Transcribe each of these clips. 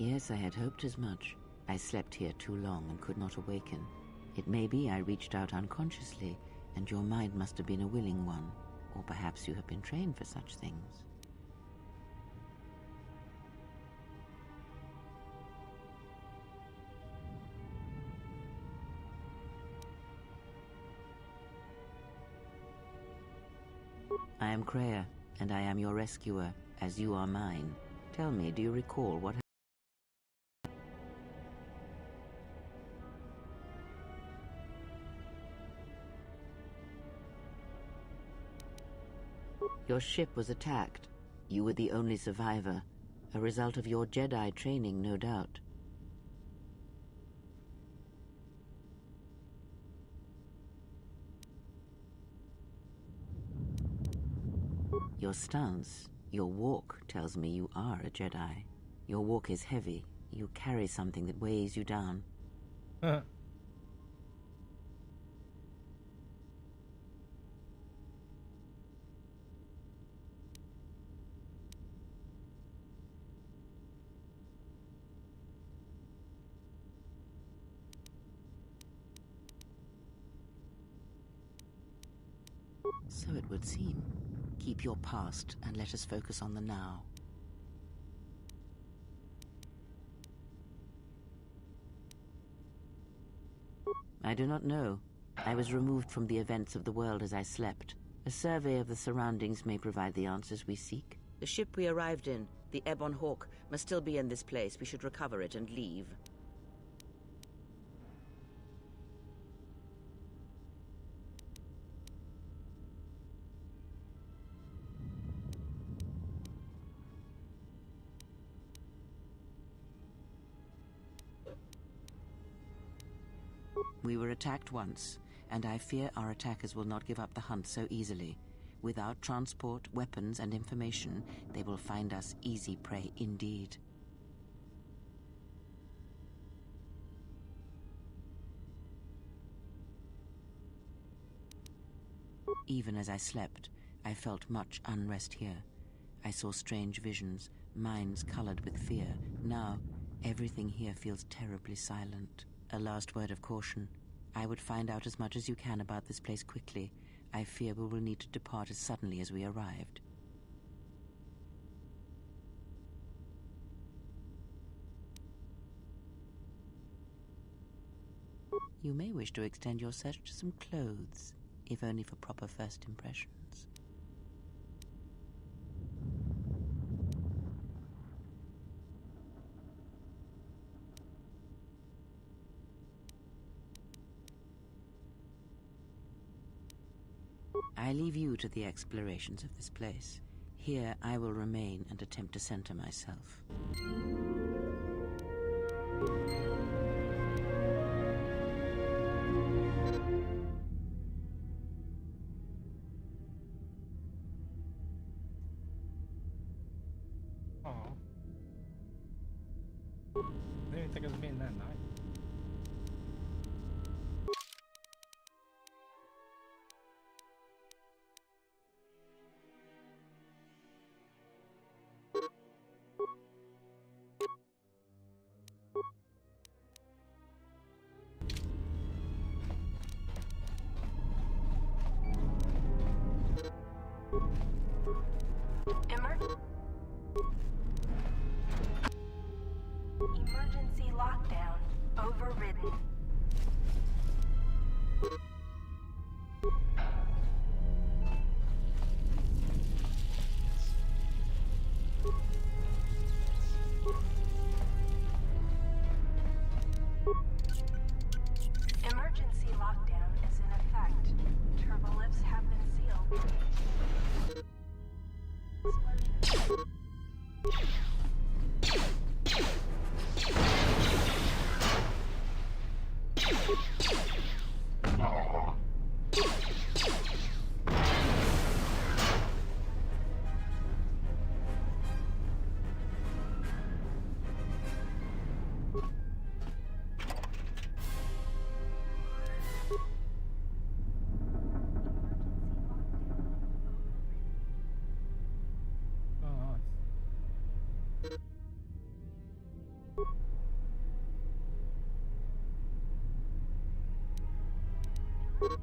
Yes, I had hoped as much. I slept here too long and could not awaken. It may be I reached out unconsciously, and your mind must have been a willing one. Or perhaps you have been trained for such things. I am Kreia, and I am your rescuer, as you are mine. Tell me, do you recall what... Your ship was attacked. You were the only survivor. A result of your Jedi training, no doubt. Your stance, your walk tells me you are a Jedi. Your walk is heavy. You carry something that weighs you down. So it would seem. Keep your past and let us focus on the now. I do not know. I was removed from the events of the world as I slept. A survey of the surroundings may provide the answers we seek. The ship we arrived in, the Ebon Hawk, must still be in this place. We should recover it and leave. We were attacked once, and I fear our attackers will not give up the hunt so easily. Without transport, weapons, and information, they will find us easy prey indeed. Even as I slept, I felt much unrest here. I saw strange visions, minds colored with fear. Now, everything here feels terribly silent. A last word of caution. I would find out as much as you can about this place quickly. I fear we will need to depart as suddenly as we arrived. You may wish to extend your search to some clothes, if only for proper first impressions. I leave you to the explorations of this place. Here I will remain and attempt to center myself. Oh. Didn't think it was being that nice. Emergency lockdown overridden. Emergency lockdown is in effect. Turbolifts have been sealed. Emergency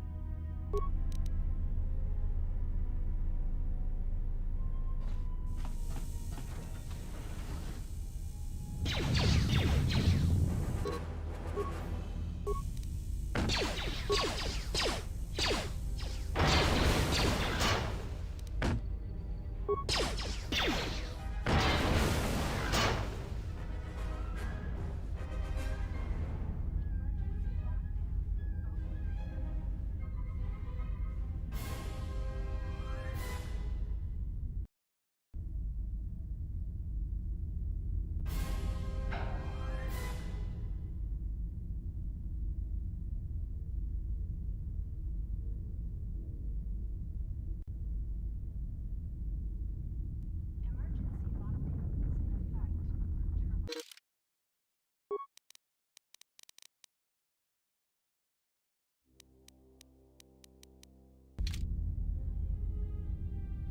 lockdown is in effect.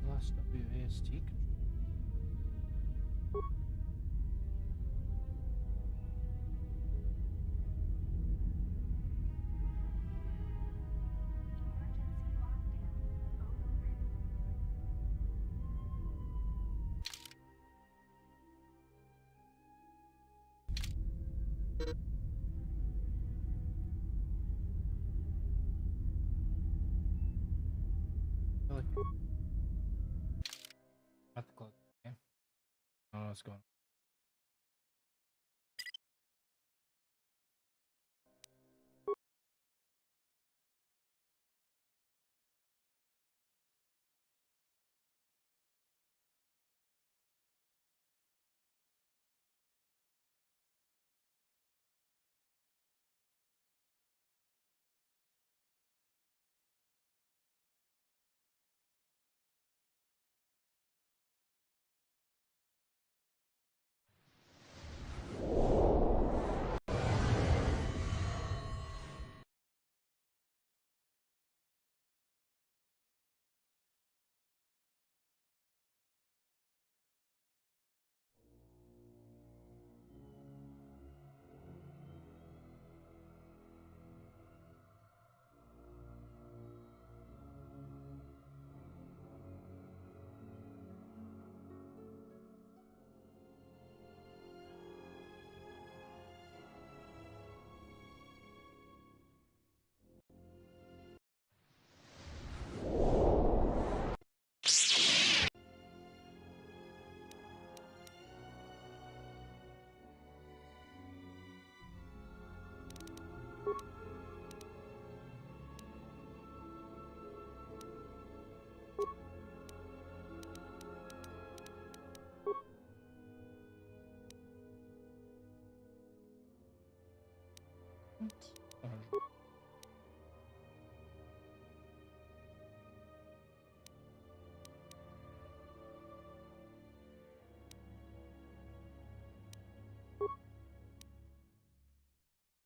Lost WASD control. Emergency lockdown overridden. I feel like about to close the game. I don't know what's going on.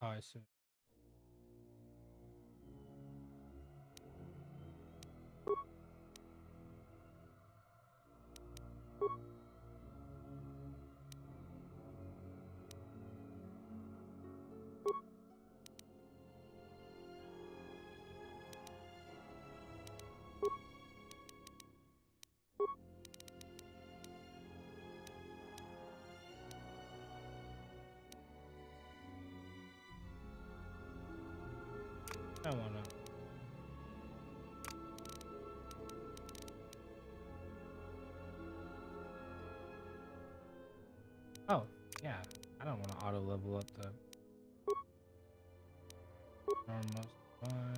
Oh, I see. I wanna. Oh, yeah. I don't want to auto level up the normal time.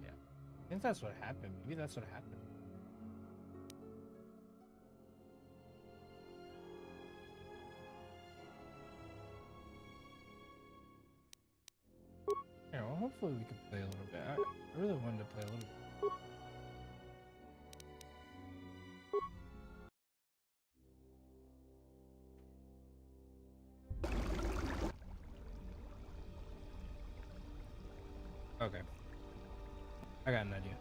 Yeah. I think that's what happened. Maybe that's what happened. Yeah, well, hopefully we can play a little bit. I really wanted to play a little bit. Okay. I got an idea.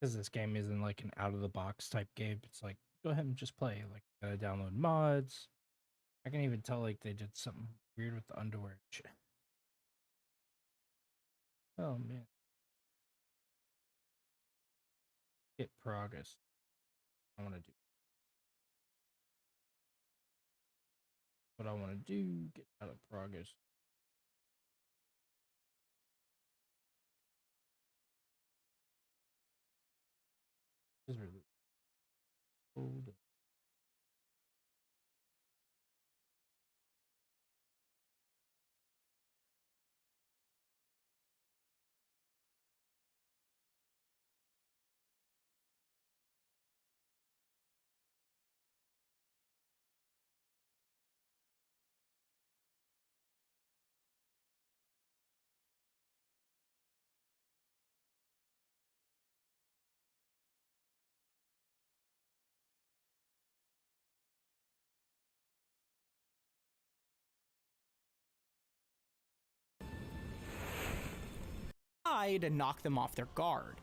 Because this game isn't like an out of the box type game. It's like, go ahead and just play. Like, gotta download mods. I can even tell like they did something weird with the underwear and shit. Oh man. Get progress. I want to do. What I want to do, get out of progress. This is really old. To knock them off their guard.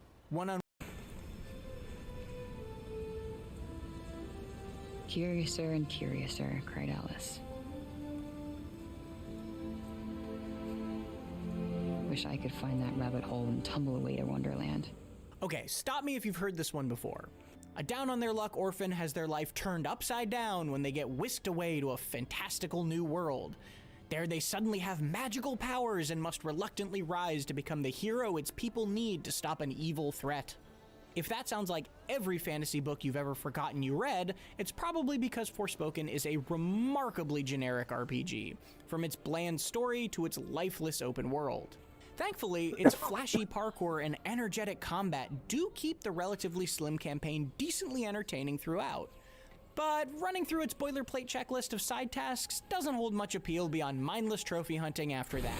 Curiouser and curiouser, cried Alice. Wish I could find that rabbit hole and tumble away to Wonderland. Okay, stop me if you've heard this one before. A down-on-their-luck orphan has their life turned upside down when they get whisked away to a fantastical new world. There they suddenly have magical powers and must reluctantly rise to become the hero its people need to stop an evil threat. If that sounds like every fantasy book you've ever forgotten you read, it's probably because Forspoken is a remarkably generic RPG, from its bland story to its lifeless open world. Thankfully, its flashy parkour and energetic combat do keep the relatively slim campaign decently entertaining throughout. But running through its boilerplate checklist of side tasks doesn't hold much appeal beyond mindless trophy hunting after that.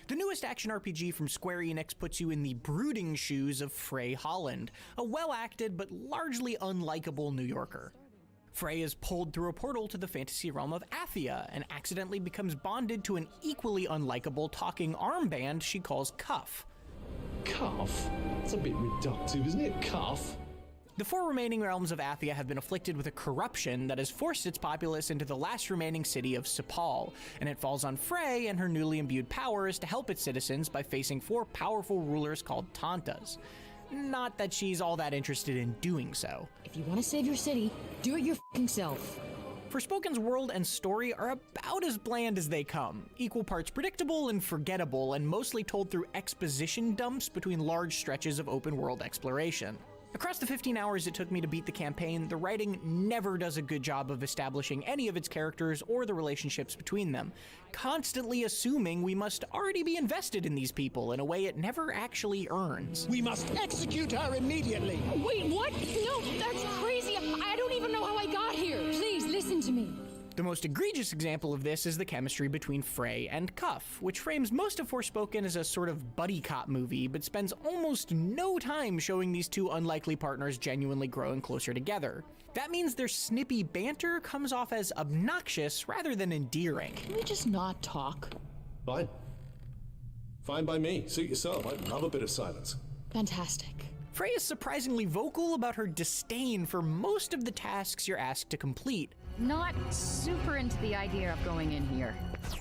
The newest action RPG from Square Enix puts you in the brooding shoes of Frey Holland, a well-acted but largely unlikable New Yorker. Frey is pulled through a portal to the fantasy realm of Athia and accidentally becomes bonded to an equally unlikable talking armband she calls Cuff. Cuff? That's a bit reductive, isn't it? Cuff? The 4 remaining realms of Athia have been afflicted with a corruption that has forced its populace into the last remaining city of Sepal, and it falls on Frey and her newly imbued powers to help its citizens by facing 4 powerful rulers called Tantas. Not that she's all that interested in doing so. If you want to save your city, do it your f***ing self. Forspoken's world and story are about as bland as they come, equal parts predictable and forgettable, and mostly told through exposition dumps between large stretches of open-world exploration. Across the 15 hours it took me to beat the campaign, the writing never does a good job of establishing any of its characters or the relationships between them, constantly assuming we must already be invested in these people in a way it never actually earns. We must execute her immediately! Wait, what? No, that's crazy. I don't even know how I got here. Please, listen to me. The most egregious example of this is the chemistry between Frey and Cuff, which frames most of Forspoken as a sort of buddy cop movie, but spends almost no time showing these 2 unlikely partners genuinely growing closer together. That means their snippy banter comes off as obnoxious rather than endearing. Can we just not talk? Fine. Fine by me. Suit yourself. I love a bit of silence. Fantastic. Frey is surprisingly vocal about her disdain for most of the tasks you're asked to complete. Not super into the idea of going in here.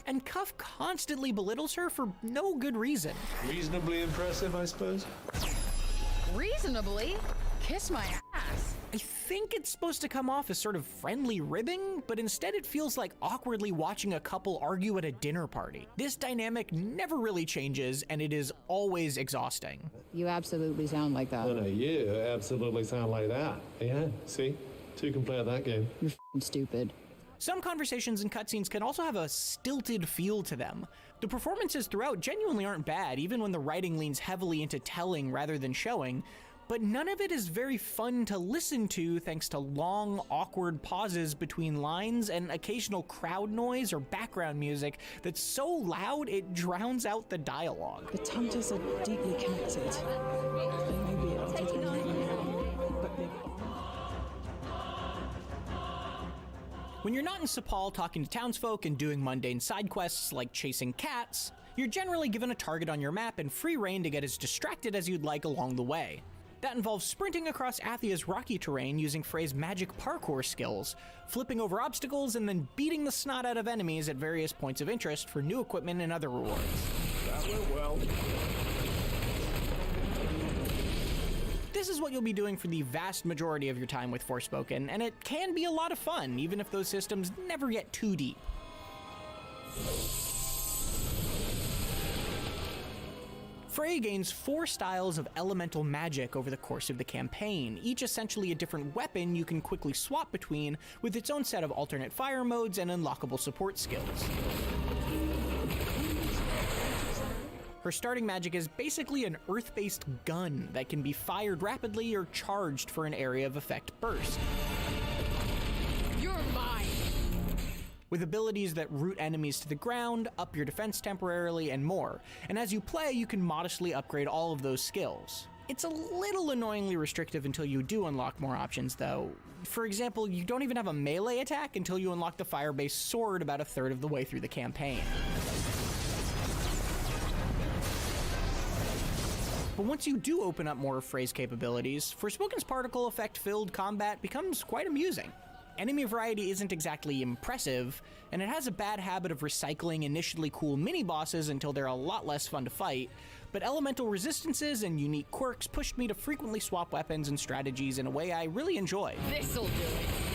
And Cuff constantly belittles her for no good reason. Reasonably impressive, I suppose. Reasonably? Kiss my ass. I think it's supposed to come off as sort of friendly ribbing, but instead it feels like awkwardly watching a couple argue at a dinner party. This dynamic never really changes, and it is always exhausting. You absolutely sound like that. No, you absolutely sound like that. Yeah, see? Two can play at that game. You're f***ing stupid. Some conversations and cutscenes can also have a stilted feel to them. The performances throughout genuinely aren't bad, even when the writing leans heavily into telling rather than showing, but none of it is very fun to listen to thanks to long, awkward pauses between lines and occasional crowd noise or background music that's so loud it drowns out the dialogue. The Tantas are deeply connected. They may be able to take but they When you're not in Sepal talking to townsfolk and doing mundane side quests like chasing cats, you're generally given a target on your map and free reign to get as distracted as you'd like along the way. That involves sprinting across Athia's rocky terrain using Frey's magic parkour skills, flipping over obstacles, and then beating the snot out of enemies at various points of interest for new equipment and other rewards. That went well. This is what you'll be doing for the vast majority of your time with Forspoken, and it can be a lot of fun, even if those systems never get too deep. Frey gains 4 styles of elemental magic over the course of the campaign, each essentially a different weapon you can quickly swap between, with its own set of alternate fire modes and unlockable support skills. Her starting magic is basically an earth-based gun that can be fired rapidly or charged for an area of effect burst. You're mine! With abilities that root enemies to the ground, up your defense temporarily, and more. And as you play, you can modestly upgrade all of those skills. It's a little annoyingly restrictive until you do unlock more options, though. For example, you don't even have a melee attack until you unlock the fire-based sword about a third of the way through the campaign. But once you do open up more of Frey's capabilities, Forspoken's particle effect-filled combat becomes quite amusing. Enemy variety isn't exactly impressive, and it has a bad habit of recycling initially cool mini-bosses until they're a lot less fun to fight, but elemental resistances and unique quirks pushed me to frequently swap weapons and strategies in a way I really enjoy. This'll do it.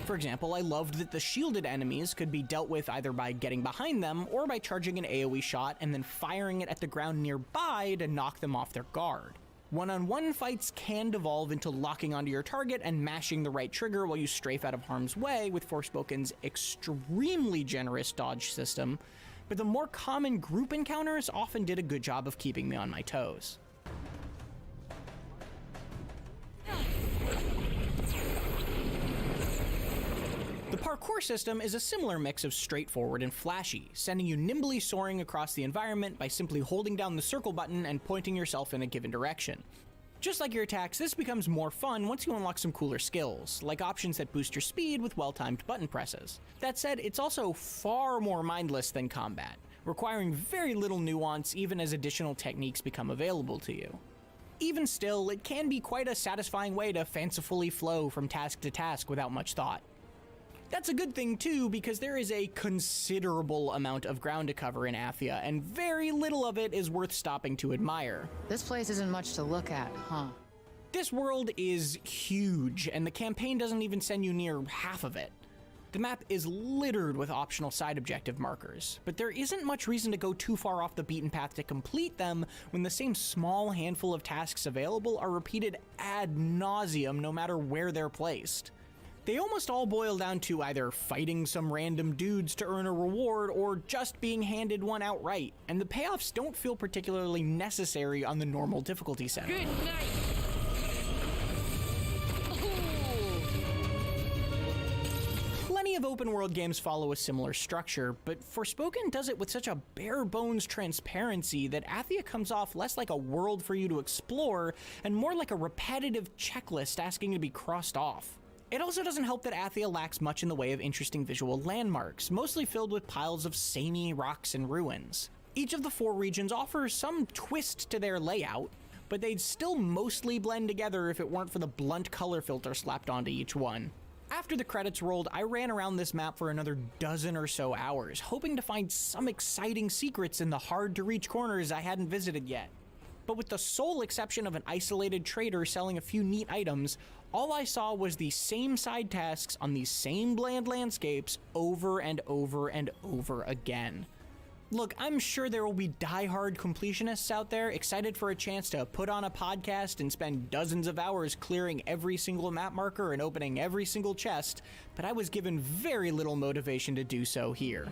For example, I loved that the shielded enemies could be dealt with either by getting behind them or by charging an AoE shot and then firing it at the ground nearby to knock them off their guard. One-on-one fights can devolve into locking onto your target and mashing the right trigger while you strafe out of harm's way with Forspoken's extremely generous dodge system, but the more common group encounters often did a good job of keeping me on my toes. The parkour system is a similar mix of straightforward and flashy, sending you nimbly soaring across the environment by simply holding down the circle button and pointing yourself in a given direction. Just like your attacks, this becomes more fun once you unlock some cooler skills, like options that boost your speed with well-timed button presses. That said, it's also far more mindless than combat, requiring very little nuance even as additional techniques become available to you. Even still, it can be quite a satisfying way to fancifully flow from task to task without much thought. That's a good thing too, because there is a considerable amount of ground to cover in Athia, and very little of it is worth stopping to admire. This place isn't much to look at, huh? This world is huge, and the campaign doesn't even send you near half of it. The map is littered with optional side objective markers, but there isn't much reason to go too far off the beaten path to complete them when the same small handful of tasks available are repeated ad nauseum no matter where they're placed. They almost all boil down to either fighting some random dudes to earn a reward or just being handed one outright, and the payoffs don't feel particularly necessary on the normal difficulty setting. Good night! Plenty of open world games follow a similar structure, but Forspoken does it with such a bare bones transparency that Athia comes off less like a world for you to explore and more like a repetitive checklist asking to be crossed off. It also doesn't help that Athia lacks much in the way of interesting visual landmarks, mostly filled with piles of samey rocks and ruins. Each of the 4 regions offers some twist to their layout, but they'd still mostly blend together if it weren't for the blunt color filter slapped onto each one. After the credits rolled, I ran around this map for another dozen or so hours, hoping to find some exciting secrets in the hard-to-reach corners I hadn't visited yet. But with the sole exception of an isolated trader selling a few neat items, all I saw was the same side tasks on these same bland landscapes over and over and over again. Look, I'm sure there will be die-hard completionists out there excited for a chance to put on a podcast and spend dozens of hours clearing every single map marker and opening every single chest, but I was given very little motivation to do so here.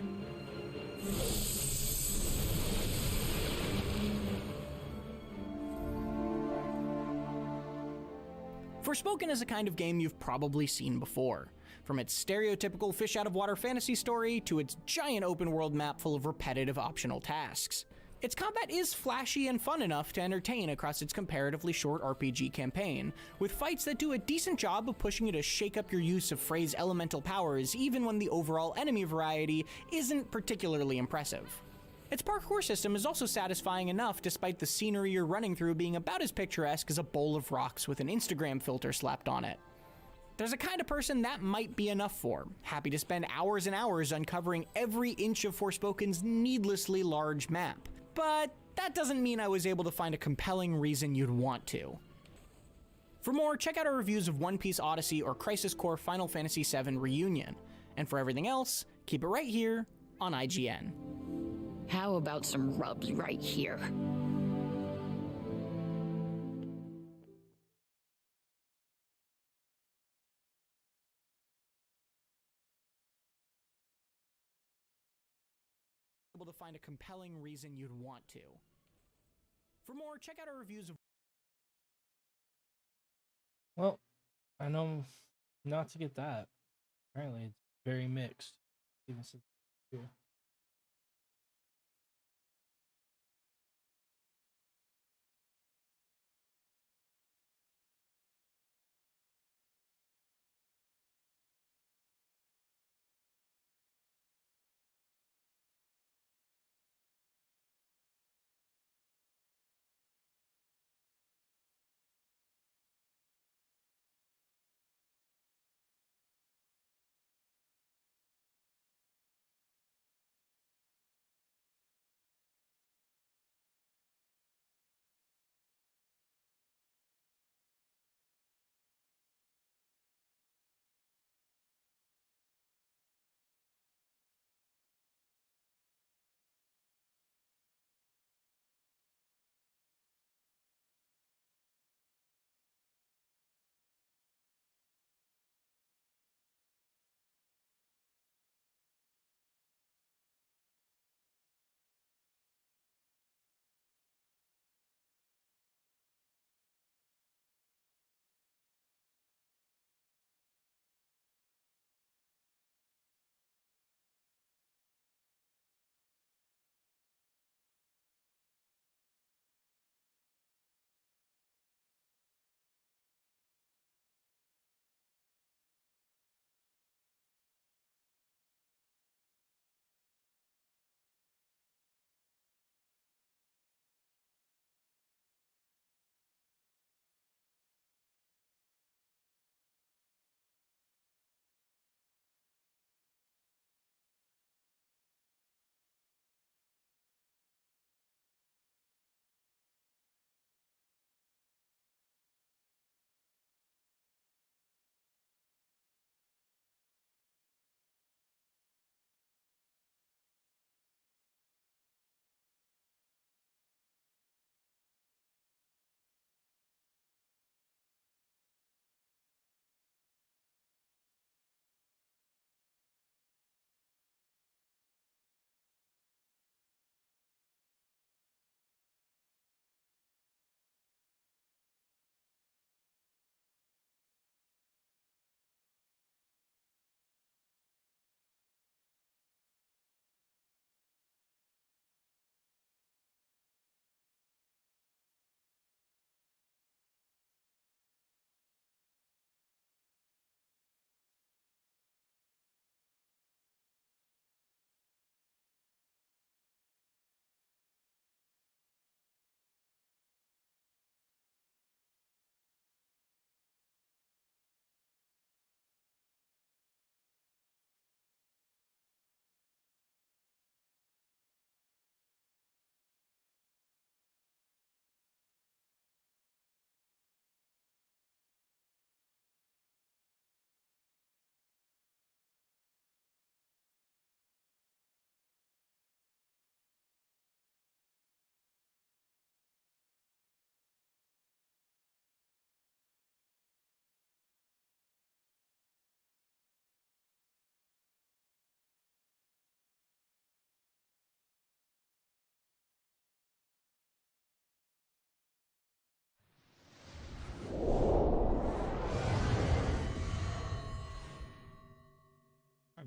Forspoken is a kind of game you've probably seen before. From its stereotypical fish-out-of-water fantasy story to its giant open-world map full of repetitive optional tasks. Its combat is flashy and fun enough to entertain across its comparatively short RPG campaign, with fights that do a decent job of pushing you to shake up your use of Frey's elemental powers even when the overall enemy variety isn't particularly impressive. Its parkour system is also satisfying enough despite the scenery you're running through being about as picturesque as a bowl of rocks with an Instagram filter slapped on it. There's a kind of person that might be enough for, happy to spend hours and hours uncovering every inch of Forspoken's needlessly large map. But that doesn't mean I was able to find a compelling reason you'd want to. For more, check out our reviews of One Piece Odyssey or Crisis Core Final Fantasy VII Reunion. And for everything else, keep it right here on IGN. How about some rubs right here? Able to find a compelling reason you'd want to. For more, check out our reviews of... Well, I know not to get that. Apparently, it's very mixed. Even since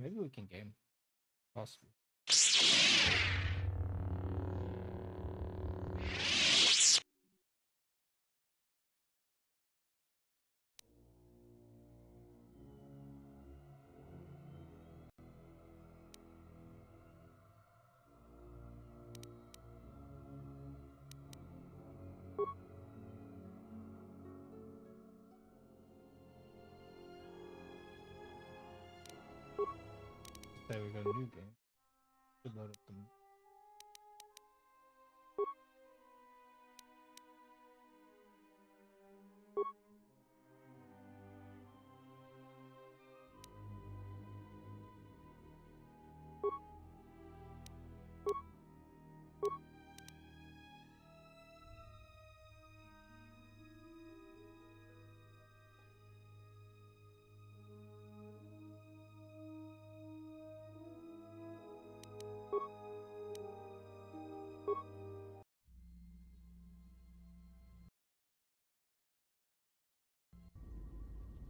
Maybe we can game. Possibly. Say we got a new game. Should load up the.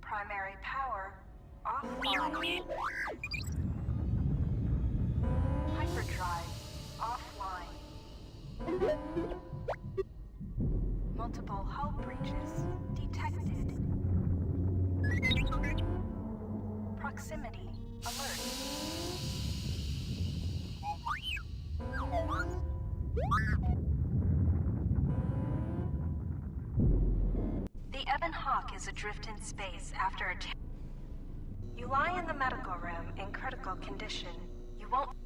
Primary power offline. Hyperdrive offline. Multiple hull breaches detected. Proximity alert. The Ebon Hawk is adrift in space after a You lie in the medical room in critical condition. You won't.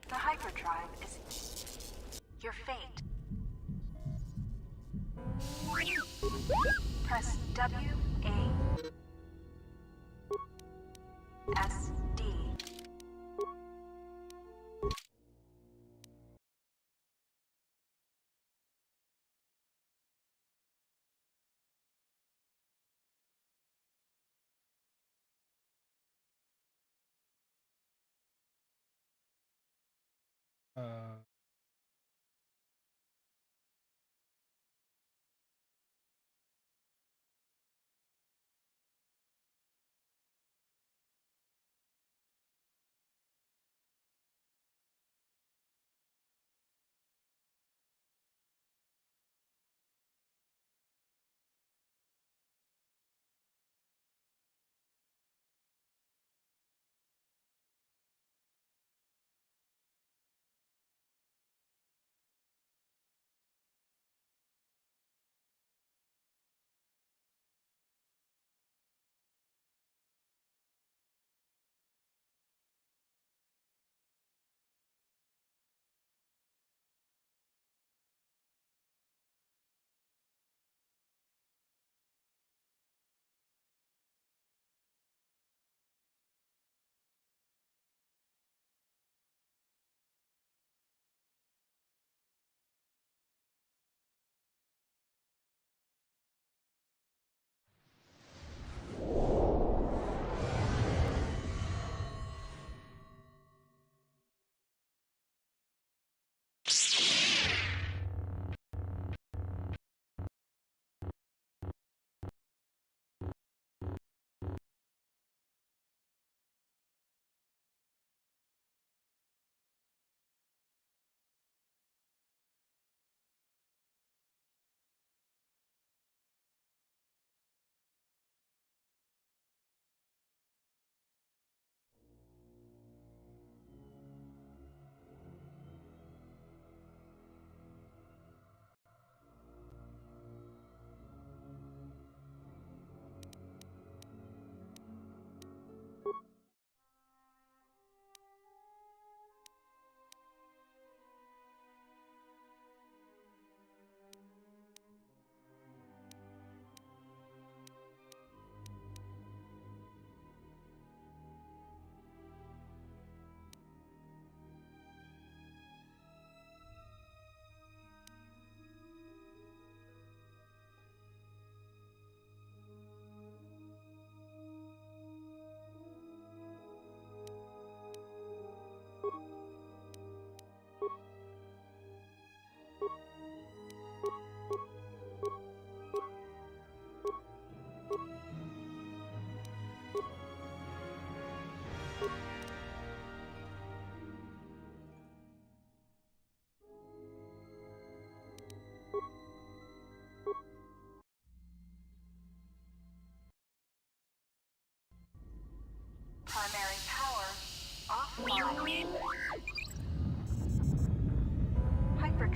The hyperdrive is your fate. Press W A S D. Uh.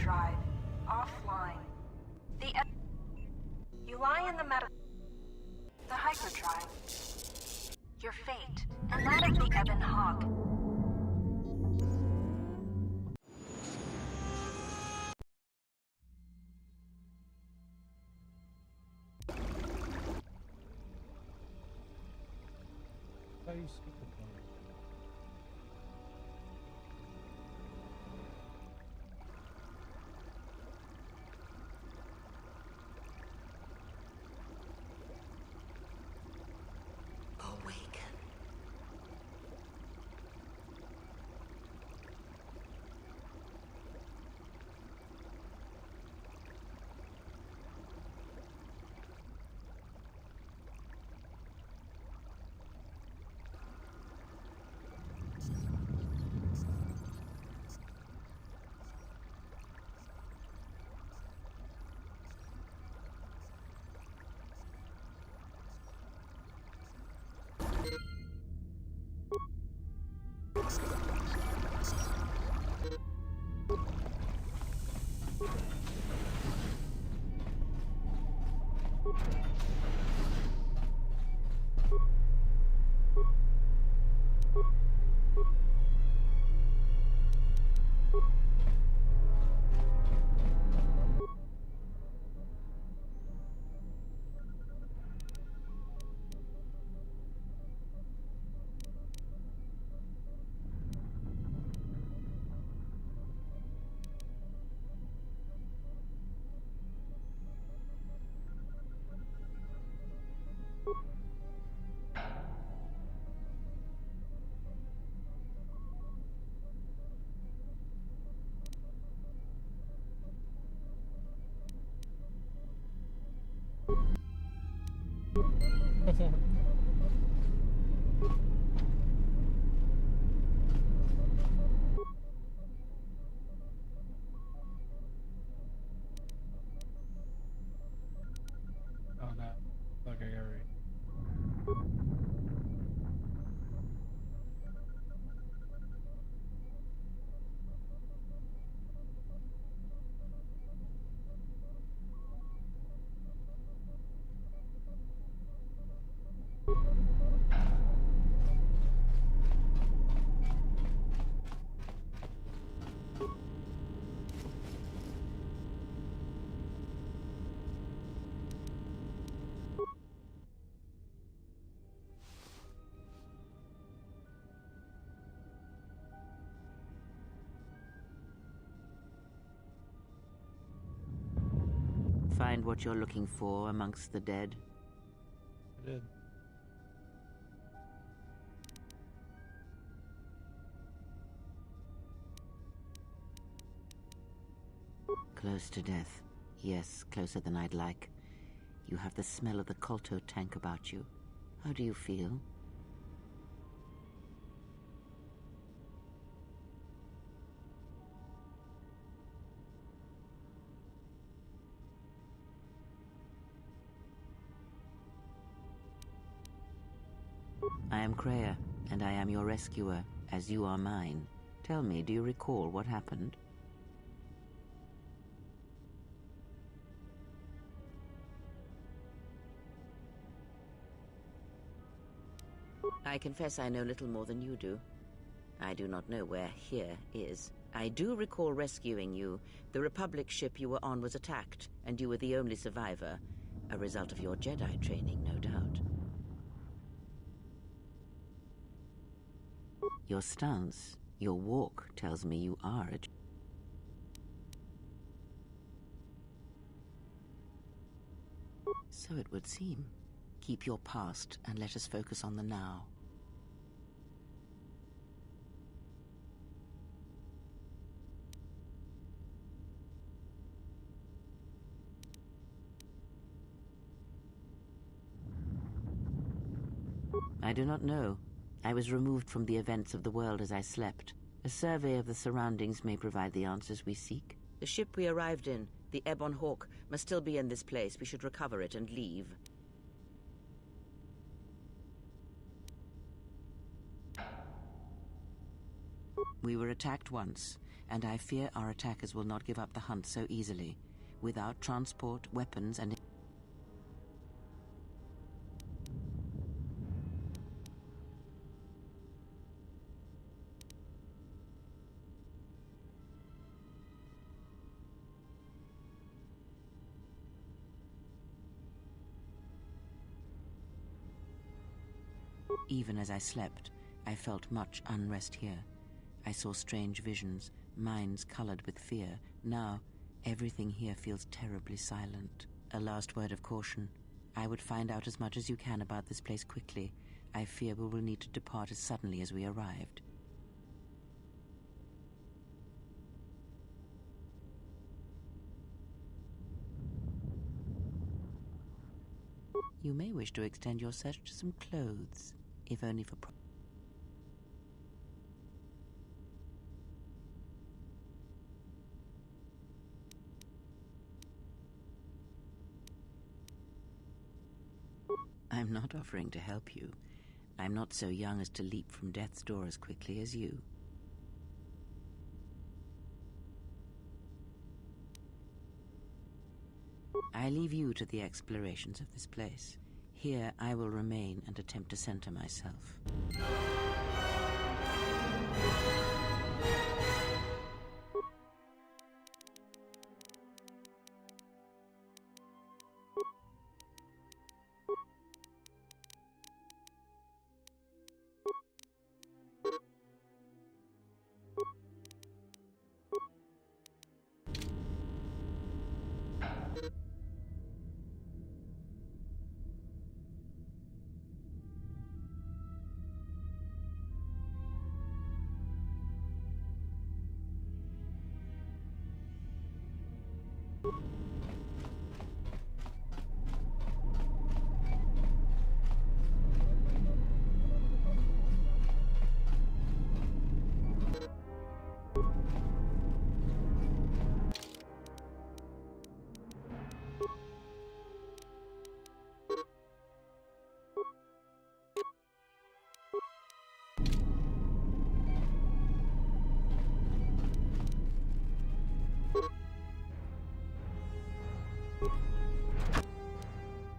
hyperdrive offline. You lie in the the hyperdrive. Your fate, and that of the Ebon Hawk. How do you speak with one? Awaken. Oh, that. Okay, alright. Find what you're looking for amongst the dead. I did. Close to death. Yes, closer than I'd like. You have the smell of the Kolto tank about you. How do you feel? I am Kreia, and I am your rescuer, as you are mine. Tell me, do you recall what happened? I confess I know little more than you do. I do not know where here is. I do recall rescuing you. The Republic ship you were on was attacked, and you were the only survivor. A result of your Jedi training, no doubt. Your stance, your walk tells me you are a... So it would seem. Keep your past and let us focus on the now. I do not know. I was removed from the events of the world as I slept. A survey of the surroundings may provide the answers we seek. The ship we arrived in, the Ebon Hawk, must still be in this place. We should recover it and leave. We were attacked once, and I fear our attackers will not give up the hunt so easily. Without transport, weapons, and... Even as I slept, I felt much unrest here. I saw strange visions, minds colored with fear. Now, everything here feels terribly silent. A last word of caution. I would find out as much as you can about this place quickly. I fear we will need to depart as suddenly as we arrived. You may wish to extend your search to some clothes, if only for... I'm not offering to help you. I'm not so young as to leap from death's door as quickly as you. I leave you to the explorations of this place. Here I will remain and attempt to center myself.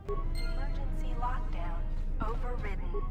Emergency lockdown overridden.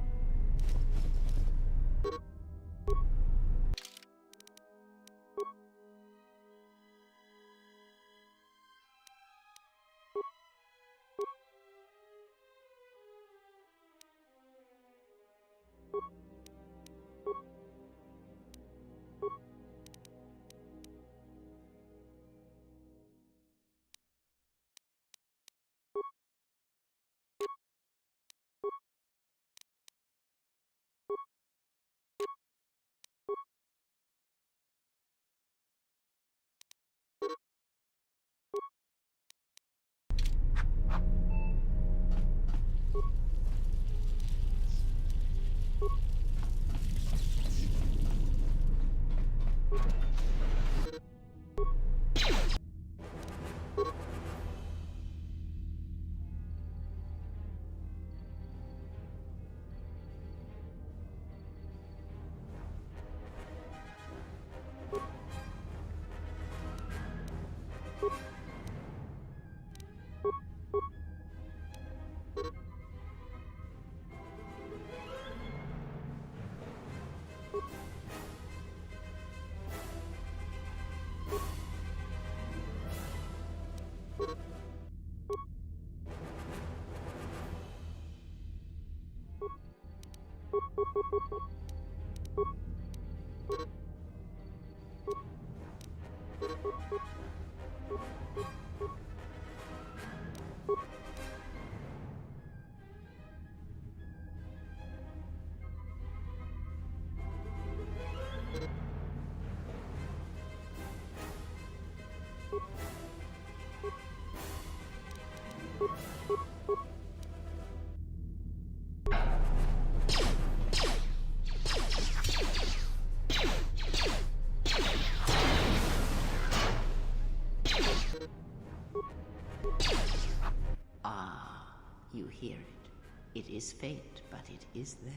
You hear it. It is faint, but it is there.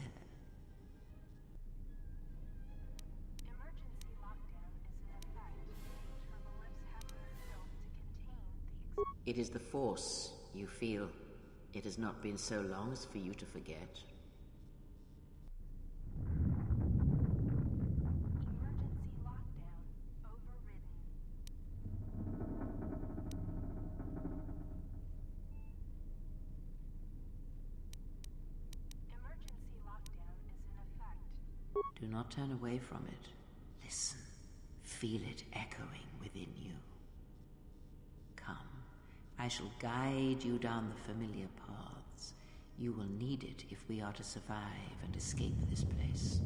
Emergency lockdown is in effect. It is the Force you feel. It has not been so long as for you to forget. Emergency lockdown overridden. Emergency lockdown is in effect. Do not turn away from it. Listen. Feel it echoing within you. Come. I shall guide you down the familiar paths. You will need it if we are to survive and escape this place.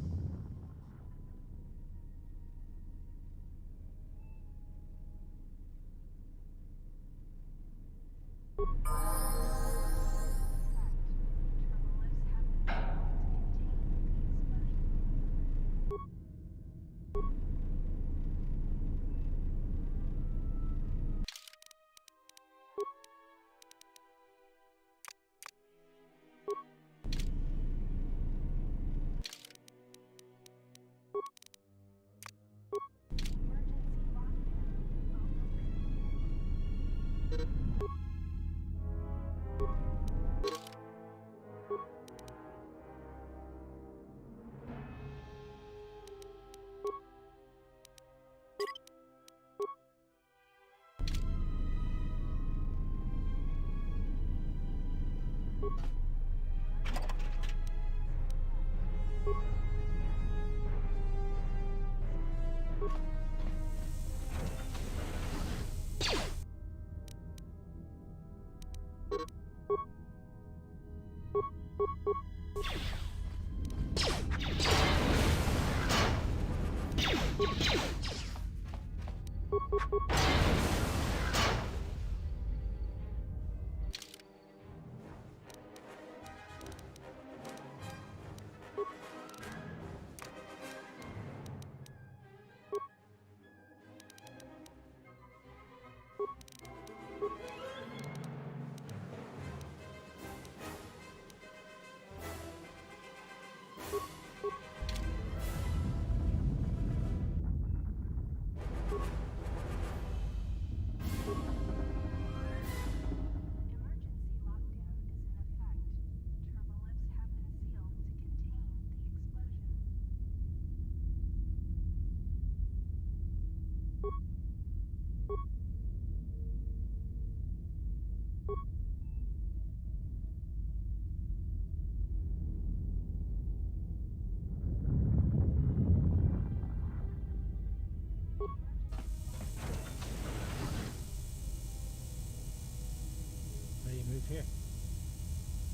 Here.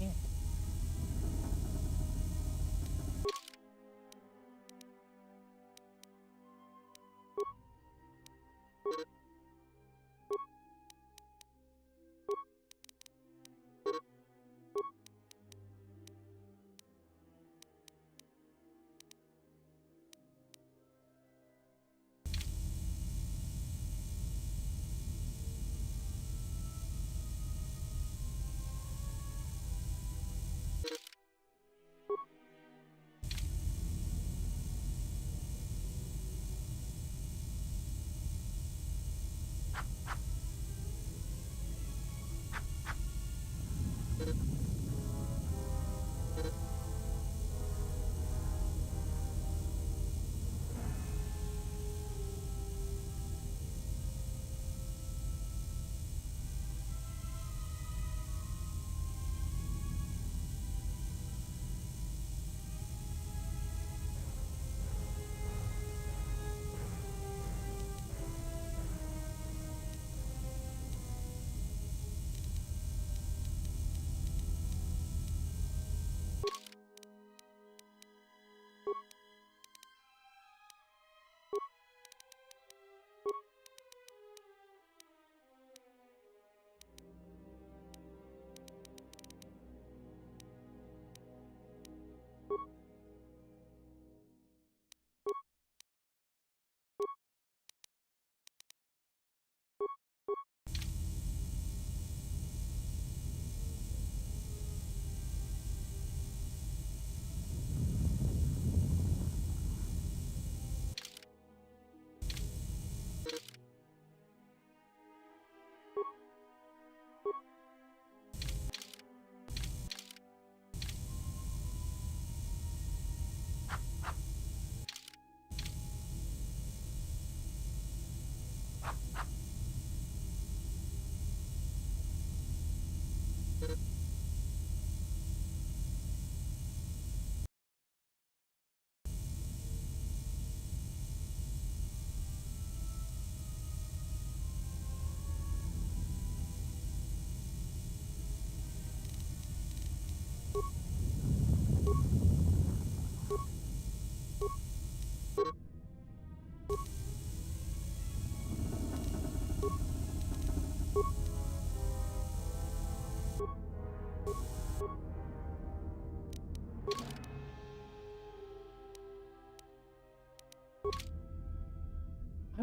Yeah.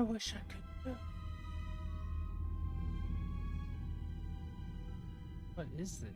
wish I could do. What is this?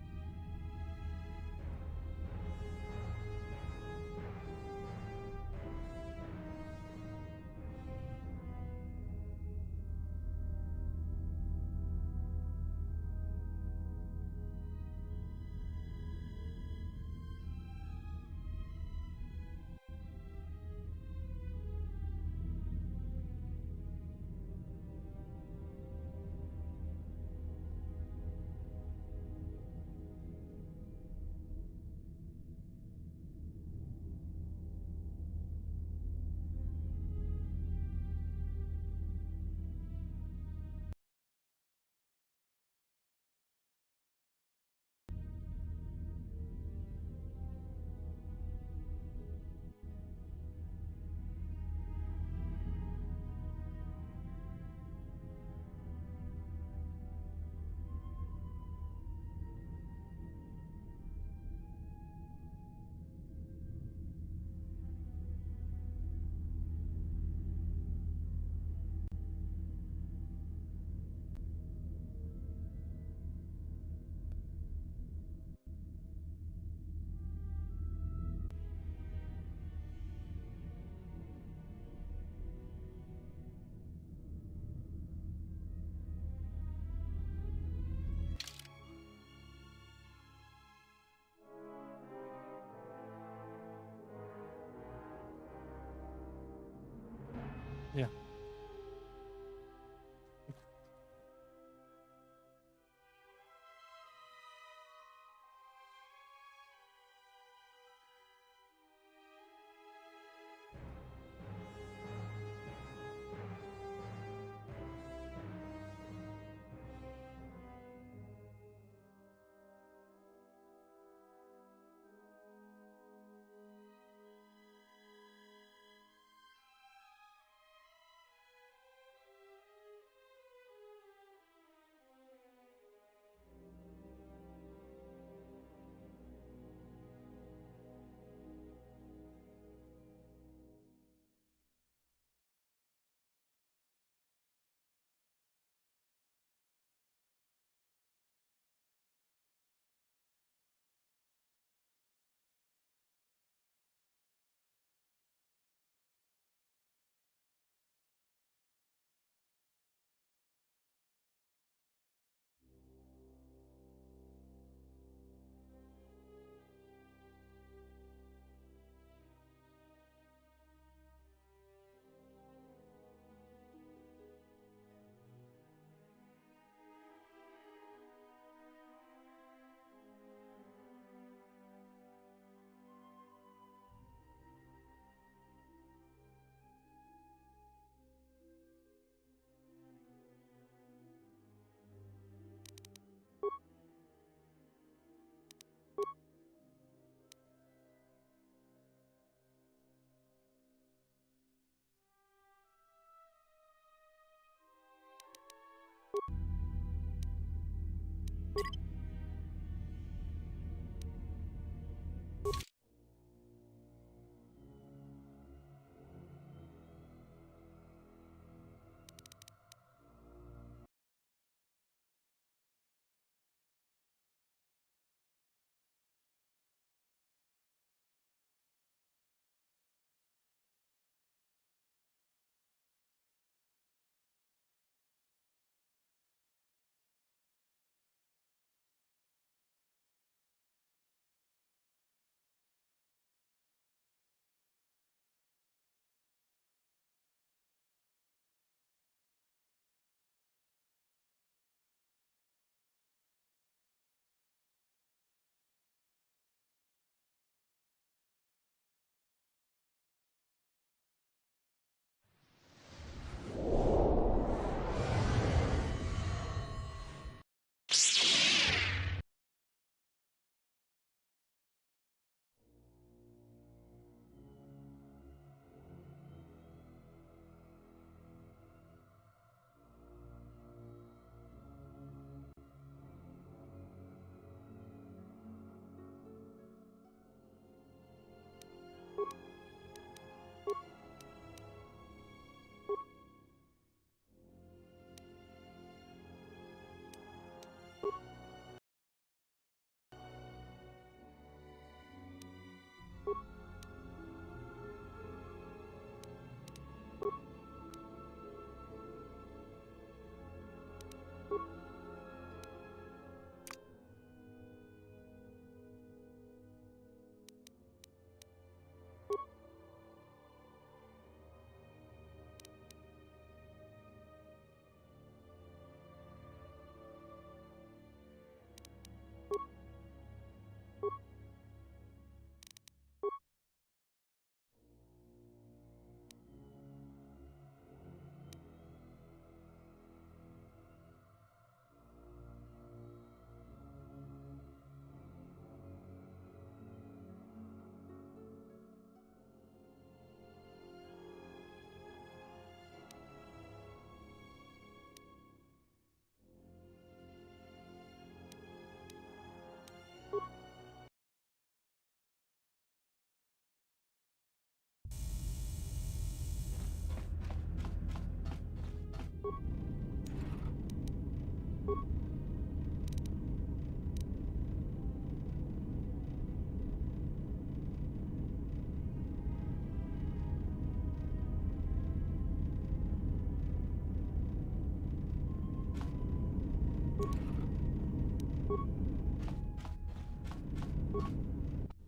Yeah.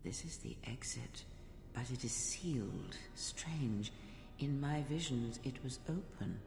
This is the exit, but it is sealed. Strange. In my visions, it was open.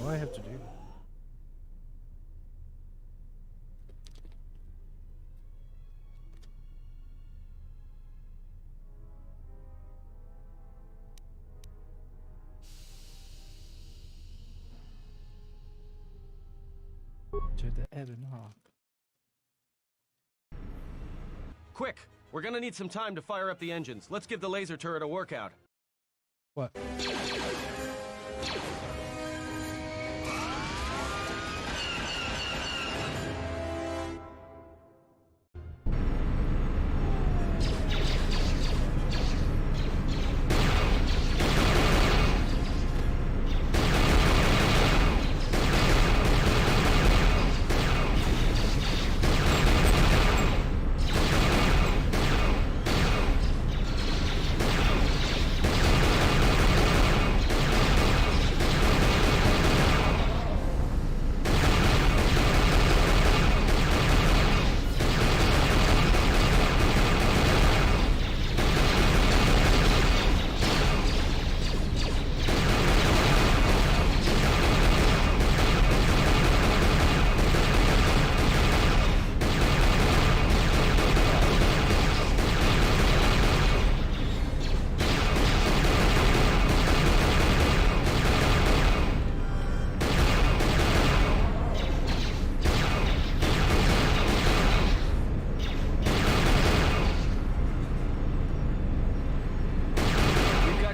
What do I have to do? To the Ebon Hawk. Quick! We're gonna need some time to fire up the engines. Let's give the laser turret a workout. What?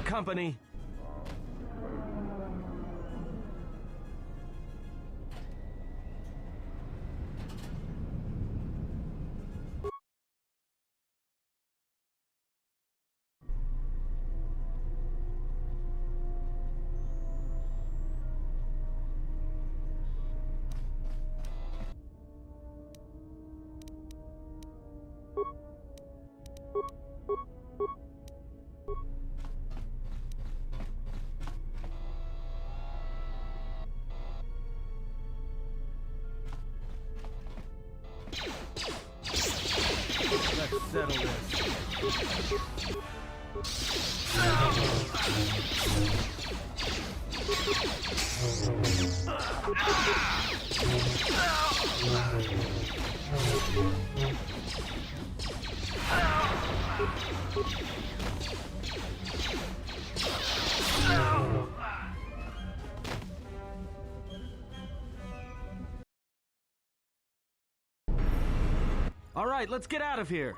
Company. Let's settle this. All right, let's get out of here.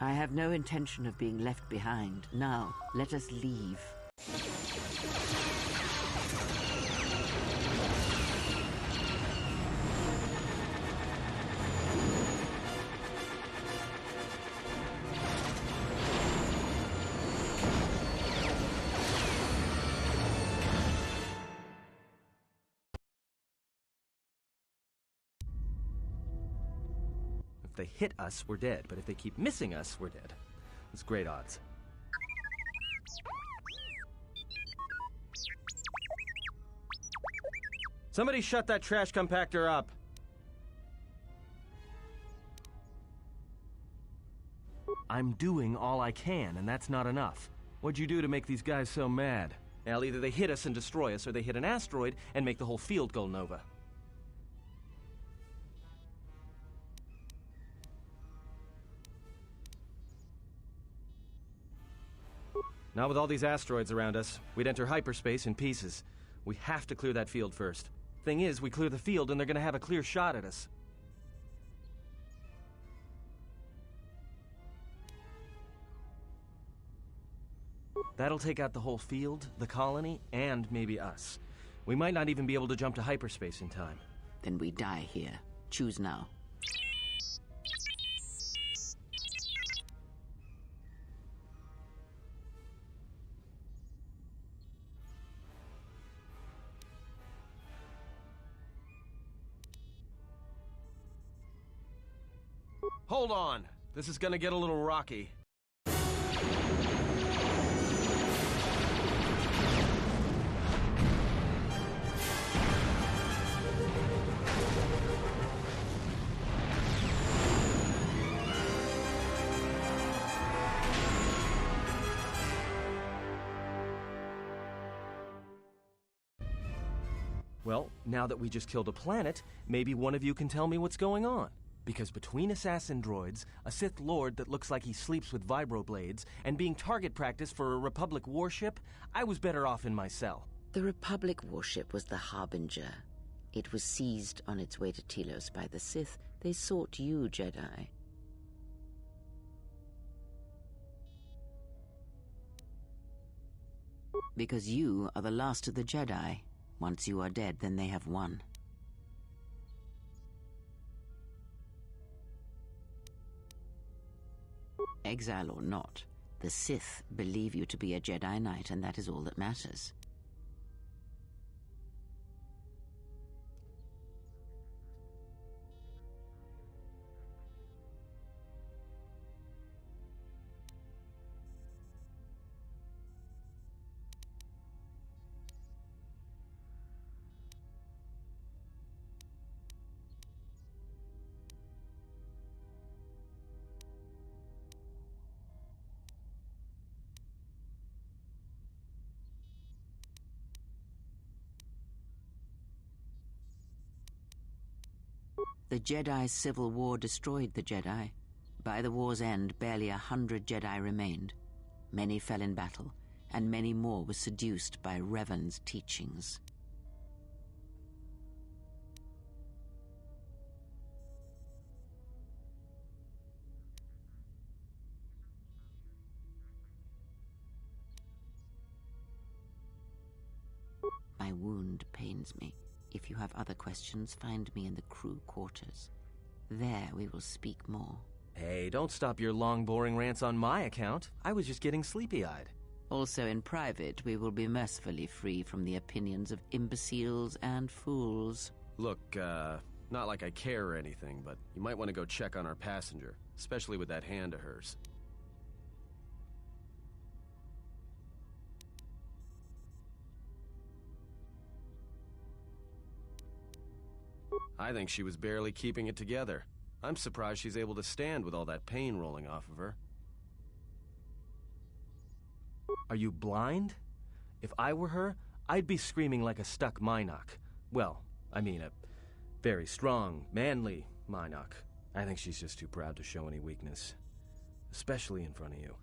I have no intention of being left behind. Now, let us leave. If they hit us, we're dead. But if they keep missing us, we're dead. It's great odds. Somebody shut that trash compactor up. I'm doing all I can, and that's not enough. What'd you do to make these guys so mad? Well, either they hit us and destroy us, or they hit an asteroid and make the whole field go nova. Not with all these asteroids around us. We'd enter hyperspace in pieces. We have to clear that field first. Thing is, we clear the field and they're gonna have a clear shot at us. That'll take out the whole field, the colony, and maybe us. We might not even be able to jump to hyperspace in time. Then we die here. Choose now. Hold on. This is gonna get a little rocky. Well, now that we just killed a planet, maybe one of you can tell me what's going on. Because between assassin droids, a Sith Lord that looks like he sleeps with vibroblades, and being target practice for a Republic warship, I was better off in my cell. The Republic warship was the Harbinger. It was seized on its way to Telos by the Sith. They sought you, Jedi. Because you are the last of the Jedi. Once you are dead, then they have won. Exile or not, the Sith believe you to be a Jedi Knight, and that is all that matters. The Jedi's civil war destroyed the Jedi. By the war's end, barely 100 Jedi remained. Many fell in battle, and many more were seduced by Revan's teachings. My wound pains me. If you have other questions, find me in the crew quarters. There we will speak more. Hey, don't stop your long, boring rants on my account. I was just getting sleepy-eyed. Also in private, we will be mercifully free from the opinions of imbeciles and fools. Look, not like I care or anything, but you might want to go check on our passenger, especially with that hand of hers. I think she was barely keeping it together. I'm surprised she's able to stand with all that pain rolling off of her. Are you blind? If I were her, I'd be screaming like a stuck Mynock. Well, I mean a very strong, manly Mynock. I think she's just too proud to show any weakness. Especially in front of you.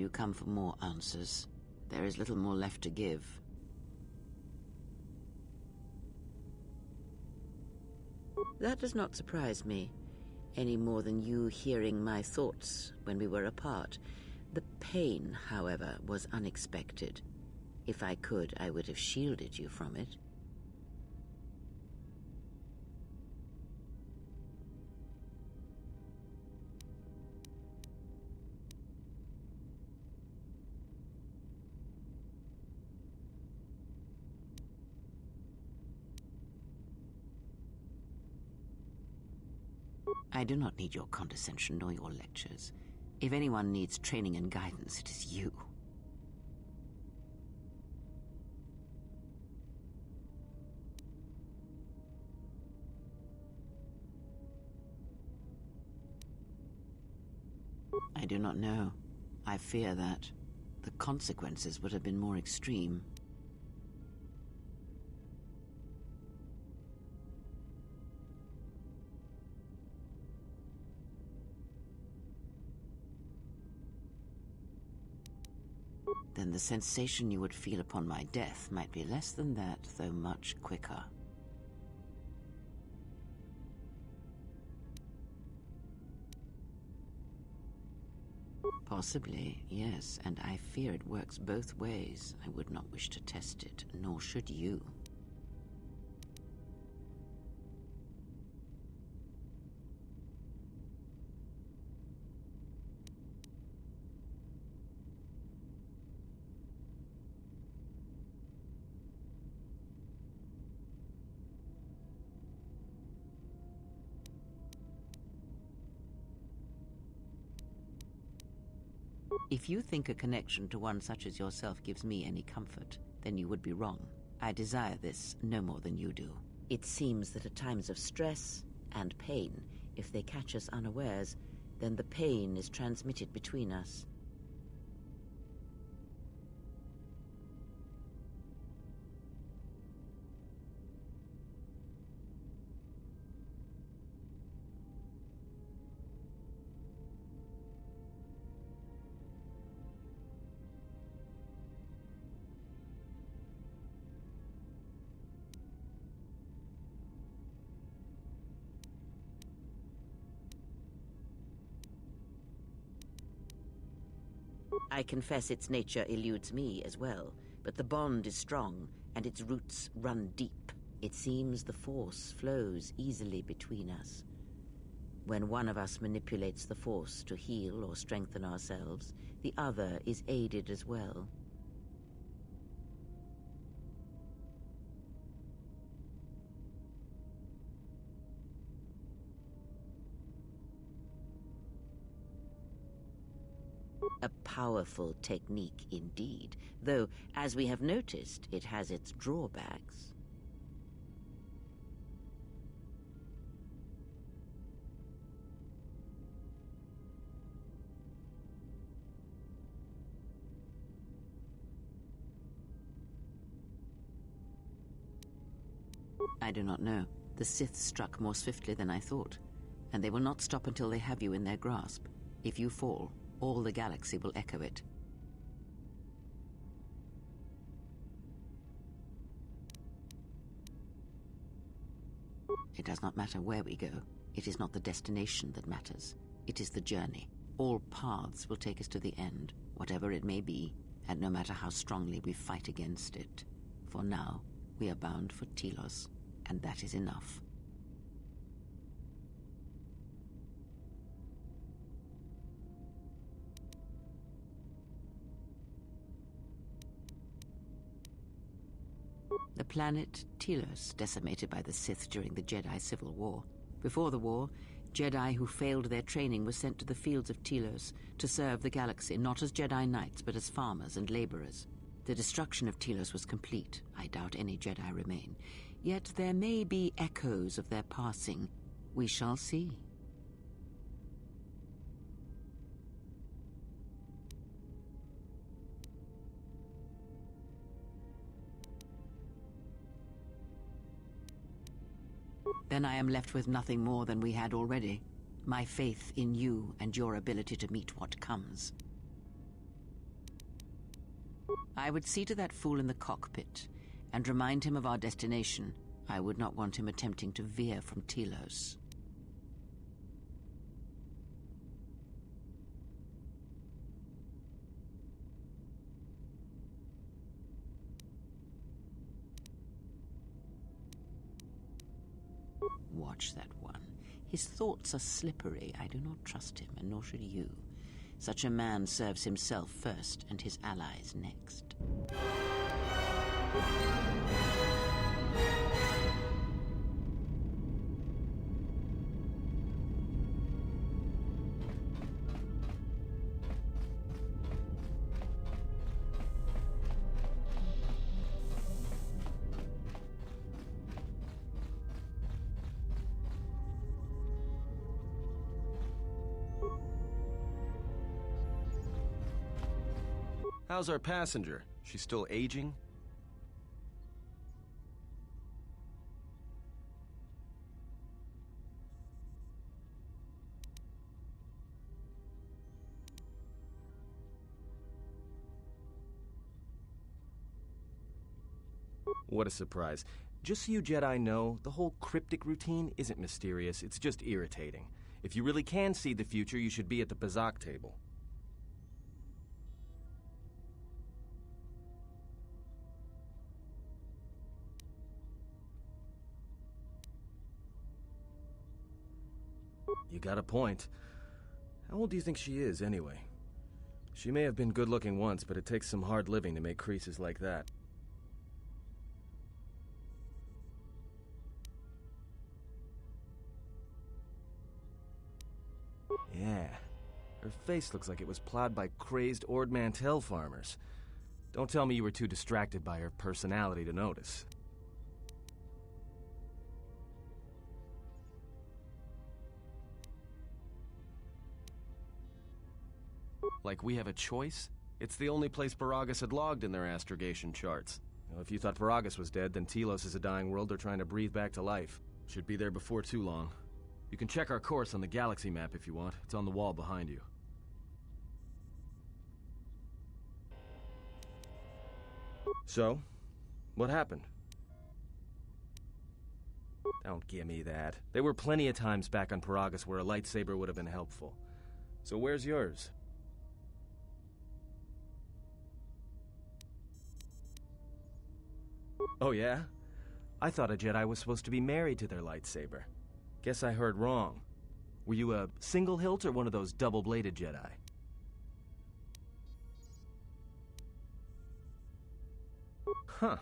you come for more answers? There is little more left to give. That does not surprise me, any more than you hearing my thoughts when we were apart. The pain, however, was unexpected. If I could, I would have shielded you from it. I do not need your condescension nor your lectures. If anyone needs training and guidance, it is you. I do not know. I fear that the consequences would have been more extreme. Then the sensation you would feel upon my death might be less than that, though much quicker. Possibly, yes, and I fear it works both ways. I would not wish to test it, nor should you. If you think a connection to one such as yourself gives me any comfort, then you would be wrong. I desire this no more than you do. It seems that at times of stress and pain, if they catch us unawares, then the pain is transmitted between us. I confess its nature eludes me as well, but the bond is strong, and its roots run deep. It seems the force flows easily between us. When one of us manipulates the force to heal or strengthen ourselves, the other is aided as well. A powerful technique indeed, though, as we have noticed, it has its drawbacks. I do not know. The Sith struck more swiftly than I thought, and they will not stop until they have you in their grasp. If you fall, all the galaxy will echo it. It does not matter where we go. It is not the destination that matters. It is the journey. All paths will take us to the end, whatever it may be, and no matter how strongly we fight against it. For now, we are bound for Telos, and that is enough. The planet Telos, decimated by the Sith during the Jedi Civil War. Before the war, Jedi who failed their training were sent to the fields of Telos to serve the galaxy, not as Jedi Knights, but as farmers and laborers. The destruction of Telos was complete. I doubt any Jedi remain. Yet there may be echoes of their passing. We shall see. Then I am left with nothing more than we had already. My faith in you and your ability to meet what comes. I would see to that fool in the cockpit and remind him of our destination. I would not want him attempting to veer from Telos. Watch that one. His thoughts are slippery. I do not trust him, and nor should you. Such a man serves himself first and his allies next. How's our passenger? She's still aging? What a surprise. Just so you Jedi know, the whole cryptic routine isn't mysterious, it's just irritating. If you really can see the future, you should be at the Bazak table. You got a point. How old do you think she is, anyway? She may have been good-looking once, but it takes some hard living to make creases like that. Yeah. Her face looks like it was plowed by crazed Ord Mantell farmers. Don't tell me you were too distracted by her personality to notice. Like we have a choice? It's the only place Peragus had logged in their astrogation charts. Well, if you thought Peragus was dead, then Telos is a dying world they're trying to breathe back to life. Should be there before too long. You can check our course on the galaxy map if you want. It's on the wall behind you. So, what happened? Don't give me that. There were plenty of times back on Peragus where a lightsaber would have been helpful. So where's yours? Oh yeah? I thought a Jedi was supposed to be married to their lightsaber. Guess I heard wrong. Were you a single hilt or one of those double-bladed Jedi? Huh.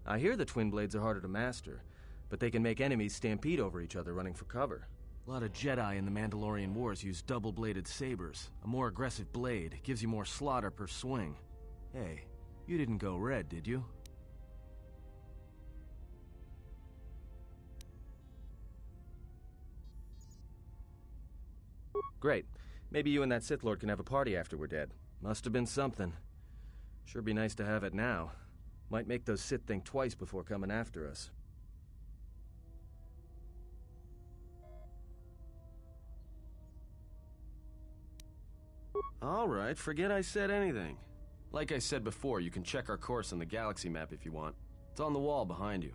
I hear the twin blades are harder to master, but they can make enemies stampede over each other running for cover. A lot of Jedi in the Mandalorian Wars use double-bladed sabers. A more aggressive blade gives you more slaughter per swing. Hey, you didn't go red, did you? Great. Maybe you and that Sith Lord can have a party after we're dead. Must have been something. Sure be nice to have it now. Might make those Sith think twice before coming after us. Alright, forget I said anything. Like I said before, you can check our course on the galaxy map if you want. It's on the wall behind you.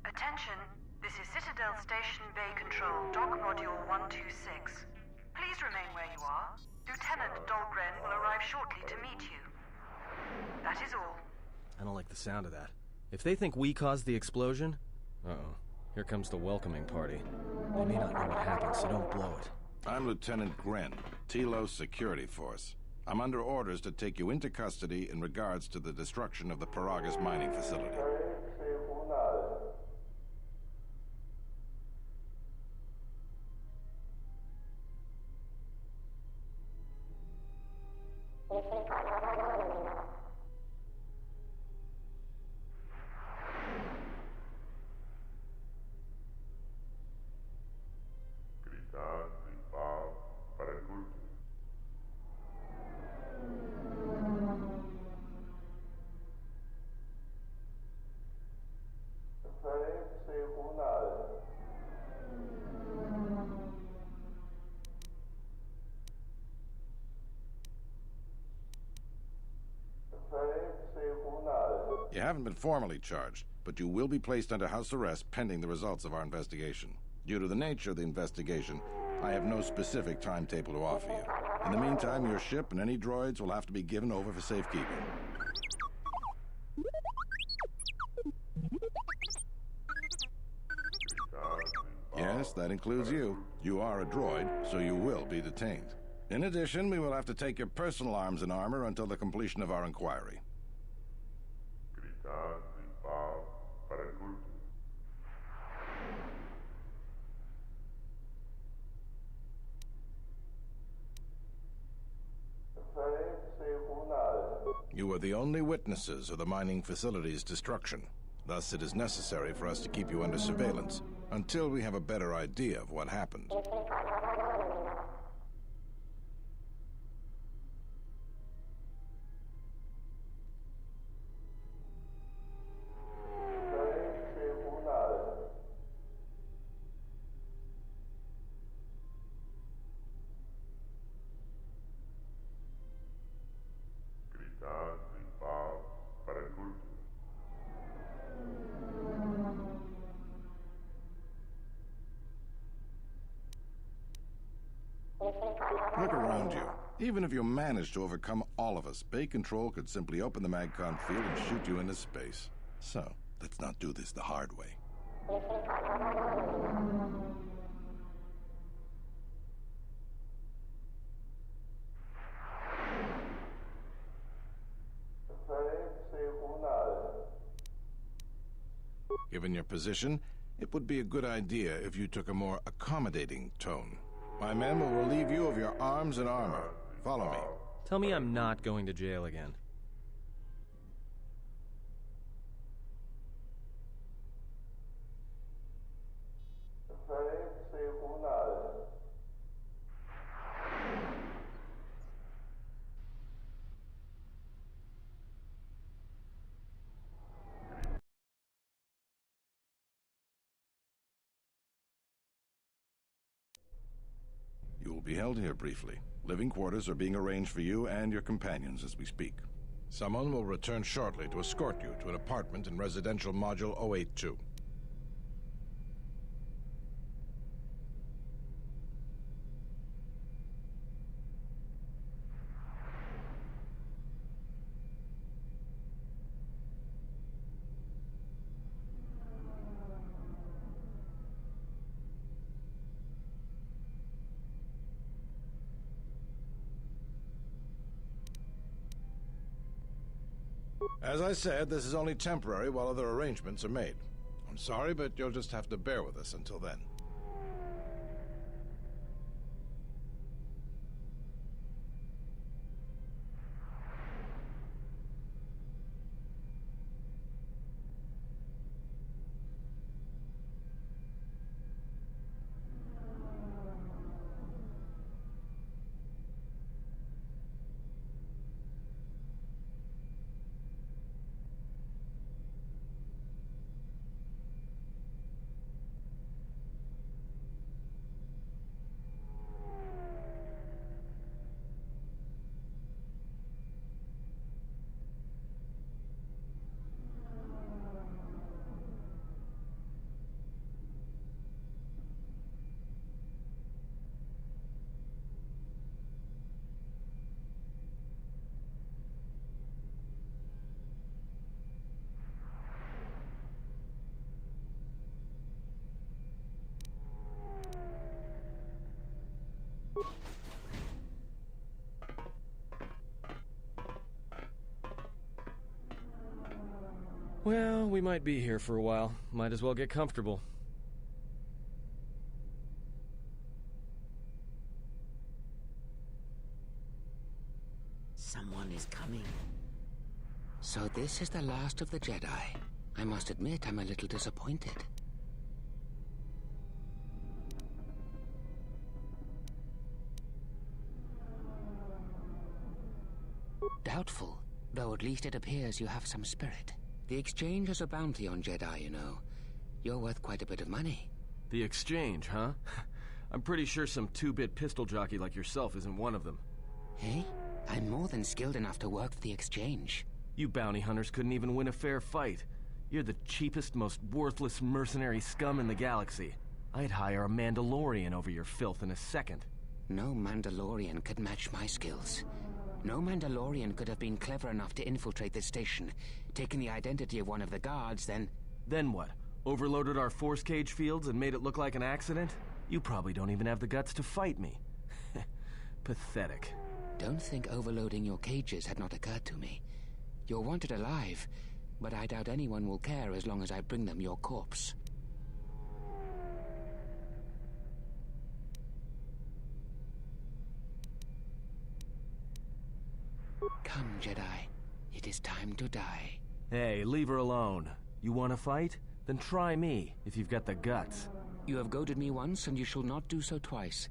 Attention, this is Citadel Station Bay Control, Dock Module 126. Please remain where you are. Lieutenant Dahlgren will arrive shortly to meet you. That is all. I don't like the sound of that. If they think we caused the explosion... Uh-oh. Here comes the welcoming party. They may not know what happened, so don't blow it. I'm Lieutenant Gren, Telos Security Force. I'm under orders to take you into custody in regards to the destruction of the Peragus mining facility. You haven't been formally charged, but you will be placed under house arrest pending the results of our investigation. Due to the nature of the investigation, I have no specific timetable to offer you. In the meantime, your ship and any droids will have to be given over for safekeeping. Yes, that includes you. You are a droid, so you will be detained. In addition, we will have to take your personal arms and armor until the completion of our inquiry. You are the only witnesses of the mining facility's destruction. Thus, it is necessary for us to keep you under surveillance until we have a better idea of what happened. Look around you. Even if you manage to overcome all of us, Bay Control could simply open the MagCon field and shoot you into space. So, let's not do this the hard way. Given your position, it would be a good idea if you took a more accommodating tone. My men will relieve you of your arms and armor. Follow me. Tell me I'm not going to jail again. You will be held here briefly. Living quarters are being arranged for you and your companions as we speak. Someone will return shortly to escort you to an apartment in Residential Module 082. As I said, this is only temporary while other arrangements are made. I'm sorry, but you'll just have to bear with us until then. Well, we might be here for a while. Might as well get comfortable. Someone is coming. So this is the last of the Jedi. I must admit, I'm a little disappointed. Doubtful, though at least it appears you have some spirit. The Exchange has a bounty on Jedi, you know. You're worth quite a bit of money. The Exchange, huh? I'm pretty sure some two-bit pistol jockey like yourself isn't one of them. Hey, I'm more than skilled enough to work for the Exchange. You bounty hunters couldn't even win a fair fight. You're the cheapest, most worthless mercenary scum in the galaxy. I'd hire a Mandalorian over your filth in a second. No Mandalorian could match my skills. No Mandalorian could have been clever enough to infiltrate this station, taken the identity of one of the guards, then... Then what? Overloaded our force cage fields and made it look like an accident? You probably don't even have the guts to fight me. Pathetic. Don't think overloading your cages had not occurred to me. You're wanted alive, but I doubt anyone will care as long as I bring them your corpse. Come, Jedi. It is time to die. Hey, leave her alone. You want to fight? Then try me, if you've got the guts. You have goaded me once, and you shall not do so twice.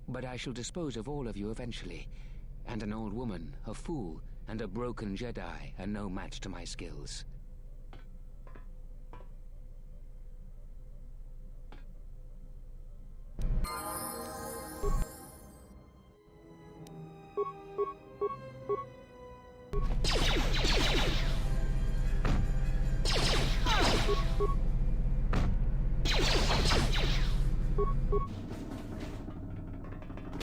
But I shall dispose of all of you eventually. And an old woman, a fool, and a broken Jedi are no match to my skills.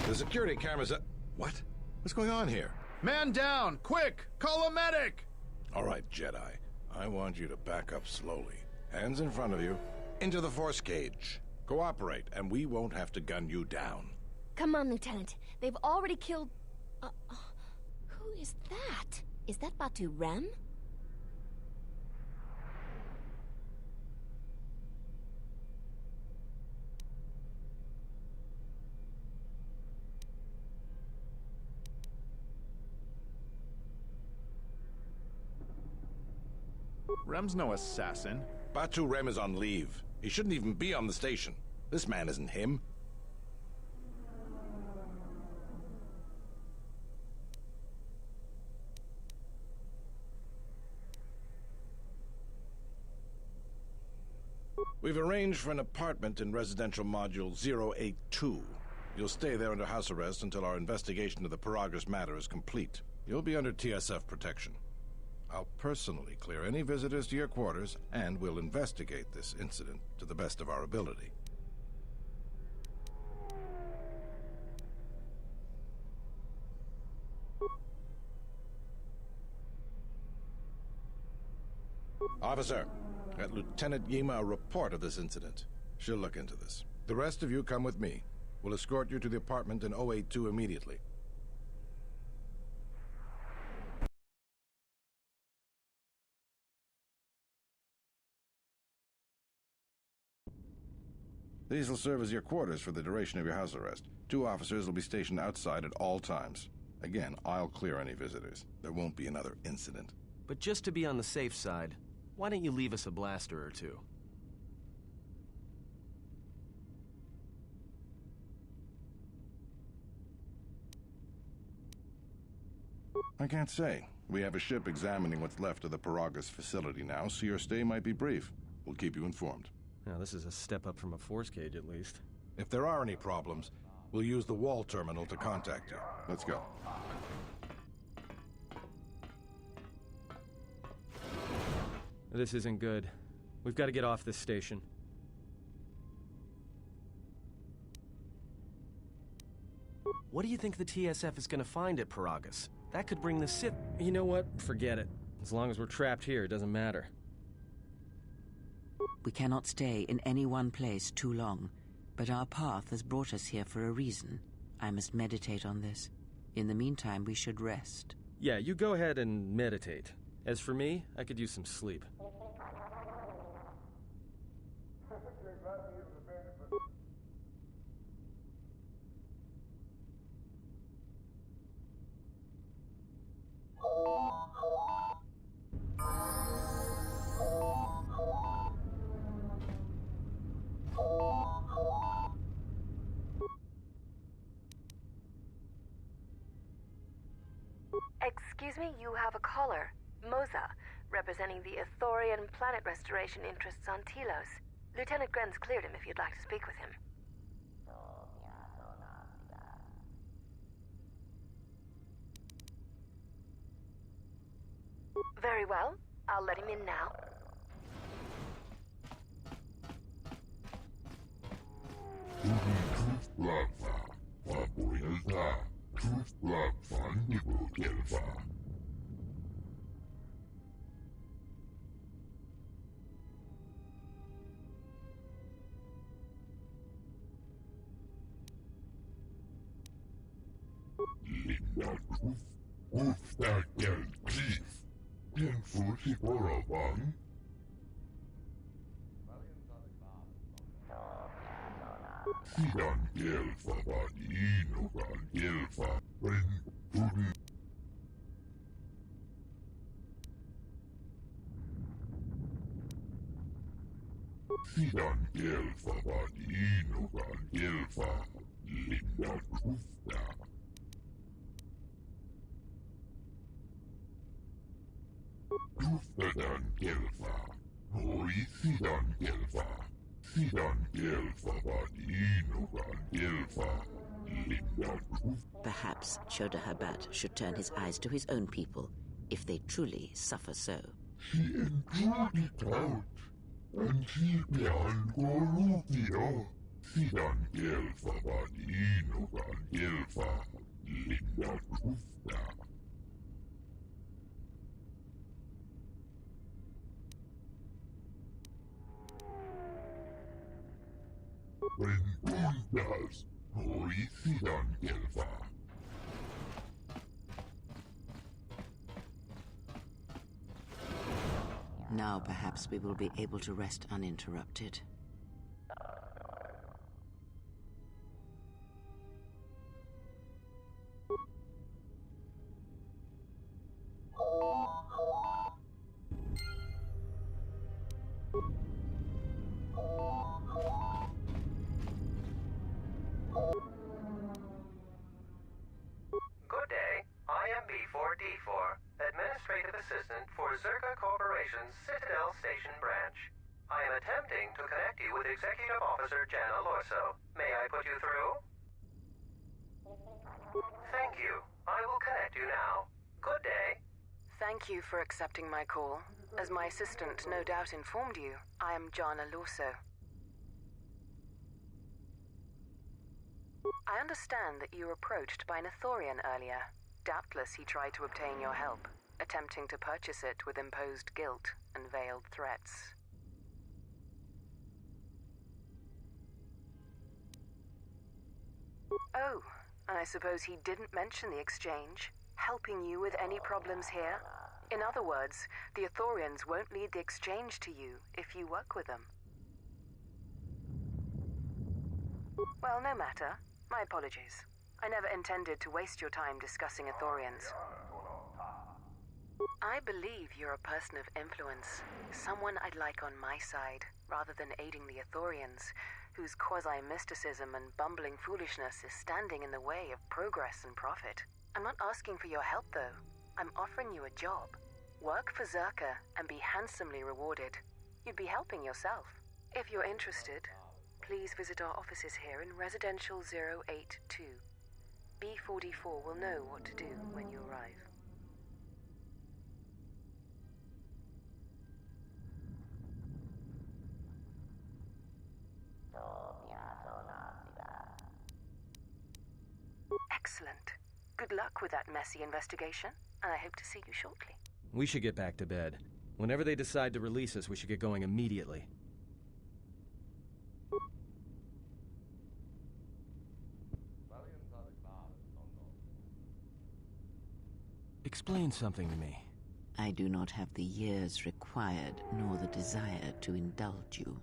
The security cameras are... What? What's going on here? Man down! Quick! Call a medic! All right, Jedi. I want you to back up slowly. Hands in front of you. Into the force cage. Cooperate, and we won't have to gun you down. Come on, Lieutenant. They've already killed... who is that? Is that Batu Rem? Rem's no assassin. Batu Rem is on leave. He shouldn't even be on the station. This man isn't him. We've arranged for an apartment in residential module 082. You'll stay there under house arrest until our investigation of the Peragus matter is complete. You'll be under TSF protection. I'll personally clear any visitors to your quarters, and we'll investigate this incident to the best of our ability. Officer, get Lieutenant Yima a report of this incident. She'll look into this. The rest of you come with me. We'll escort you to the apartment in 082 immediately. These will serve as your quarters for the duration of your house arrest. 2 officers will be stationed outside at all times. Again, I'll clear any visitors. There won't be another incident. But just to be on the safe side, why don't you leave us a blaster or two? I can't say. We have a ship examining what's left of the Peragus facility now, so your stay might be brief. We'll keep you informed. Now, this is a step up from a force cage, at least. If there are any problems, we'll use the wall terminal to contact you. Let's go. This isn't good. We've got to get off this station. What do you think the TSF is going to find at Peragus? That could bring the Sith... You know what? Forget it. As long as we're trapped here, it doesn't matter. We cannot stay in any one place too long, but our path has brought us here for a reason. I must meditate on this. In the meantime, we should rest. Yeah, you go ahead and meditate. As for me, I could use some sleep. Excuse me, you have a caller. Moza, representing the Ithorian planet restoration interests on Telos. Lieutenant Grenz cleared him if you'd like to speak with him. Very well. I'll let him in now. Perhaps Chodahabat should turn his eyes to his own people, if they truly suffer so. Now perhaps we will be able to rest uninterrupted. Good day. I am B4D4, Administrative Assistant for Zerka Corporation's Citadel Station branch. I am attempting to connect you with Executive Officer Jana Lorso. May I put you through? Thank you. I will connect you now. Good day. Thank you for accepting my call. As my assistant no doubt informed you, I am Jana Lorso. I understand that you were approached by an Ithorian earlier. Doubtless he tried to obtain your help, attempting to purchase it with imposed guilt and veiled threats. Oh, and I suppose he didn't mention the exchange, helping you with any problems here? In other words, the Ithorians won't lead the exchange to you if you work with them. Well, no matter. My apologies. I never intended to waste your time discussing Ithorians. I believe you're a person of influence, someone I'd like on my side, rather than aiding the Ithorians, whose quasi-mysticism and bumbling foolishness is standing in the way of progress and profit. I'm not asking for your help, though. I'm offering you a job. Work for Zerka and be handsomely rewarded. You'd be helping yourself. If you're interested, please visit our offices here in Residential 082. B44 will know what to do when you arrive. Excellent. Good luck with that messy investigation, and I hope to see you shortly. We should get back to bed. Whenever they decide to release us, we should get going immediately. Explain something to me. I do not have the years required, nor the desire to indulge you.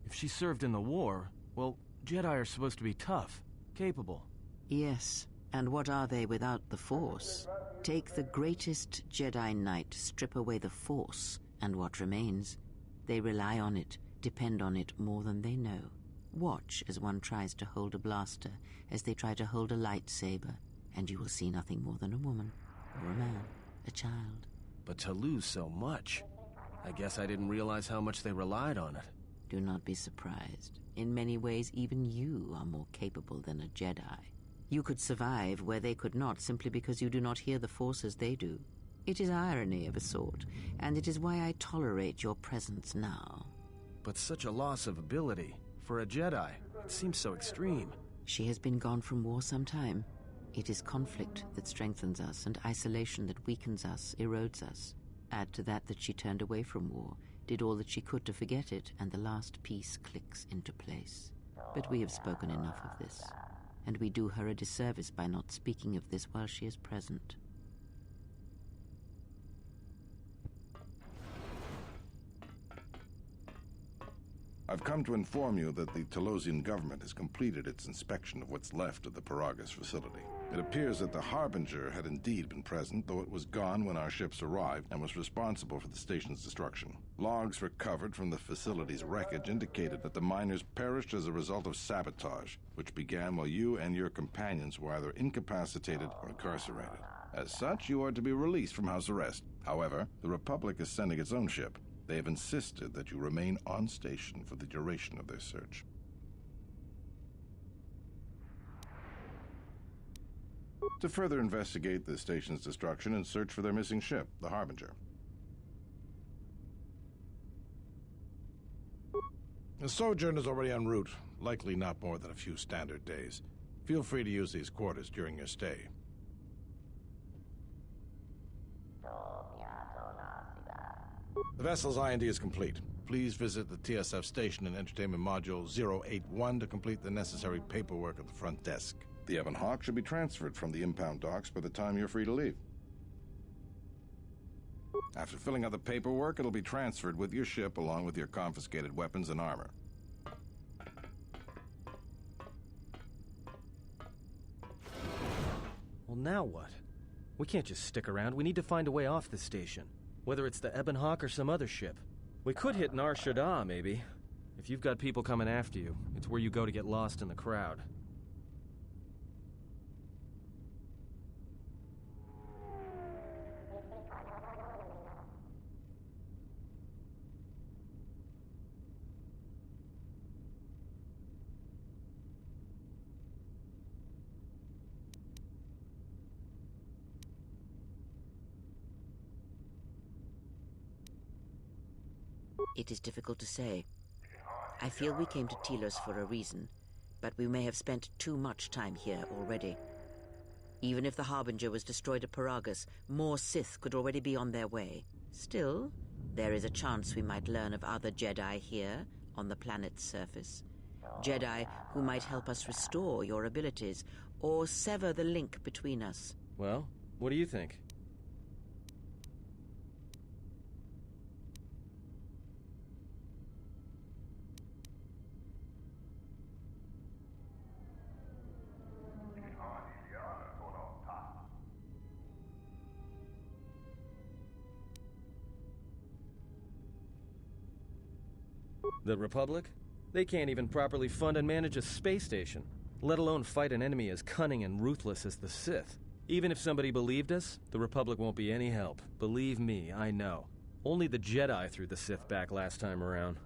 If she served in the war, well, Jedi are supposed to be tough, capable. Yes, and what are they without the Force? Take the greatest Jedi Knight, strip away the Force, and what remains? They rely on it, depend on it more than they know. Watch as one tries to hold a blaster, as they try to hold a lightsaber, and you will see nothing more than a woman. or a man, a child. But to lose so much, I guess I didn't realize how much they relied on it. Do not be surprised. In many ways, even you are more capable than a Jedi. You could survive where they could not simply because you do not hear the Force as they do. It is irony of a sort, and it is why I tolerate your presence now. But such a loss of ability, for a Jedi, it seems so extreme. She has been gone from war some time. It is conflict that strengthens us, and isolation that weakens us, erodes us. Add to that she turned away from war, did all that she could to forget it, and the last piece clicks into place. But we have spoken enough of this, and we do her a disservice by not speaking of this while she is present. I've come to inform you that the Talosian government has completed its inspection of what's left of the Peragus facility. It appears that the Harbinger had indeed been present, though it was gone when our ships arrived and was responsible for the station's destruction. Logs recovered from the facility's wreckage indicated that the miners perished as a result of sabotage, which began while you and your companions were either incapacitated or incarcerated. As such, you are to be released from house arrest. However, the Republic is sending its own ship. They have insisted that you remain on station for the duration of their search. To further investigate the station's destruction and search for their missing ship, the Harbinger. The sojourn is already en route, likely not more than a few standard days. Feel free to use these quarters during your stay. The vessel's IND is complete. Please visit the TSF station and entertainment module 081 to complete the necessary paperwork at the front desk. The Ebon Hawk should be transferred from the impound docks by the time you're free to leave. After filling out the paperwork, it'll be transferred with your ship along with your confiscated weapons and armor. Well, now what? We can't just stick around. We need to find a way off this station. Whether it's the Ebon Hawk or some other ship. We could hit Nar Shaddaa, maybe. If you've got people coming after you, it's where you go to get lost in the crowd. It is difficult to say. I feel we came to Telos for a reason, but we may have spent too much time here already. Even if the Harbinger was destroyed at Peragus, more Sith could already be on their way. Still, there is a chance we might learn of other Jedi here, on the planet's surface. Jedi who might help us restore your abilities, or sever the link between us. Well, what do you think? The Republic? They can't even properly fund and manage a space station, let alone fight an enemy as cunning and ruthless as the Sith. Even if somebody believed us, the Republic won't be any help. Believe me, I know. Only the Jedi threw the Sith back last time around.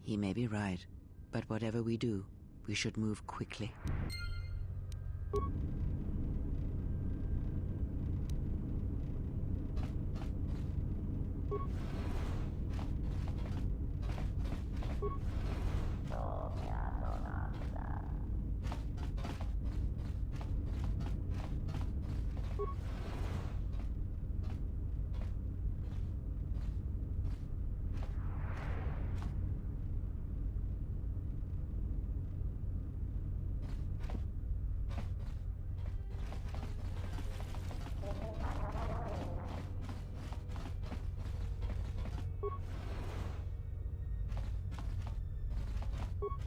He may be right, but whatever we do, we should move quickly.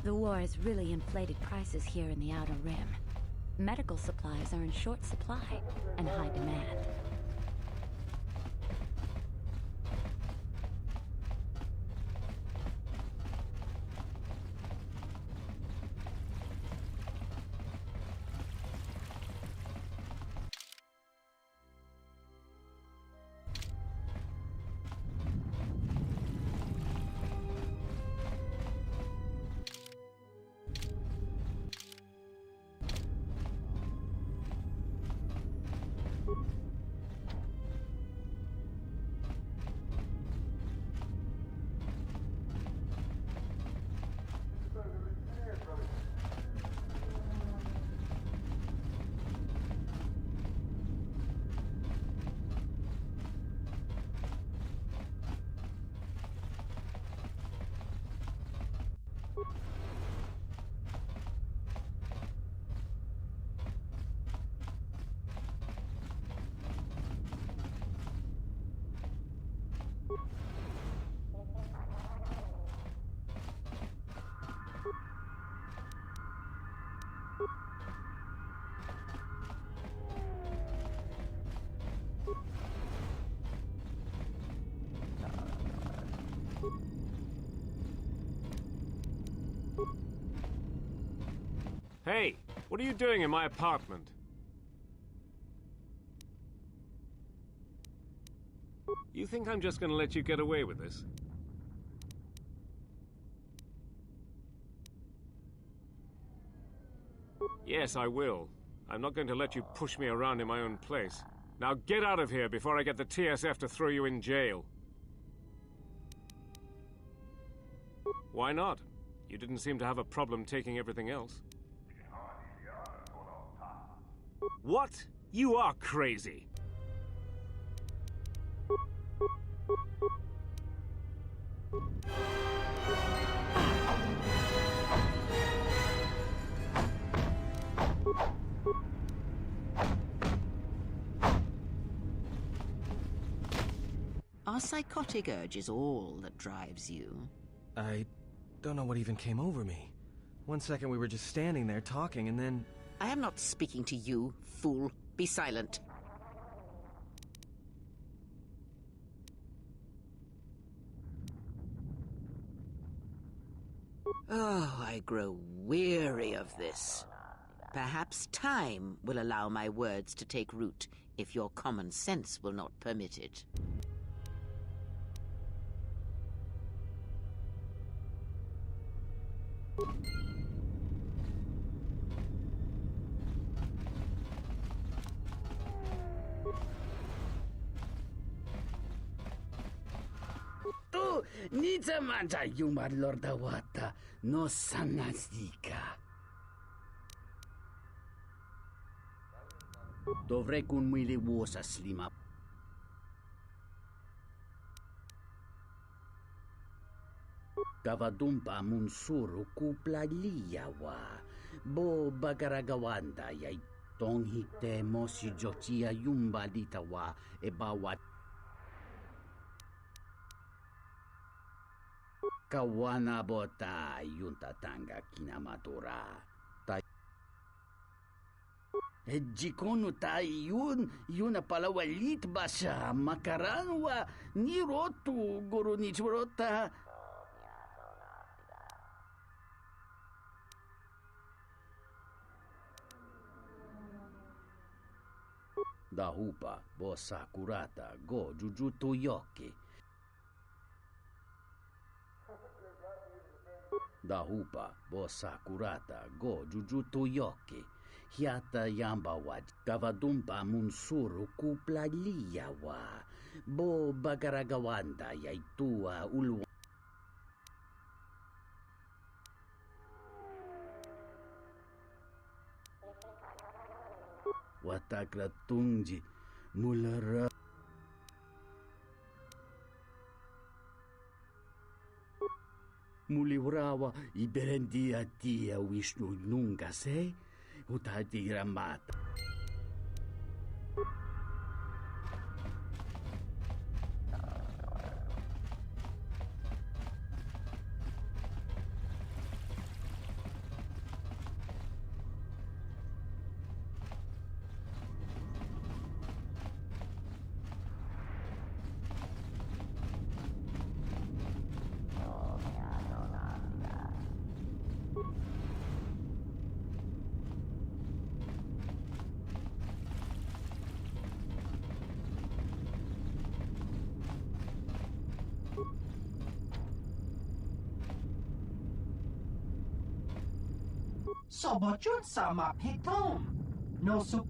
The war has really inflated prices here in the Outer Rim. Medical supplies are in short supply and high demand. Hey, what are you doing in my apartment? You think I'm just gonna let you get away with this? Yes, I will. I'm not going to let you push me around in my own place. Now get out of here before I get the TSF to throw you in jail. Why not? You didn't seem to have a problem taking everything else. What? You are crazy! Are psychotic urges all that drives you? I don't know what even came over me. 1 second we were just standing there talking, and then... I am not speaking to you, fool. Be silent. Oh, I grow weary of this. Perhaps time will allow my words to take root if your common sense will not permit it. Tu nici mangia yumar lorda wata no sanastica. Dovrei kun mili vuosa slima. Kavadumpa munsuru kupla liyawa. Bo bagaragawanda yay tong hitemo si jotia yumba litawa e bawa. Kawana bota yunta tanga kinamatura. Jikonu tai yun palawalit basa makaranwa ni rotu guru nichurota. Dahupa bo sakurata go jujutu yoki. Dahupa bo sakurata go jujutu yoki. Hiata yamba waj kavadumpa munsuru kupla liyawa. Bo bagaragawanda yaitua ulu. Watakra tungji mulara. Muliwrawa iberendia tia Vishnu nunca se. Utati ramata. Sobotun sama pitom. No su.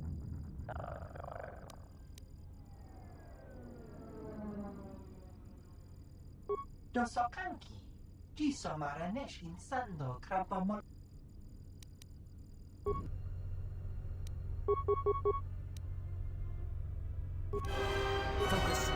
Dosokanki. Jiso maranesh insando krapamol. Focus.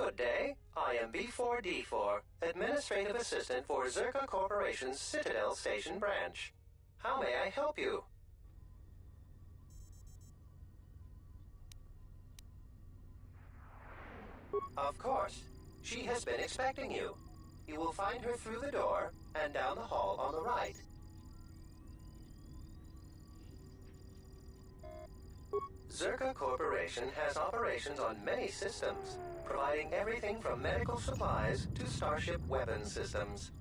Good day. I am B4D4, Administrative Assistant for Zerka Corporation's Citadel Station branch. How may I help you? Of course. She has been expecting you. You will find her through the door and down the hall on the right. Zerka Corporation has operations on many systems, providing everything from medical supplies to starship weapons systems.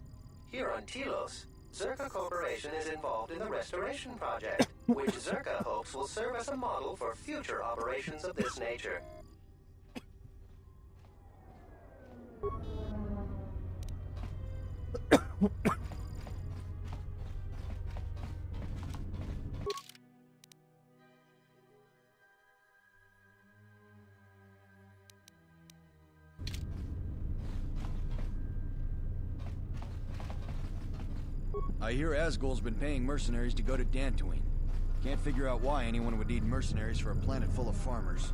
Here on Telos, Zerka Corporation is involved in the restoration project, which Zerka hopes will serve as a model for future operations of this nature. I hear Asgol's been paying mercenaries to go to Dantooine. Can't figure out why anyone would need mercenaries for a planet full of farmers.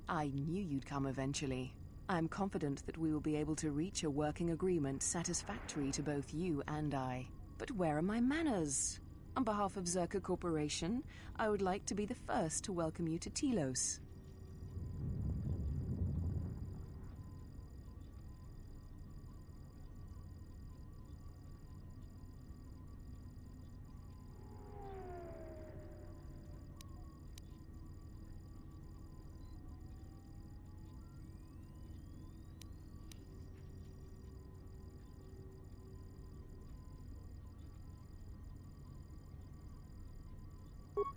I knew you'd come eventually. I'm confident that we will be able to reach a working agreement satisfactory to both you and I. But where are my manners? On behalf of Zerka Corporation, I would like to be the first to welcome you to Telos.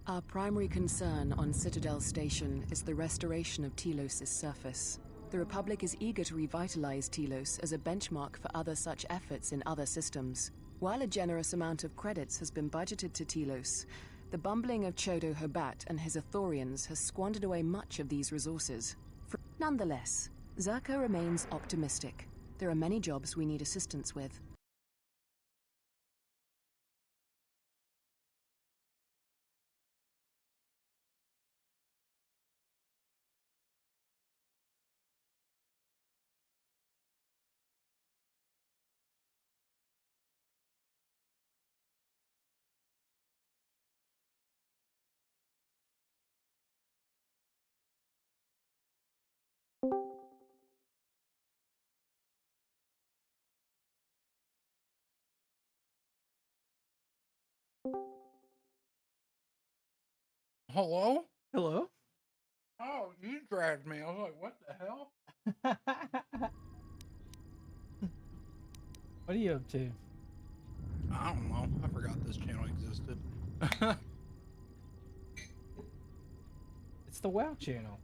Our primary concern on Citadel Station is the restoration of Telos' surface. The Republic is eager to revitalize Telos as a benchmark for other such efforts in other systems. While a generous amount of credits has been budgeted to Telos, the bumbling of Chodo Habat and his Athorians has squandered away much of these resources. Nonetheless, Zerka remains optimistic. There are many jobs we need assistance with. Hello? Hello? Oh, you dragged me. I was like, what the hell? What are you up to? I don't know. I forgot this channel existed. It's the WoW channel.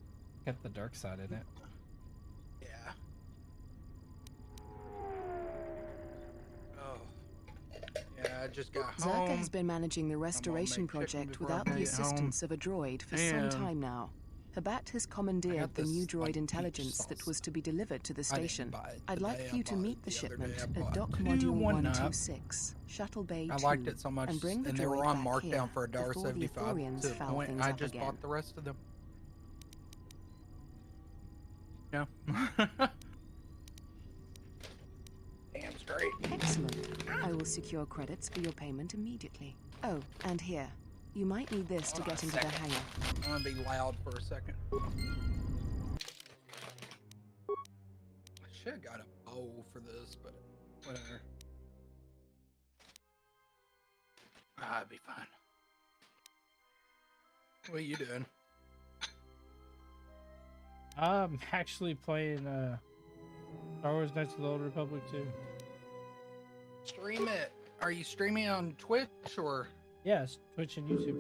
Got the dark side in it. Yeah. Oh. Yeah, I just got home. Zerka has been managing the restoration project without the assistance of a droid for some time now. Habat has commandeered the new droid intelligence that was to be delivered to the station. I'd like for you to meet the shipment at Dock Module 126, Shuttle Bay 2, I liked it so much, and bring the and they were droid on back markdown for here before the $1.75 Athorians to the foul point things I up just again. bought the rest of them. Yeah. Damn straight. Excellent. I will secure credits for your payment immediately. Oh, and here. You might need this to get into the hangar. I'm gonna be loud for a second. I should have got a bow for this, but whatever. I'd be fine. What are you doing? I'm actually playing Star Wars Knights of the Old Republic 2. Stream it. Are you streaming on Twitch or? Yes, Twitch and YouTube.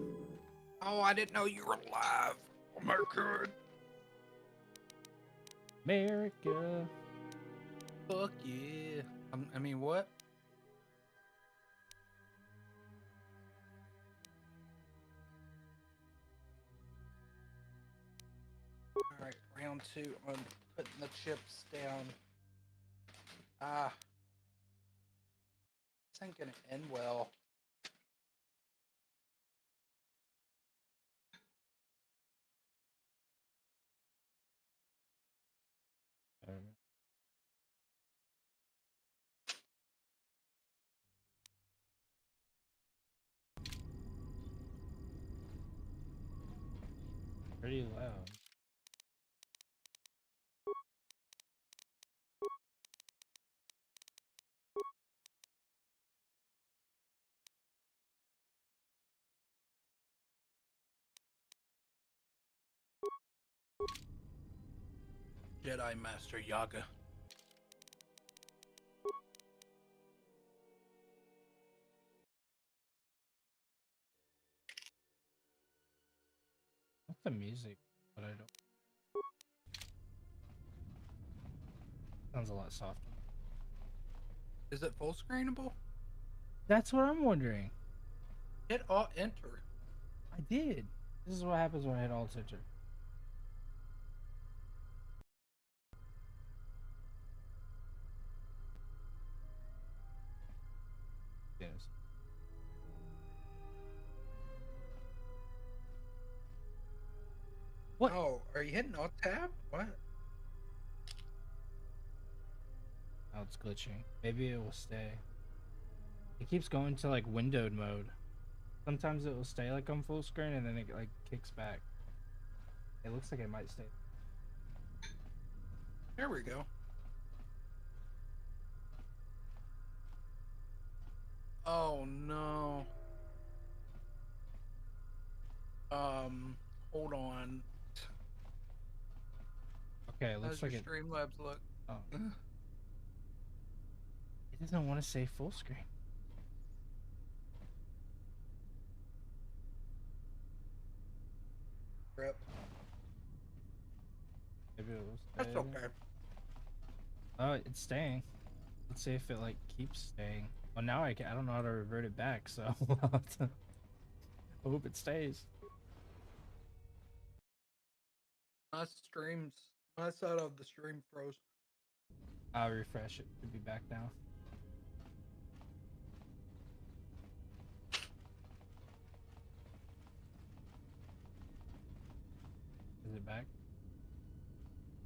Oh, I didn't know you were live. Oh my god. America. Fuck yeah. I mean, what? Alright, round two. I'm putting the chips down. Ah. This ain't gonna end well. Pretty loud. Jedi Master Yaga. What's the music? But I don't. Sounds a lot softer. Is it full screenable? That's what I'm wondering. Hit Alt Enter. I did. This is what happens when I hit Alt Enter. Yes. What? Oh, are you hitting Alt Tab? What? Oh, it's glitching. Maybe it will stay. It keeps going to like windowed mode. Sometimes it will stay like on full screen and then it like kicks back. It looks like it might stay. There we go. Oh no. Hold on. Okay, it looks How's like your it. Streamlabs look? Oh. It doesn't want to say full screen. Rip. Maybe it will stay. That's okay. Oh, it's staying. Let's see if it like keeps staying. Well, now I don't know how to revert it back, so I'll have to hope it stays. My streams. My side of the stream froze. I'll refresh it. Should be back now. Is it back?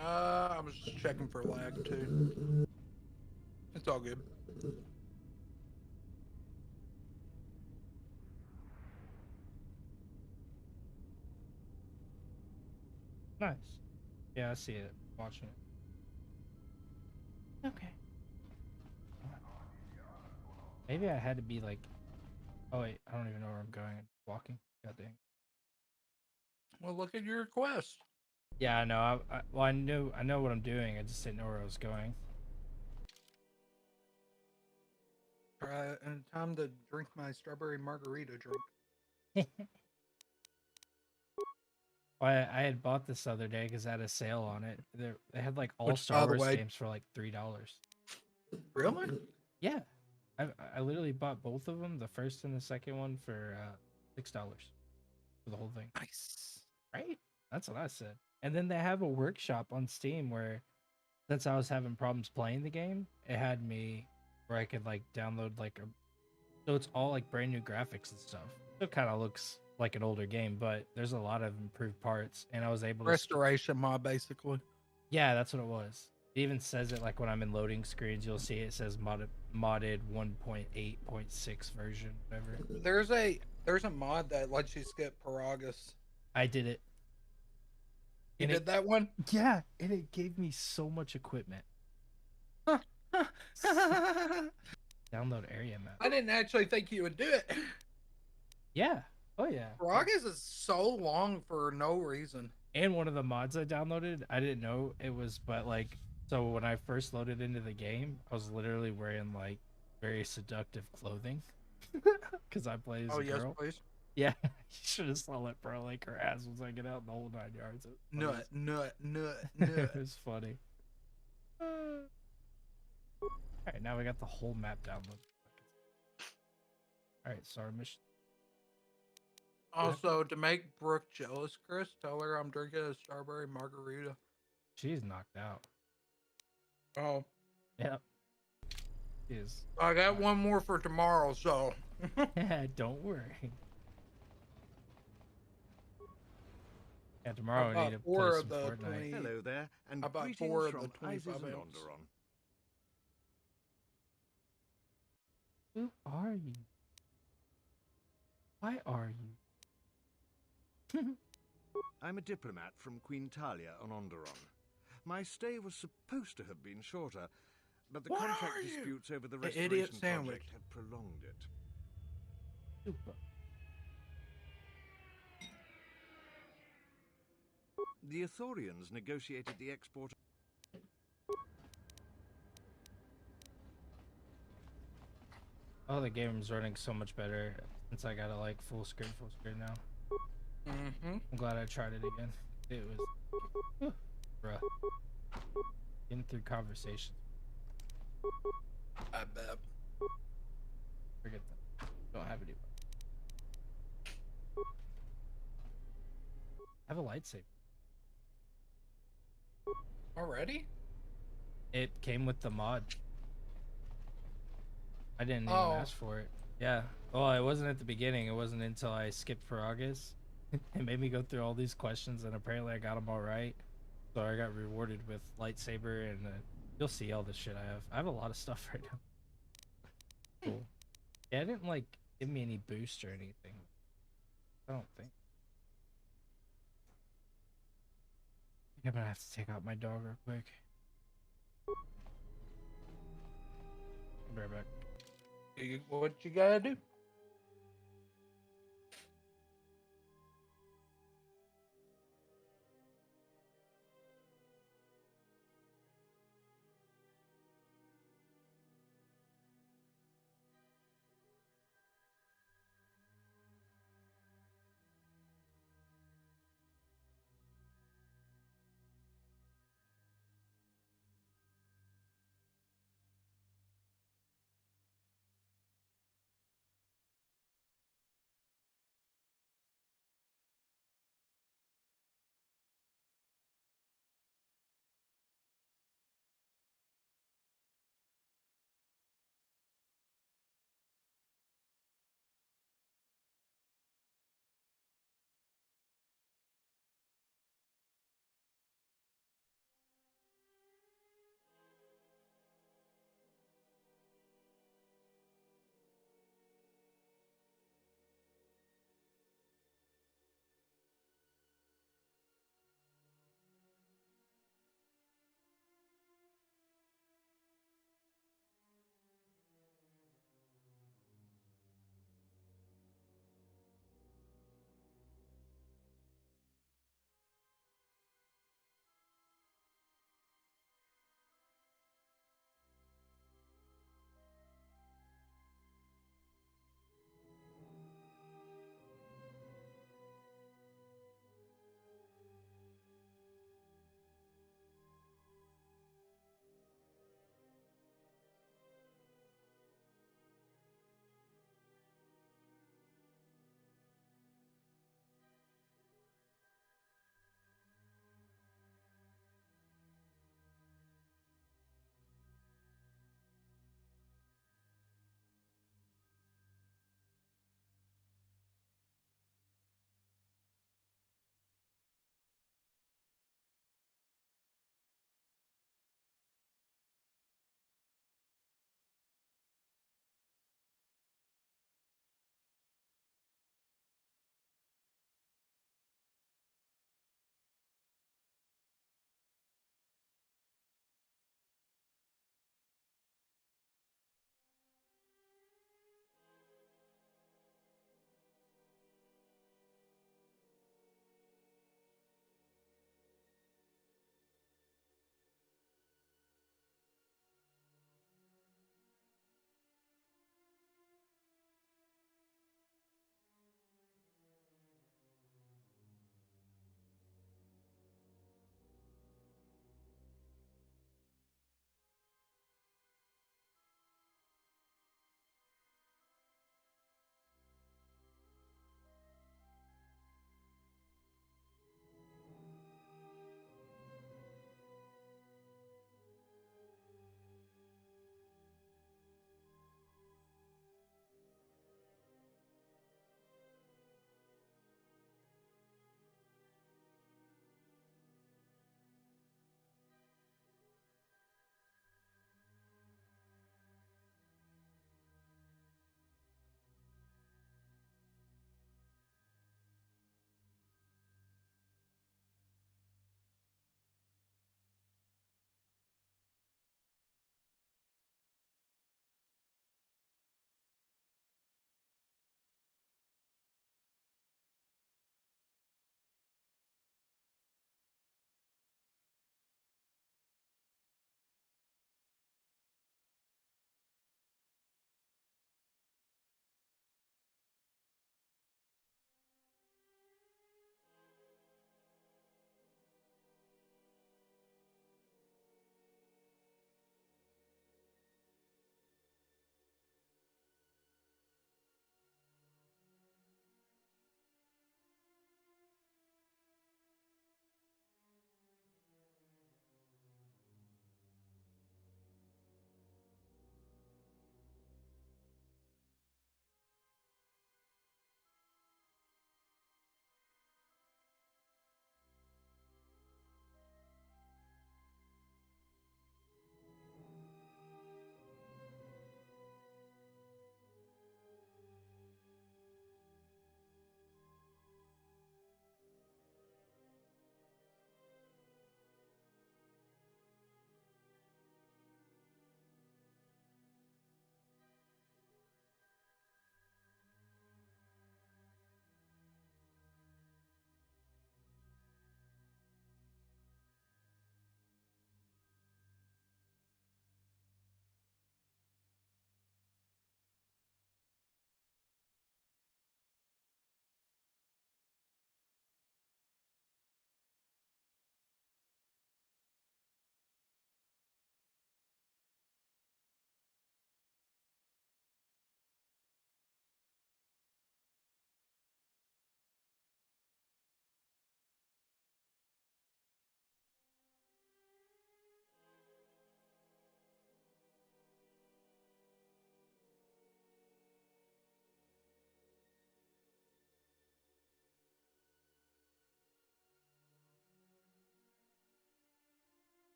I was just checking for lag too. It's all good. Nice. Yeah, I see it. Watching it. Okay. Maybe I had to be like. Oh wait, I don't even know where I'm going. Walking. God dang. Well, look at your quest. Yeah, I know. Well, I know what I'm doing. I just didn't know where I was going. And time to drink my strawberry margarita drink. Well, I had bought this the other day because I had a sale on it. They had like all Which, Star by the Wars way- games for like $3. Really? Yeah, I literally bought both of them, the first and the second one for $6 for the whole thing. Nice. Right? That's what I said. And then they have a workshop on Steam where, since I was having problems playing the game, it had me where I could like download like a. So it's all like brand new graphics and stuff. It kind of looks like an older game, but there's a lot of improved parts, and I was able to. Restoration mod, basically. Yeah, that's what it was. It even says it like when I'm in loading screens, you'll see it says modded 1.8.6 version, whatever. There's a mod that lets you skip Paragus. I did it. You did that one? Yeah, and it gave me so much equipment. Download area map. I didn't actually think you would do it. Yeah. Oh yeah. Paragus is so long for no reason. And one of the mods I downloaded, I didn't know it was, but like, so when I first loaded into the game, I was literally wearing like very seductive clothing because I play as a girl. Yes, please. Yeah, you should have saw it, bro. Like her ass was hanging out in the whole 9 yards. Nut. It was funny. All right, now we got the whole map downloaded. All right, sorry, mission. Also, to make Brooke jealous, Chris, tell her I'm drinking a strawberry margarita. She's knocked out. Oh. Yep. is. I got one more for tomorrow, so. Don't worry. Yeah, tomorrow I bought need to four play of some the Fortnite. 20 Hello there, and I bought greetings four of from the 25 Isis and ounce. Onderon. Who are you? Why are you? I'm a diplomat from Queen Talia on Onderon. My stay was supposed to have been shorter, but the What contract are you? disputes over the An idiot restoration sandwich. project have prolonged it. Super. The Ithorians negotiated the export. Oh, the game's running so much better since I got it like full screen now. Mm-hmm. I'm glad I tried it again. It was, bruh, getting through conversations. I bet. Forget that. Don't have it. I have a lightsaber. Already? It came with the mod. I didn't even Oh. ask for it. Yeah. Well, it wasn't at the beginning. It wasn't until I skipped Faragas. It made me go through all these questions, and apparently I got them all right. So I got rewarded with lightsaber, and you'll see all the shit I have. I have a lot of stuff right now. Cool. Yeah, it didn't like give me any boost or anything. I don't think. I'm gonna have to take out my dog real quick. I'll be right back. What you gotta do?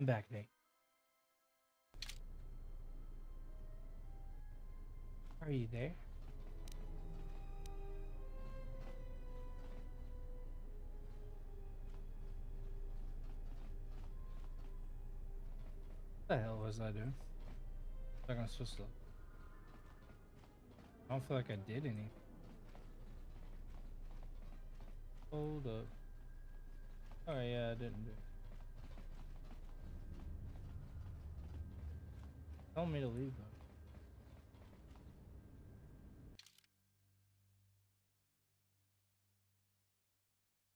I'm back, Nate. Are you there? What the hell was I doing? Like I'm supposed to. I don't feel like I did anything. Hold up. Oh yeah, I didn't do it. Tell me to leave though.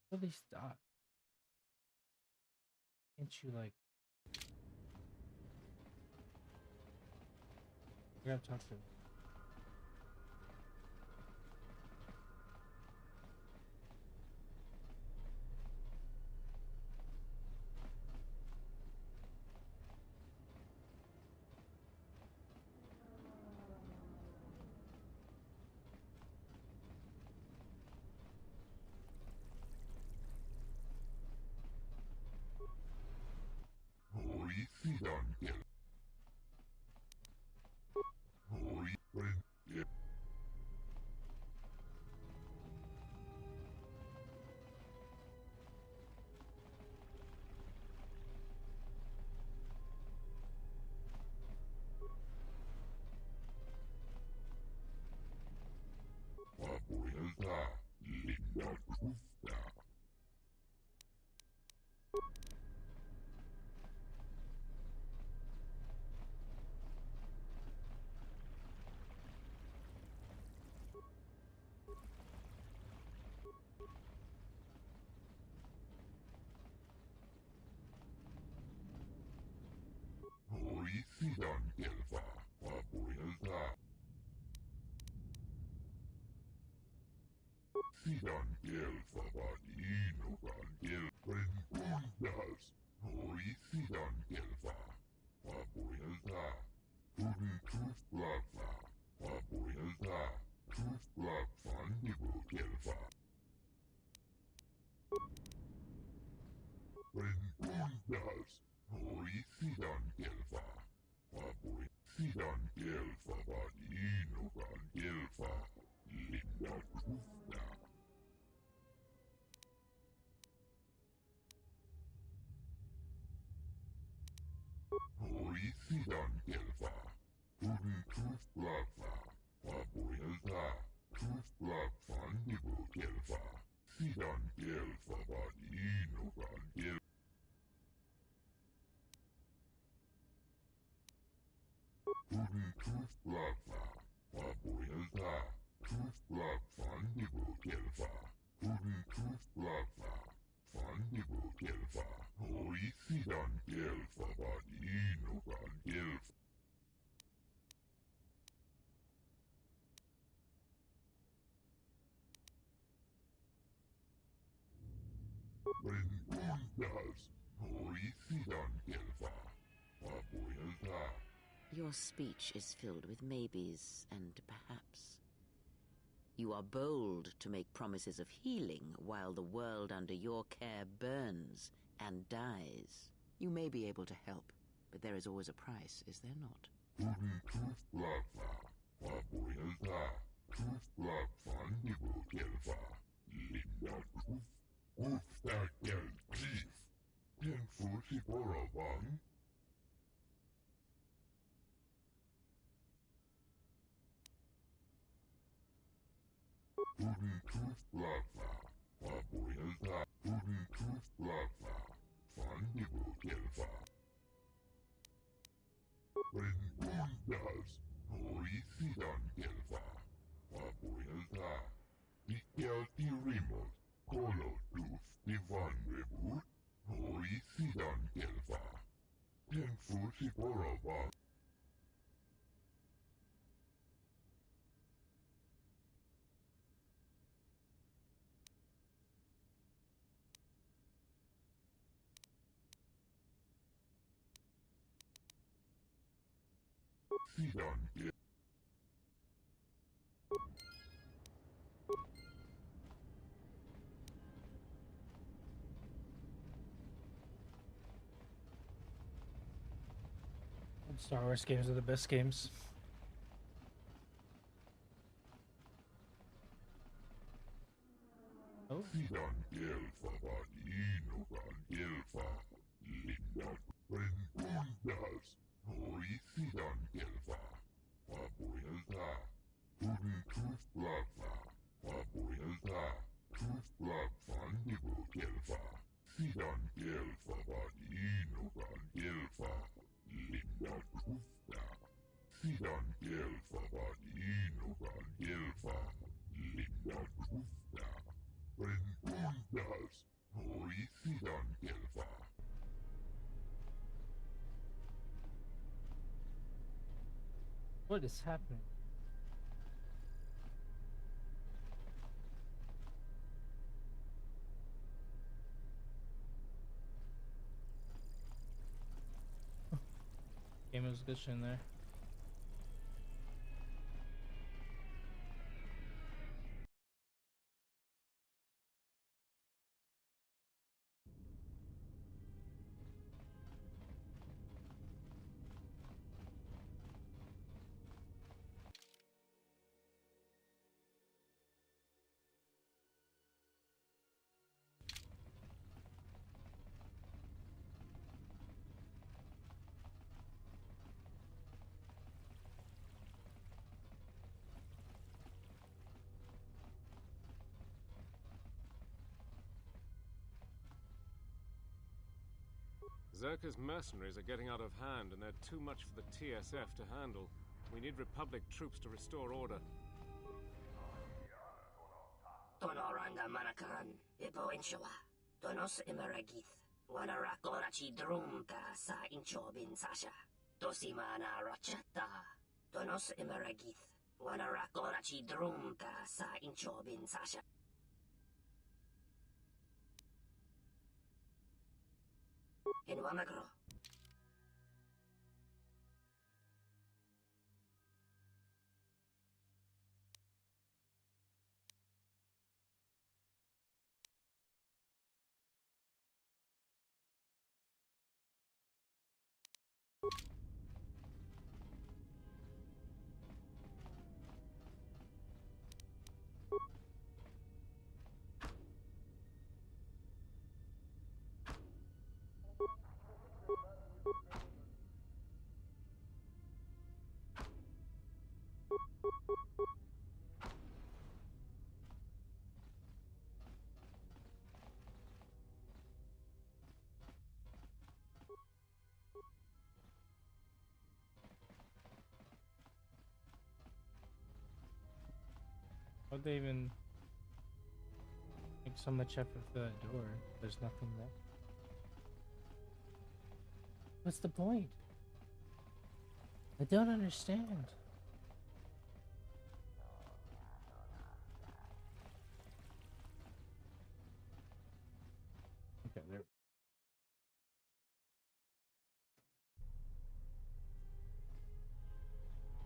What are these dots? Can't you like? I gotta talk to them. Your speech is filled with maybes and perhaps. You are bold to make promises of healing while the world under your care burns and dies. You may be able to help, but there is always a price, is there not? Star Wars games are the best games. Oh. What is happening? Game was glitching there. Zerka's mercenaries are getting out of hand, and they're too much for the TSF to handle. We need Republic troops to restore order. Tonoranda Manakaran, Ipo Inshawa, Donos Imaragith, Wanarakorachi Drumka sa Inchobin Sasha, Tosimana Rachata, Donos Imaragith, Wanarakorachi Drumka sa Inchobin Sasha. In Wamagro. Why'd they even make so much effort for that door? There's nothing there. What's the point? I don't understand. Okay, there.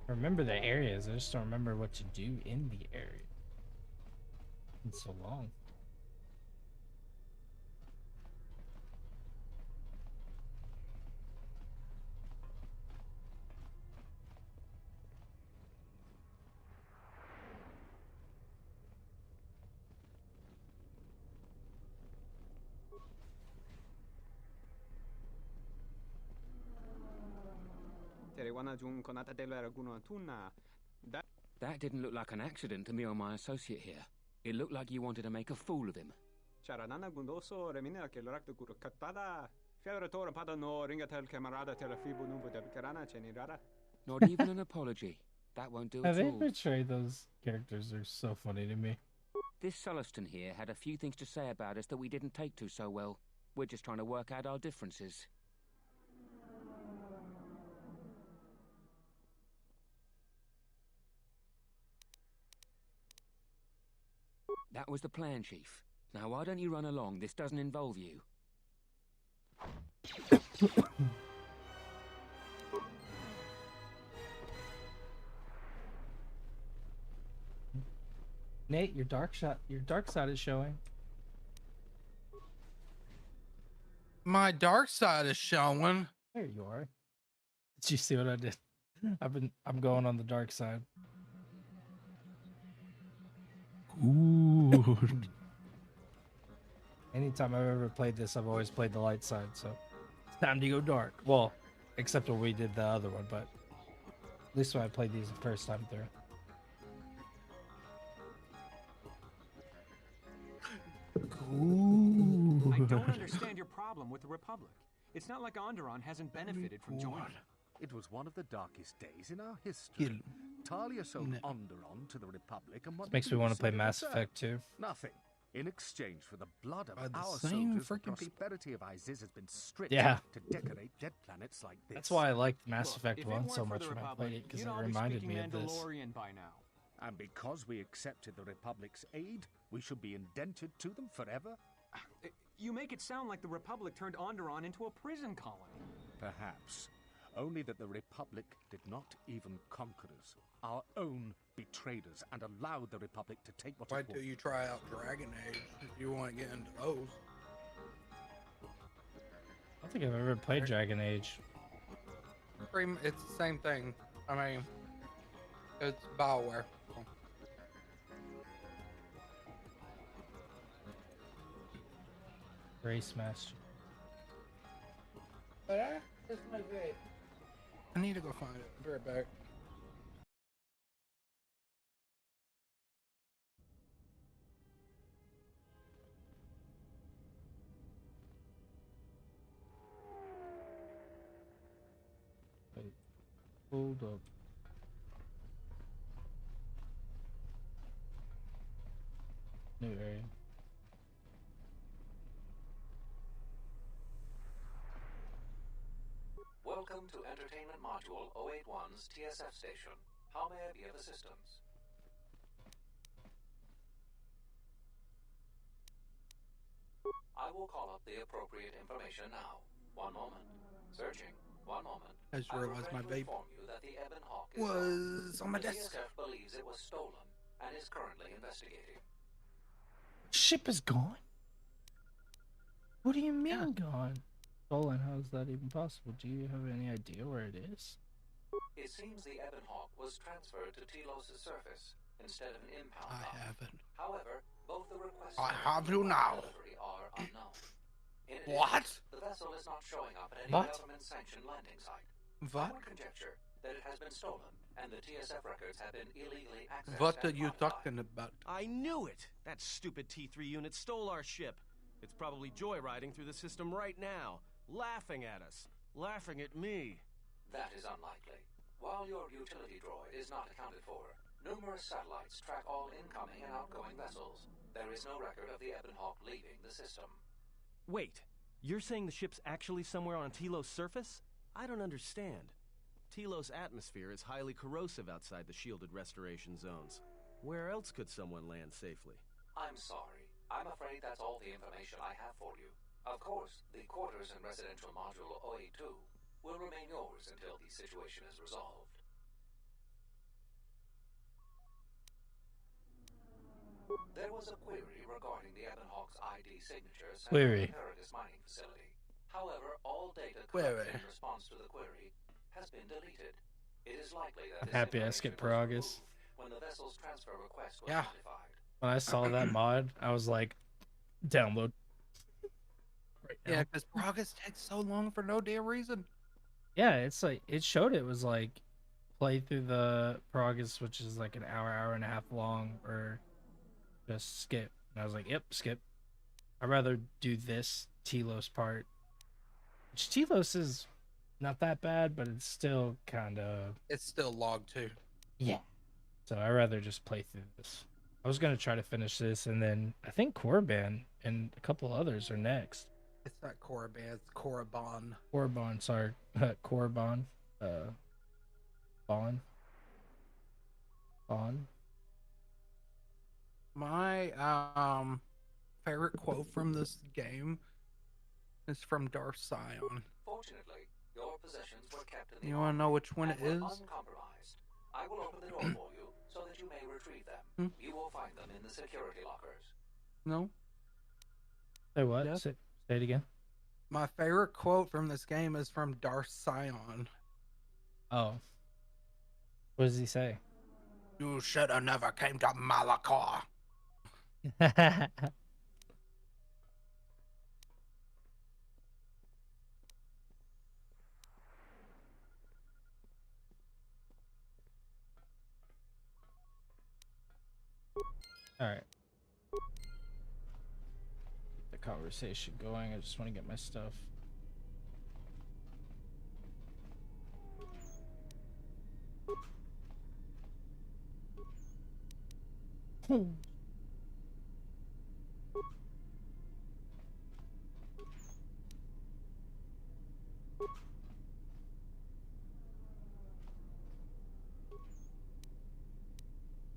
I remember the areas, I just don't remember what to do in the area. It's so long. That didn't look like an accident to me or my associate here. It looked like you wanted to make a fool of him. Not even an apology. That won't do How at they all. portray those characters are so funny to me. This Sulluston here had a few things to say about us that we didn't take to so well. We're just trying to work out our differences. That was the plan, Chief. Now why don't you run along? This doesn't involve you. Nate, your dark side is showing. My dark side is showing. There you are. Did you see what I did? I'm going on the dark side. Ooh. Anytime I've ever played this, I've always played the light side, so it's time to go dark. Well, except when we did the other one, but at least when I played these the first time through. Ooh. I don't understand your problem with the Republic. It's not like Onderon hasn't benefited from joining. It was one of the darkest days in our history. Talia sold Onderon to the Republic, and what Makes me want to play Mass Effect too. Nothing. In exchange for the blood of the our same soldiers, the freaking prosperity of Iziz has been stripped Yeah. to decorate dead planets like this. That's why I liked Mass Look, Effect if it 1 weren't so for much the when I Republic, played it, because you'd it all be reminded speaking me of this. Mandalorian by now. And because we accepted the Republic's aid, we should be indented to them forever? You make it sound like the Republic turned Onderon into a prison colony. Perhaps. Only that the Republic did not even conquer us. Our own betrayed us and allowed the Republic to take what Why it do wanted. you try out Dragon Age if you want to get into those? I don't think I've ever played Dragon Age. It's the same thing. I mean, it's Bioware. Race Master. But this might be. I need to go find it. I'll be right back. Wait, hold up. New area. Welcome to Entertainment Module 081's TSF station. How may I be of assistance? I will call up the appropriate information now. One moment. Searching. One moment. I just realized my vape Inform you that the Ebon Hawk is was on my the desk. TSF believes it was stolen and is currently investigating. Ship is gone? What do you mean gone? Stolen, how is that even possible? Do you have any idea where it is? It seems the Ebon Hawk was transferred to Telos' surface instead of an impound. I dock. haven't. However, both the requests I and have you now. delivery are unknown. In addition, What? The vessel is not showing up at any What? government-sanctioned landing site. What? I would conjecture that it has been stolen, and the TSF records have been illegally accessed. What are and you modified. talking about? I knew it! That stupid T3 unit stole our ship. It's probably joyriding through the system right now, laughing at us, laughing at me. That is unlikely. While your utility droid is not accounted for, numerous satellites track all incoming and outgoing vessels. There is no record of the Ebon Hawk leaving the system. Wait, you're saying the ship's actually somewhere on Telos' surface? I don't understand. Telos' atmosphere is highly corrosive outside the shielded restoration zones. Where else could someone land safely? I'm sorry. I'm afraid that's all the information I have for you. Of course, the quarters in Residential Module 082 will remain yours until the situation is resolved. There was a query regarding the Ebon Hawk's ID signatures at Query. the Paradis mining facility. However, all data Query. collected in response to the query has been deleted. It is likely that I'm this happy I information skipped was Paragus. removed when the vessel's transfer request was Yeah. notified. When I saw that mod, I was like, download. Right now. Yeah, because progress takes so long for no damn reason. Yeah, it's like, it showed it was like, play through the Paragus, which is like an hour and a half long, or just skip. And I was like, yep, skip. I'd rather do this Telos part. Which Telos is not that bad, but it's still kind of... It's still log 2. Yeah. So I'd rather just play through this. I was going to try to finish this, and then I think Korriban and a couple others are next. It's not Korriban, it's Korriban. Korriban, sorry. Korriban. Bond. My favorite quote from this game is from Darth Sion. Fortunately, your possessions were kept in the You want to know which one it and were is? uncompromised. I will open the door for you so that you may retrieve them. You will find them in the security lockers. No? Say what? Yeah. Say it again. My favorite quote from this game is from Darth Sion. Oh. What does he say? You should have never came to Malachor. All right. Keep the conversation going. I just want to get my stuff.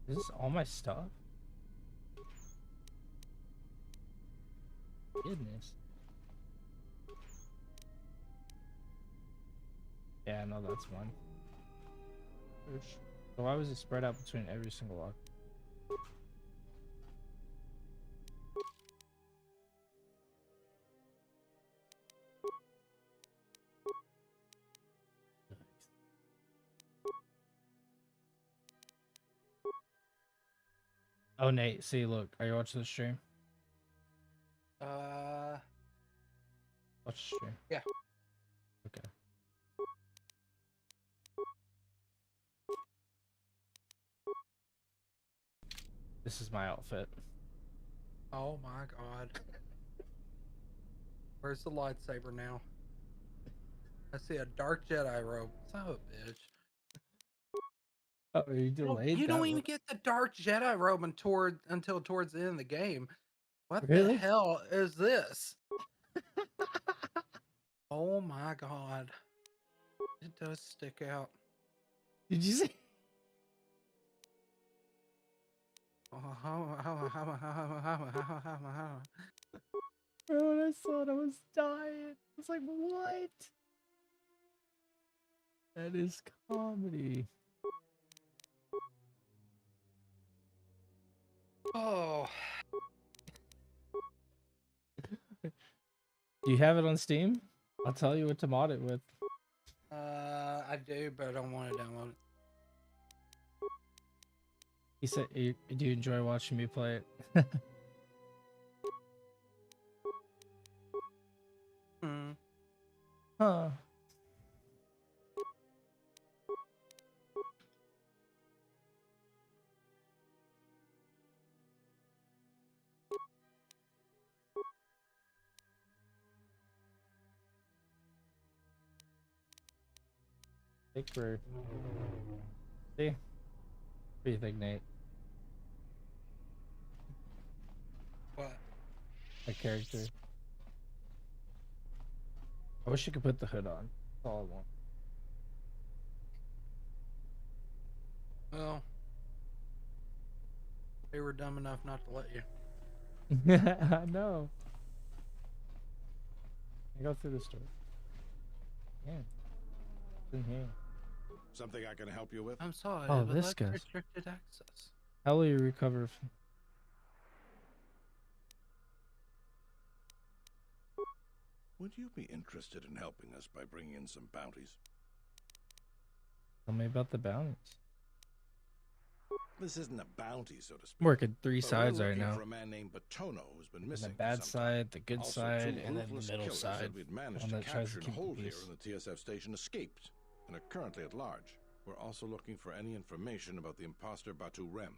Is this all my stuff? Goodness. Yeah, no, that's one. So why was it spread out between every single lock? Oh, Nate, see, look, are you watching the stream? Watch the stream. Yeah. Okay. This is my outfit. Oh my god. Where's the lightsaber now? I see a dark Jedi robe. Son of a bitch. Oh, you delayed You that don't even one. get the dark Jedi robe until towards the end of the game. What Really? the hell is this? Oh my god. It does stick out. Did you see? Bro, when I saw it, I was dying. I was like, what? That is comedy. Oh. Do you have it on Steam? I'll tell you what to mod it with. I do, but I don't want to download it. He said, do you enjoy watching me play it? Huh. Think we're... See? What do you think, Nate? What? My character. I wish you could put the hood on. That's all I want. Well, they were dumb enough not to let you. I know. I go through the store. Yeah. It's in here. Something I can help you with? I'm sorry, Oh, but this that's guy's- restricted access. How will you recover? Would you be interested in helping us by bringing in some bounties? Tell me about the bounties. This isn't a bounty, so to speak. I'm working three But sides we're right looking now. for a man named Batono who's been The missing. for bad some time. side, the good Also, side, two and then the ruthless middle killers side. that we'd managed One to that tries capture to and keep the hold here peace. in the TSF station escaped and are currently at large. We're also looking for any information about the imposter Batu Rem.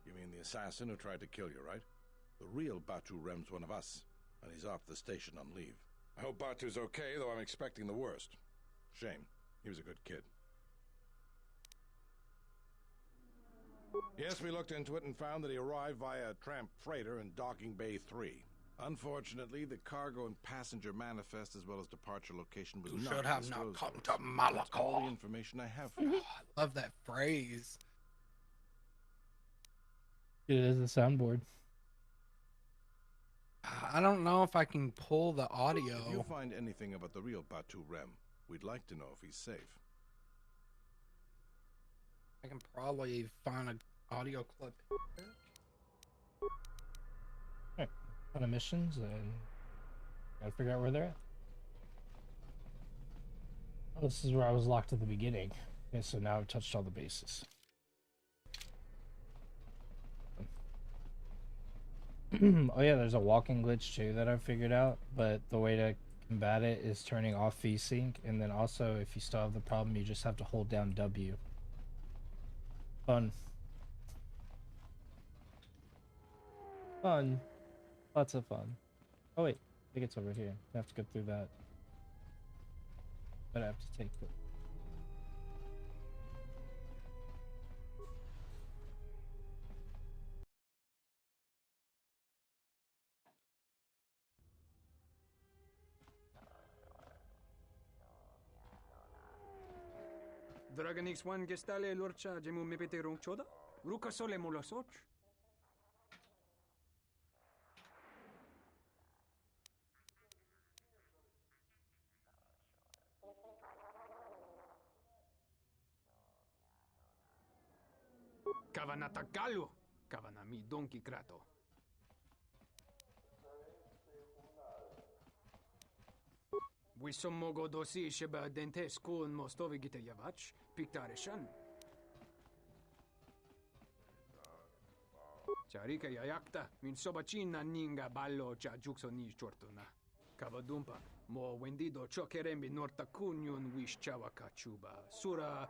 You mean the assassin who tried to kill you, right? The real Batu Rem's one of us, and he's off the station on leave. I hope Batu's okay, though I'm expecting the worst. Shame. He was a good kid. Yes, we looked into it and found that he arrived via a tramp freighter in Docking Bay 3. Unfortunately, the cargo and passenger manifest as well as departure location was You not should have not disclosed come to to us. That's all the Malachor. information I have for you. I love that phrase. It is a soundboard. I don't know if I can pull the If you audio. find anything about the real Batu Rem, we'd like to know if he's safe. I can probably find an audio clip here. On missions and Gotta figure out where they're at. Oh, this is where I was locked at the beginning. Okay, so now I've touched all the bases. Oh yeah, there's a walking glitch too that I've figured out, but the way to combat it is turning off VSync, and then also if you still have the problem, you just have to hold down W. Fun. Fun. Lots of fun. Oh wait, I think it's over here. I have to go through that. But I have to take it. Dragon X1 gestale lorcha jemu mepete rong choda? Ruka sole molosoch? Kavanata Galu! Kavanami Donkey Krato. Wisommogo dosi sheba dente skun mostovi gite yavach, piktareshan. Charika yayakta, min sobachina ninga ballo cha jukso ni chortuna. Kavadumpa, mo wendido chokerembi norta kunyun wish chawa kachuba, sura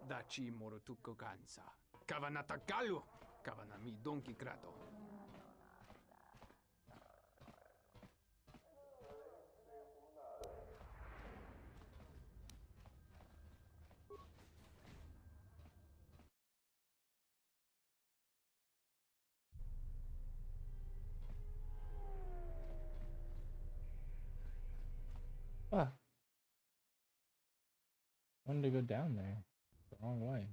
dachi morotuko kansa. Kavanata galu, kavanami donkey krato. Ah. I wanted to go down there. The wrong way.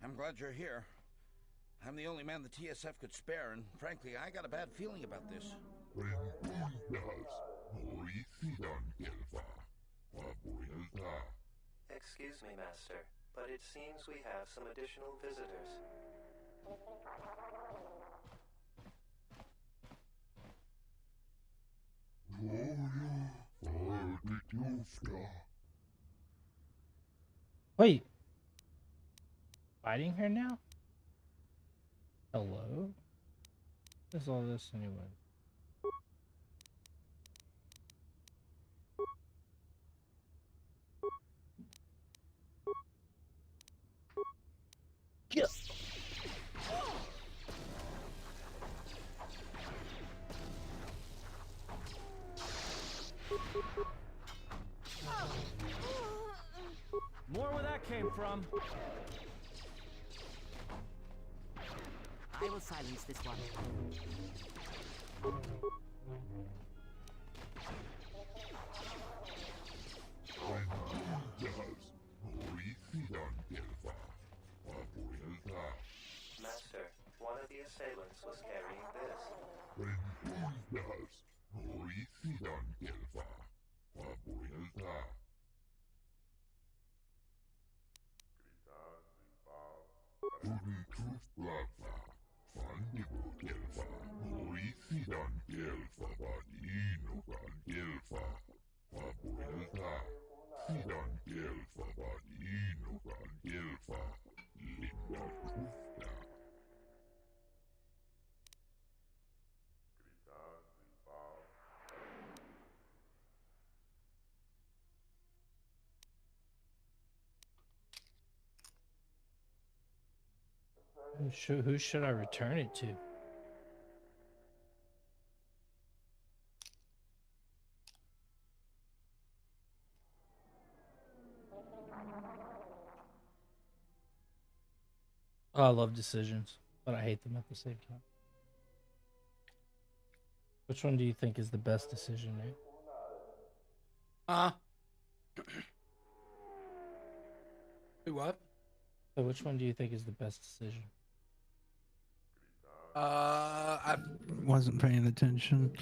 I'm glad you're here. I'm the only man the TSF could spare, and frankly, I got a bad feeling about this. Excuse me, Master, but it seems we have some additional visitors. Wait. Fighting her now? Hello? What is all this anyway? Get. More where that came from. I will silence this one. Master, one of the assailants was carrying this. Who should I return it to? I love decisions, but I hate them at the same time. Which one do you think is the best decision, Nate? Do what? So which one do you think is the best decision? I wasn't paying attention.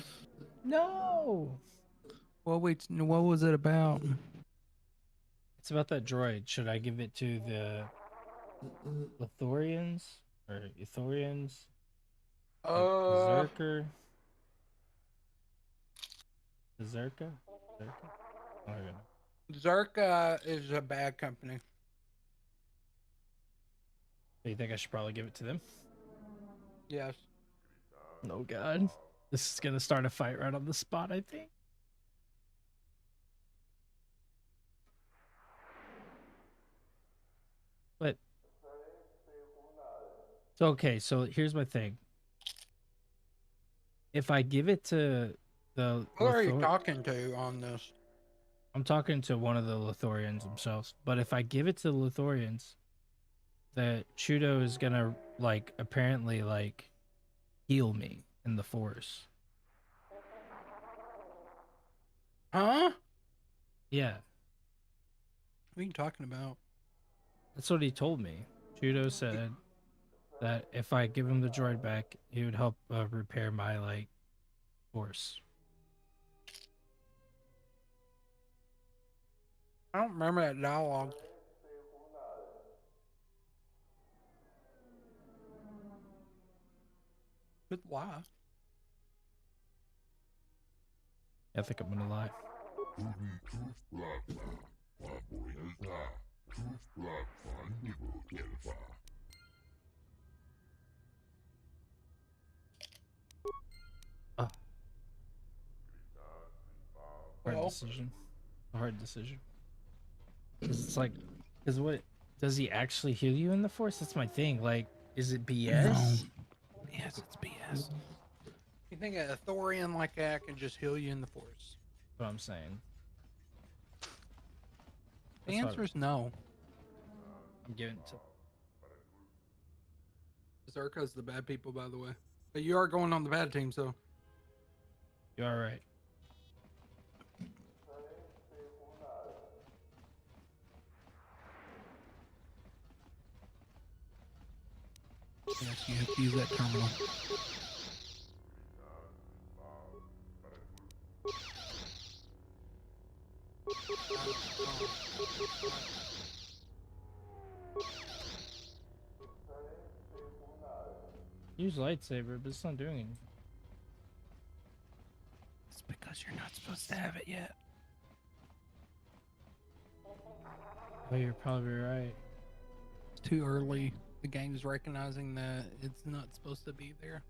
No. Well, wait. What was it about? It's about that droid. Should I give it to the Lithorians or Ithorians? Zerker? Zerka? Zerka? I don't know. Zerka is a bad company. Do you think I should probably give it to them? Yes. Oh God. This is gonna start a fight right on the spot, I think. But so okay, so here's my thing. If I give it to the Who are you talking to on this? I'm talking to one of the Lithorians themselves. But if I give it to the Lithorians, the Chudo is gonna like apparently like heal me in the Force. Huh? Yeah. What are you talking about? That's what he told me. Chudo said that if I give him the droid back, he would help repair my like Force. I don't remember that dialogue. Good lie. I think I'm gonna lie. Hard decision. A hard decision. 'Cause it's like, because what does he actually heal you in the Force? That's my thing. Like, is it BS? No. Yes, it's BS. You think a Thorian like that can just heal you in the Force? That's what I'm saying. The answer is no. I'm giving it to. Zerka's the bad people, by the way. But you are going on the bad team, so. You're all right. Yes, you have to use that terminal. Use lightsaber, but it's not doing anything. It's because you're not supposed to have it yet. Oh, you're probably right. It's too early. The game's recognizing that it's not supposed to be there.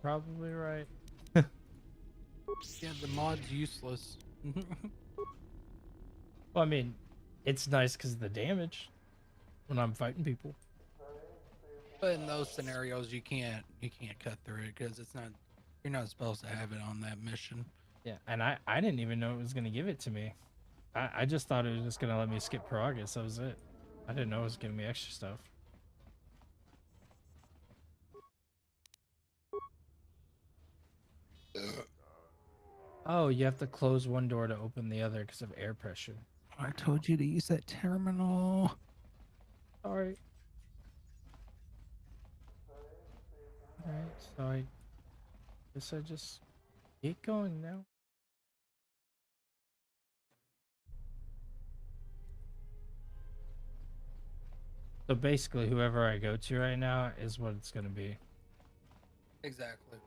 Probably right. Yeah, the mod's useless. Well, I mean, it's nice because of the damage when I'm fighting people. But in those scenarios, you can't cut through it because it's not. You're not supposed to have it on that mission. Yeah, and I didn't even know it was gonna give it to me. I just thought it was just gonna let me skip Peragus. That was it. I didn't know it was giving me extra stuff. Oh, you have to close one door to open the other because of air pressure. I told you to use that terminal. Alright. Alright, so I guess I just get going now. So basically, whoever I go to right now is what it's gonna be. Exactly.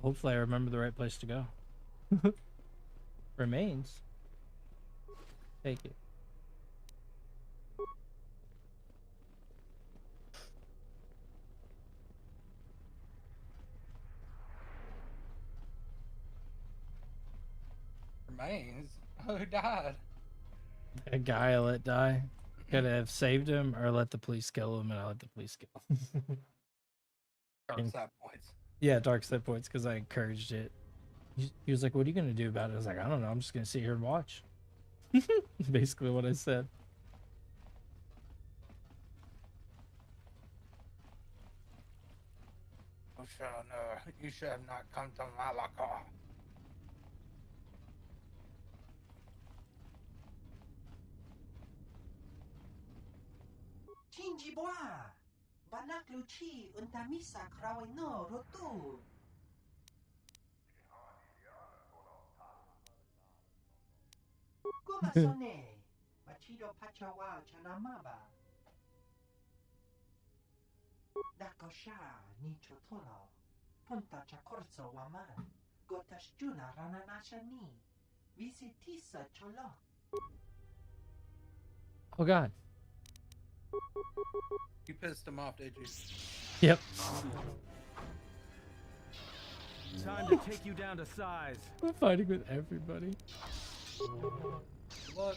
Hopefully, I remember the right place to go. Remains. Take it. Remains? Who died? A guy I let die. Could have saved him or let the police kill him, and I let the police kill him. Dark side points. Yeah, dark side points because I encouraged it. He was like, "What are you gonna do about it?" I was like, "I don't know. I'm just gonna sit here and watch." Basically, what I said. You should have not come to Malacca. Chinji boa. Banak luci untamisa krawino rotu. Gumasone. Machido pachawa chanamaba. Dakosha ni chotono. Punta chakorso waman. Gotashjuna rananasha ni. Visitisa cholo. Oh God. You pissed him off, did you? Yep. Time to take you down to size. I'm fighting with everybody. Look.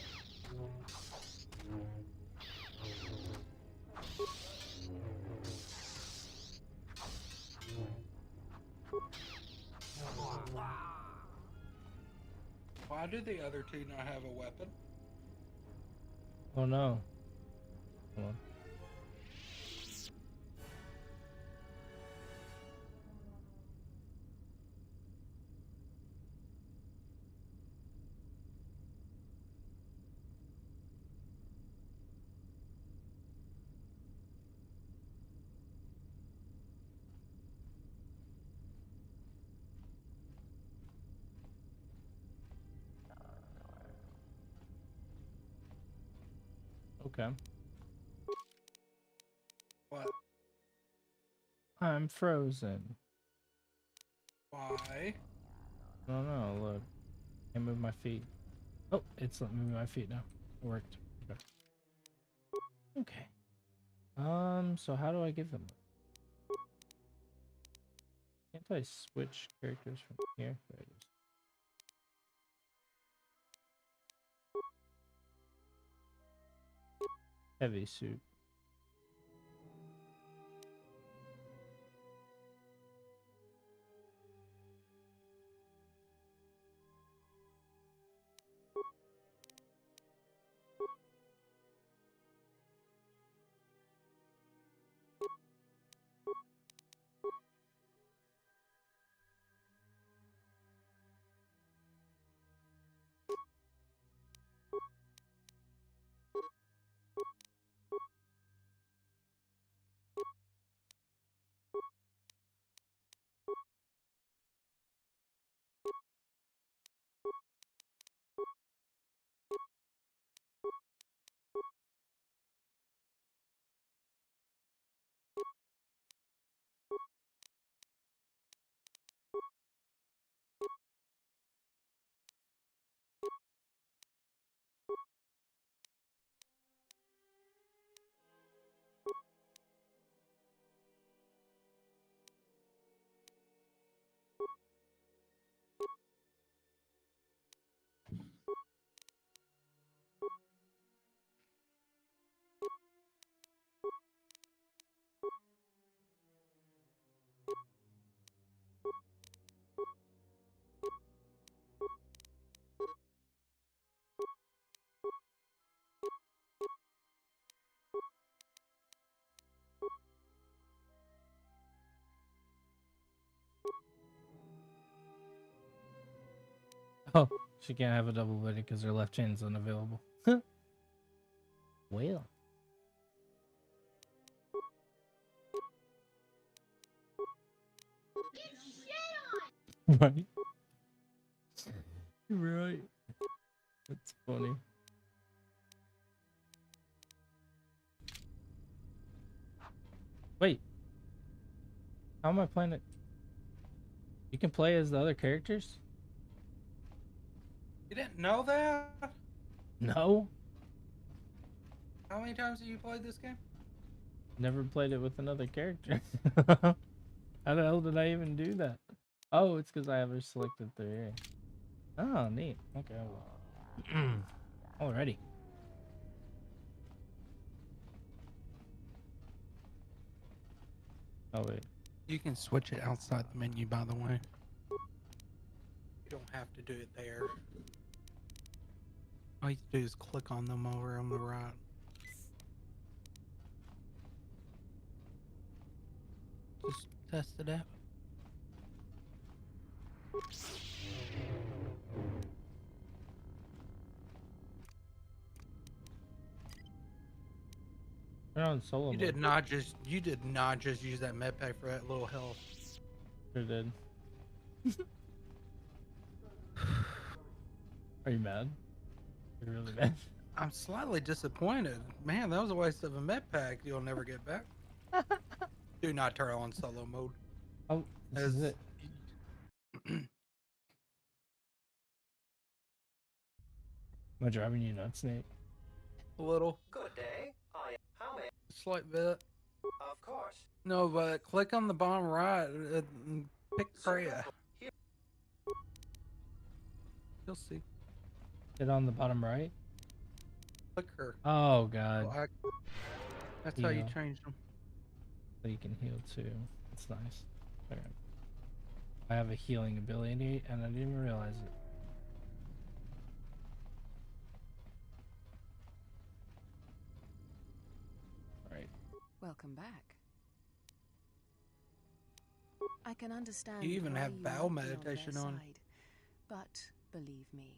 Why do the other two not have a weapon? Oh no. Come on. Okay. What? I'm frozen. Why? I don't know. Look. Can't move my feet. Oh, it's letting me move my feet now. It worked. Okay. Okay. So how do I give them? Can't I switch characters from here? There it is. Heavy suit. Oh, she can't have a double wedding because her left chain's unavailable. Well. Right. Right. That's funny. Wait. How am I playing it? You can play as the other characters? You didn't know that? No. How many times have you played this game? Never played it with another character. How the hell did I even do that? Oh, it's because I have her selected through here. Oh, neat. Okay. Alrighty. Oh, wait. You can switch it outside the menu, by the way. You don't have to do it there. All you have to do is click on them over on the right. Just test it out. They're on solo You mode. did not just use that med pack for that little health. Sure did. Are you mad? You're really mad? I'm slightly disappointed. Man, that was a waste of a med pack you'll never get back. Do not turn on solo mode. Oh, this is it. Am I driving you nuts, Nate? A little. Good day. How may... Slight bit. Of course. No, but click on the bottom right and pick Freya. You'll see. Hit on the bottom right? Click her. Oh, God. Oh, that's how you Heal. change them. So you can heal too. That's nice. Okay. I have a healing ability and I didn't even realize it. Alright. Welcome back. I can understand. You even why have you bowel might be meditation their on. side, but believe me,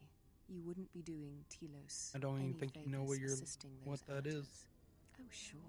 you wouldn't be doing Telos I don't even any think you know favors assisting what those that is. amateurs. Oh, sure.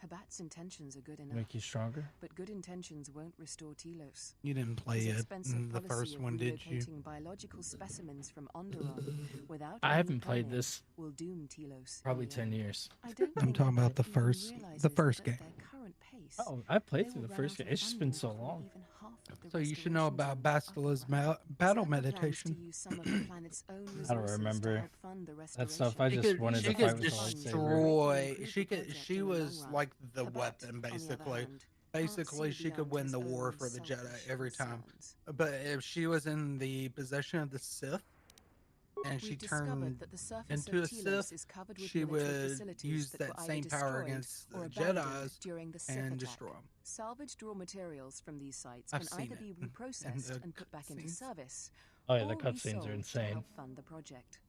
Habat's intentions are good enough. Make you stronger? But good intentions won't restore Telos. You didn't play His it expensive in the policy first of one, did you? relocating biological specimens from Onderon without I any haven't played planning this will doom Telos. probably in the 10 end. years. I don't I'm think talking about Habat the even first realizes game. that at their current pace, Oh, I played they through will the run first out game. of It's just been funding so before long. even half of the So you should know restoration about zone Bastila's battle Zerka plans meditation. to use some of the planet's own I don't resources to remember help fund the that stuff. I She just could, wanted she to fight could with the lightsaber. destroy. Improve She the could. project She in the long was run. like the Habat, weapon, on the other basically. hand, Basically, can't see she could beyond win his the war own for the Jedi selfish every time. concerns. But if she was in the possession of the Sith, and she We've turned discovered that the surface into a of Telos Sith, is covered with she military would facilities use that that were either same power destroyed against or the abandoned Jedis during the Sith and attack. destroy them. Salvaged raw materials from these sites I've can either seen be it reprocessed in the and put back into cutscenes. service, Oh yeah, the or cutscenes resold are to insane. help fund the project.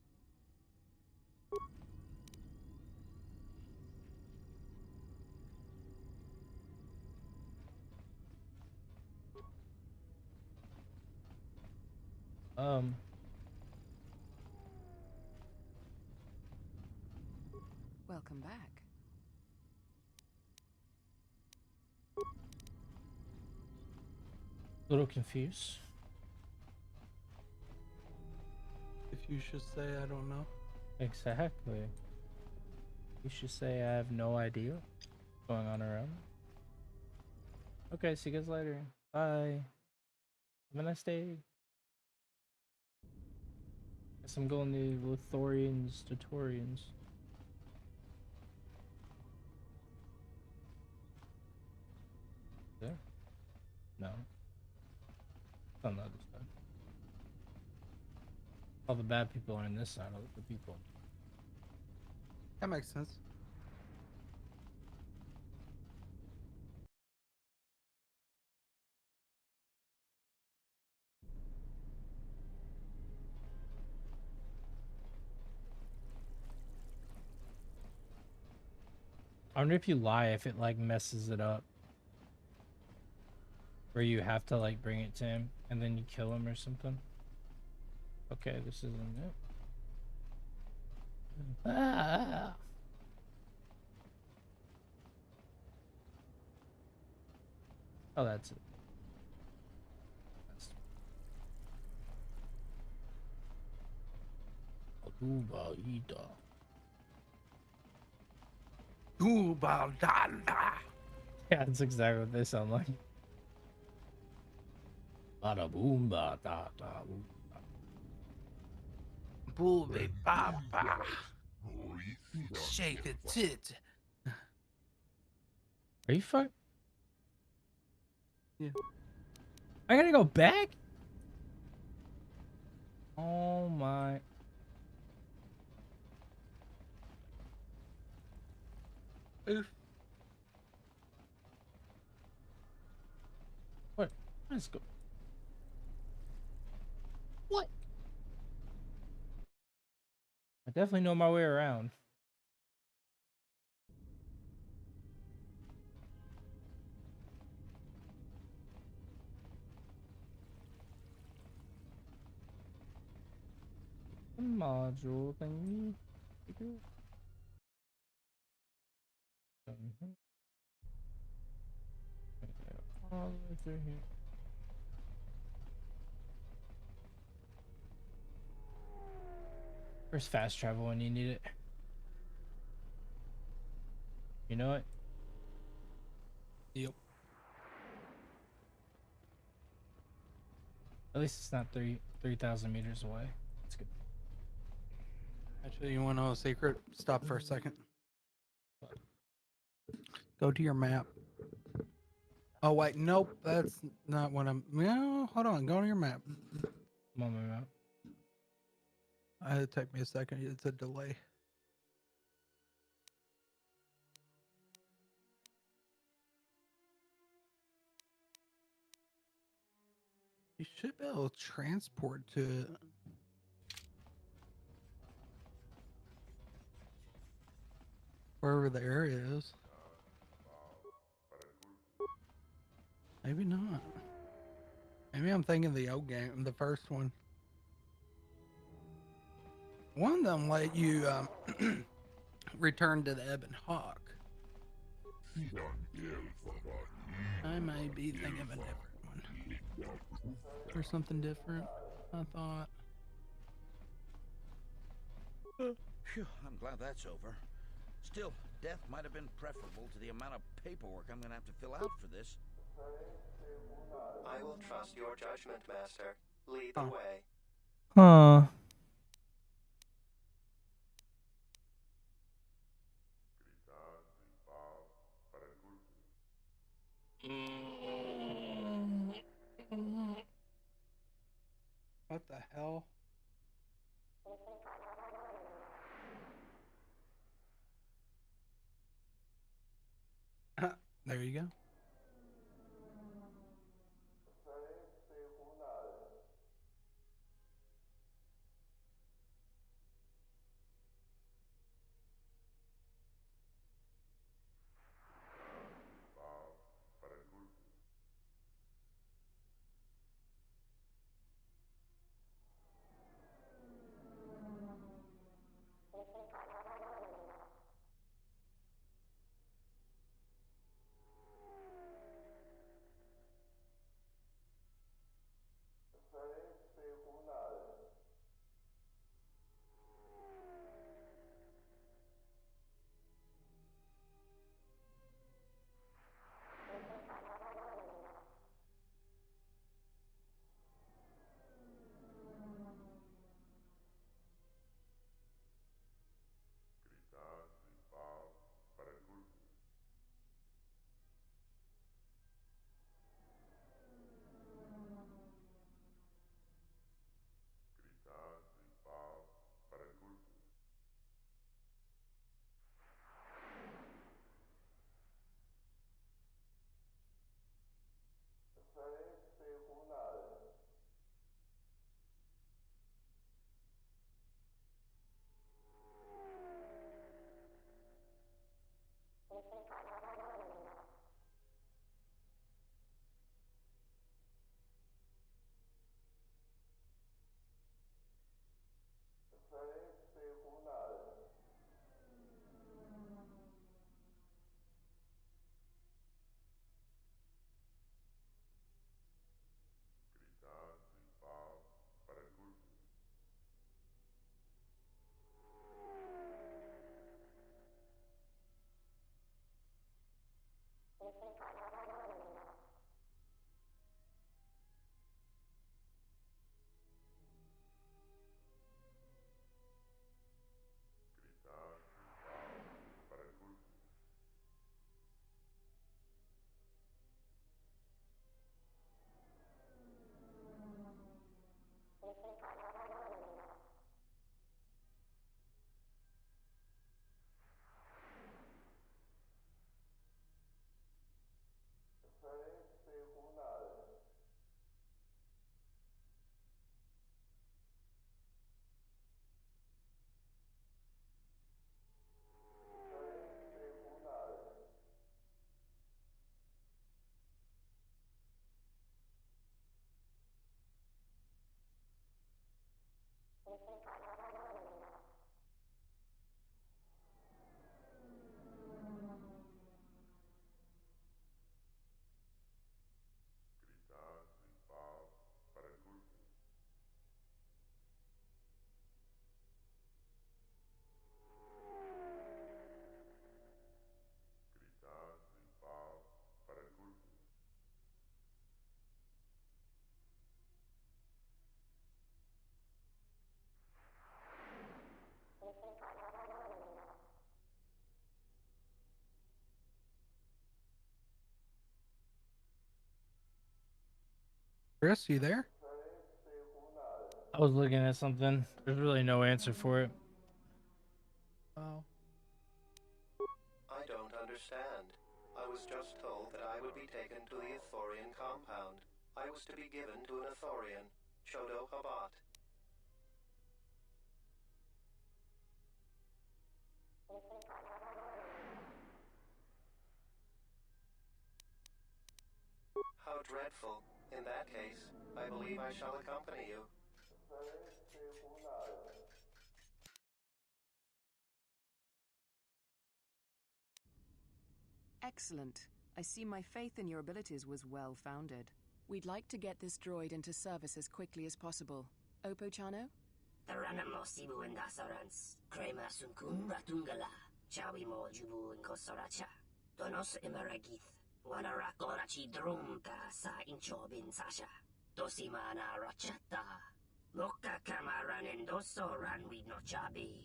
Welcome back. A little confused. If you should say, I don't know. Exactly. You should say I have no idea what's going on around. Okay, see you guys later. Bye. Have a nice day. Guess I'm going to Lothorians, Tutorians. There? No. Oh, no, this side. All the bad people are on this side, all the people. That makes sense. I wonder if you lie, if it like messes it up. Where you have to like bring it to him and then you kill him or something. Okay, this isn't it. Ah. Oh, that's it. Ubaida. Ubaldanda. Yeah, that's exactly what they sound like. Bada boom, ba da da. Booby baba. Shake a tit. Are you fuck? Yeah. I gotta go back? Oh my. Oof. What? Let's go. What? I definitely know my way around. Module thingy. All the way through here. Where's fast travel when you need it? You know it? Yep. At least it's not 3,000 meters away. That's good. Actually, you want to know a secret? Stop for a second. Go to your map. Oh, wait. Nope. That's not what I'm... No, hold on. Go to your map. I'm on my map. It'll take me a second. It's a delay. You should be able to transport to it. Wherever the area is. Maybe not. Maybe I'm thinking the old game, the first one. One of them let you return to the Ebon Hawk. I may be thinking of a different one. Or something different, I thought. Phew, I'm glad that's over. Still, death might have been preferable to the amount of paperwork I'm gonna have to fill out for this. I will trust your judgment, Master. Lead the way. Huh. What the hell? There you go. Chris, you there? I was looking at something. There's really no answer for it. Oh. I don't understand. I was just told that I would be taken to the Athorian compound. I was to be given to an Athorian, Chodo Habat. How dreadful. In that case, I believe I shall accompany you. Excellent. I see my faith in your abilities was well founded. We'd like to get this droid into service as quickly as possible. Opochano? Taranamo Sibu and Dasarans, Krema Sunkun Ratungala, Chawi Mo Jubu and Kosoracha, Donos Imaragith, Wanara Korachi Drumka Sa Inchobin Sasha, Dosimana Rachata, Moka Kamaran and Doso Ran with no Chabi,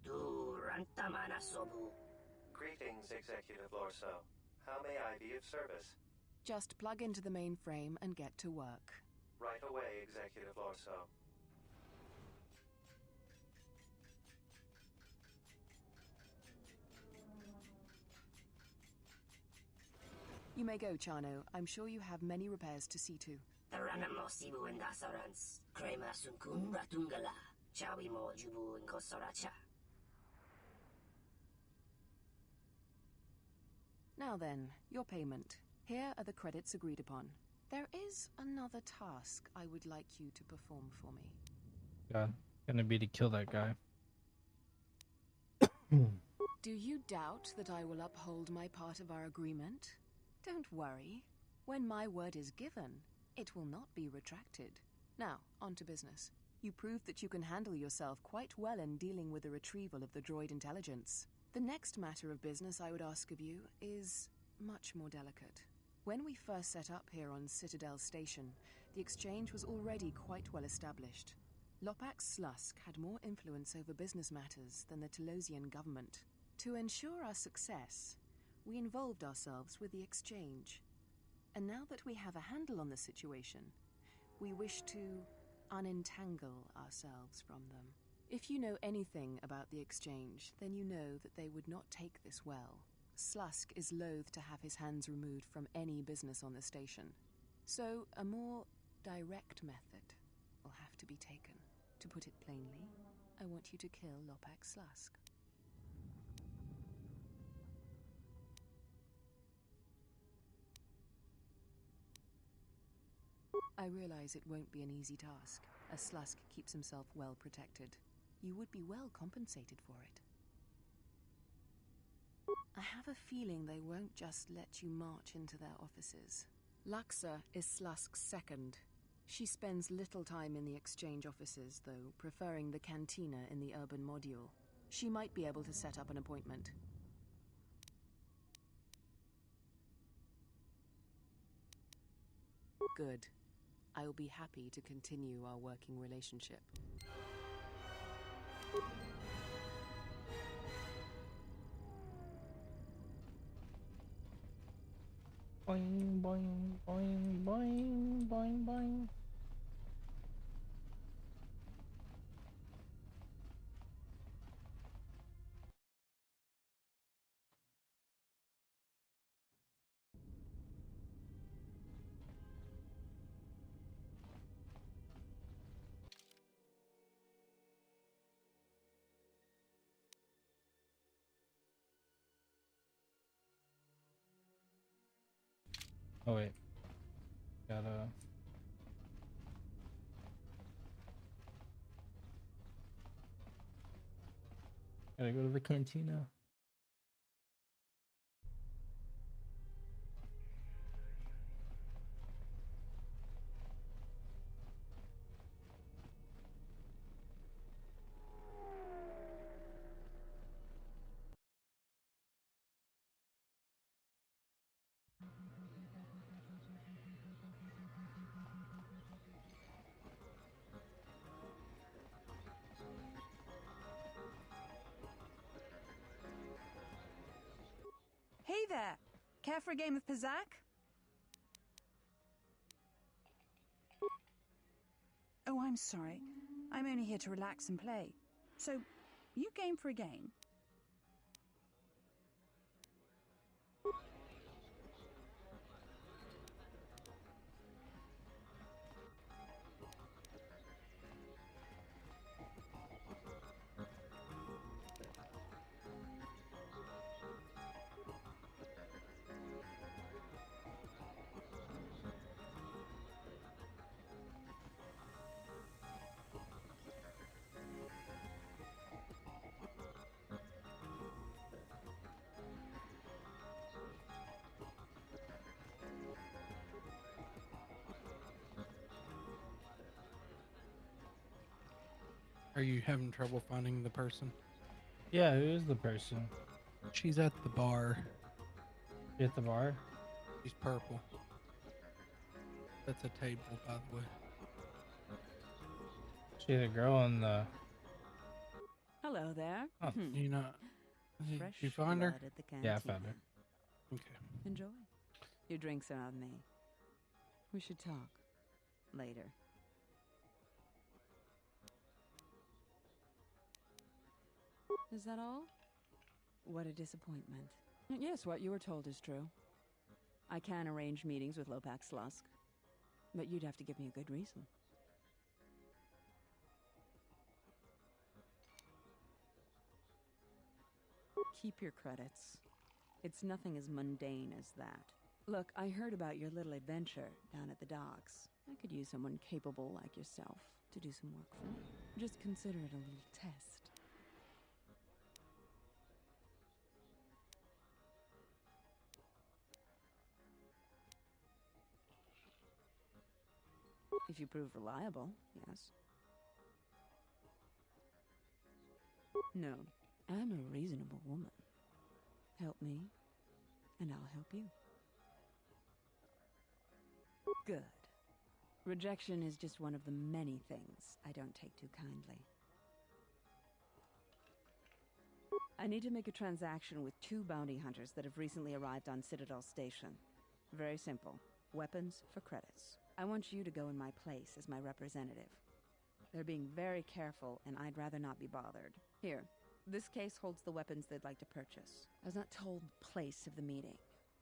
Du Rantamana Sobu. Greetings, Executive Lorso. How may I be of service? Just plug into the mainframe and get to work. Right away, Executive Lorso. You may go, Chano. I'm sure you have many repairs to see to. Taranamo Sibu and Dasarans, Krema Sunkun Ratungala, Chawi Mo Jubu and Kosoracha. Now then, your payment. Here are the credits agreed upon. There is another task I would like you to perform for me. God, gonna be to kill that guy. Do you doubt that I will uphold my part of our agreement? Don't worry. When my word is given, it will not be retracted. Now, on to business. You proved that you can handle yourself quite well in dealing with the retrieval of the droid intelligence. The next matter of business I would ask of you is much more delicate. When we first set up here on Citadel Station, the exchange was already quite well established. Lopak Slusk had more influence over business matters than the Telosian government. To ensure our success, we involved ourselves with the exchange. And now that we have a handle on the situation, we wish to unentangle ourselves from them. If you know anything about the exchange, then you know that they would not take this well. Slusk is loath to have his hands removed from any business on the station. So a more direct method will have to be taken. To put it plainly, I want you to kill Lopak Slusk. I realize it won't be an easy task, as Slusk keeps himself well protected. You would be well compensated for it. I have a feeling they won't just let you march into their offices. Luxa is Slusk's second. She spends little time in the exchange offices, though, preferring the cantina in the urban module. She might be able to set up an appointment. Good. I will be happy to continue our working relationship. Boing, boing, boing, boing, boing, boing. Oh wait, gotta go to the cantina. Hey there! Care for a game of Pizzac? I'm sorry. I'm only here to relax and play. So, you game for a game? Are you having trouble finding the person? Yeah, who is the person? She's at the bar. At the bar? She's purple. That's a table, by the way. She the girl in the... Hello there. Oh, you not... Fresh you find her? blood at the Yeah, I cantina. found her. Okay. Enjoy. Your drinks are on me. We should talk. Later. Is that all? What a disappointment. Yes, what you were told is true. I can arrange meetings with Lopax Lusk, but you'd have to give me a good reason. Keep your credits. It's nothing as mundane as that. Look, I heard about your little adventure down at the docks. I could use someone capable like yourself to do some work for me. Just consider it a little test. If you prove reliable, yes. No, I'm a reasonable woman. Help me, and I'll help you. Good. Rejection is just one of the many things I don't take too kindly. I need to make a transaction with 2 bounty hunters that have recently arrived on Citadel Station. Very simple. Weapons for credits. I want you to go in my place as my representative. They're being very careful, and I'd rather not be bothered. Here, this case holds the weapons they'd like to purchase. I was not told the place of the meeting,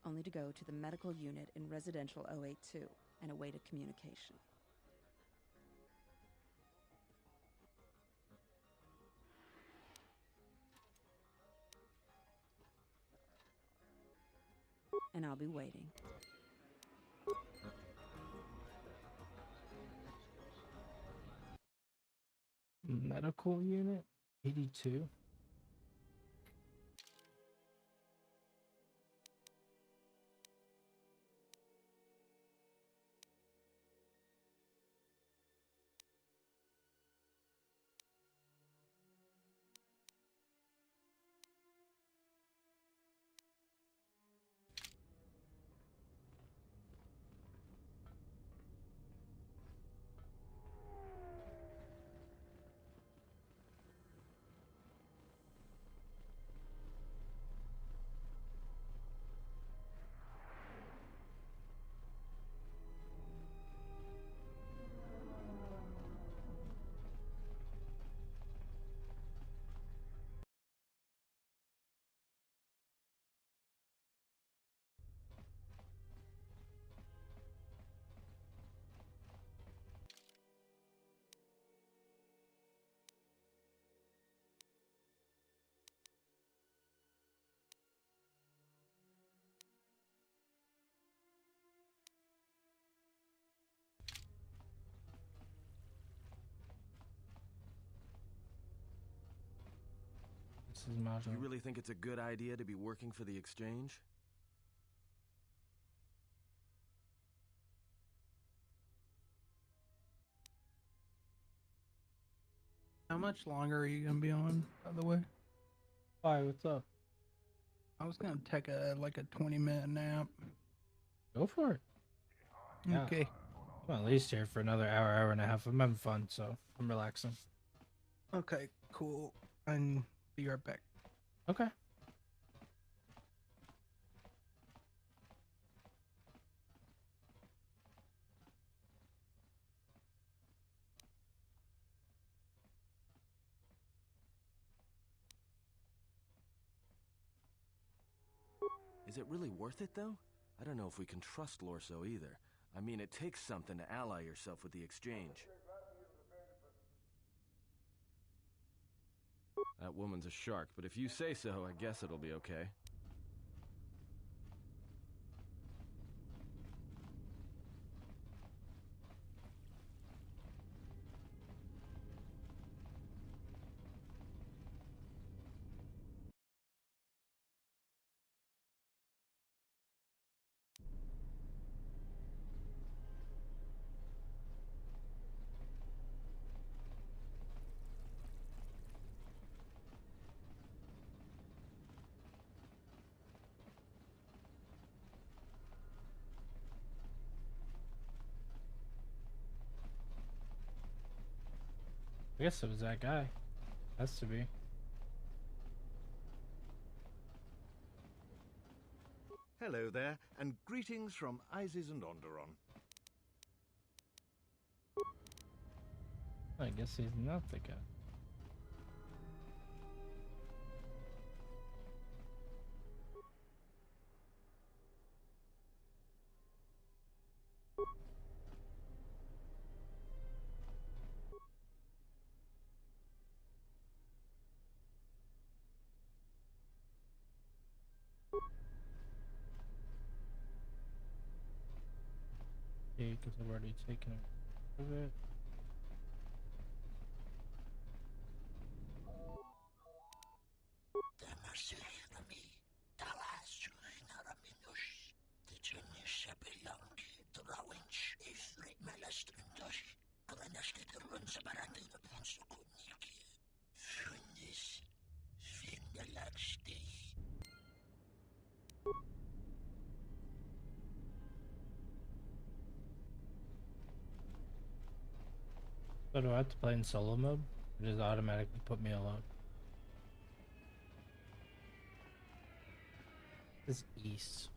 only to go to the medical unit in Residential 082 and await a communication. And I'll be waiting. Medical unit? 82? This is Do you really think it's a good idea to be working for the Exchange? How much longer are you gonna be on, by the way? Why, what's up? I was gonna take a 20-minute nap. Go for it. Yeah. Okay. I'm at least here for another hour and a half. I'm having fun, so I'm relaxing. Okay, cool. And be right back. Okay. Is it really worth it, though? I don't know if we can trust Lorso either. I mean, it takes something to ally yourself with the Exchange. That woman's a shark, but if you say so, I guess it'll be okay. I guess it was that guy. Has to be. Hello there, and greetings from Isis and Onderon. I guess he's not the guy. Because I've already taken of it. So do I have to play in solo mode? Or does it automatically put me alone? This is east.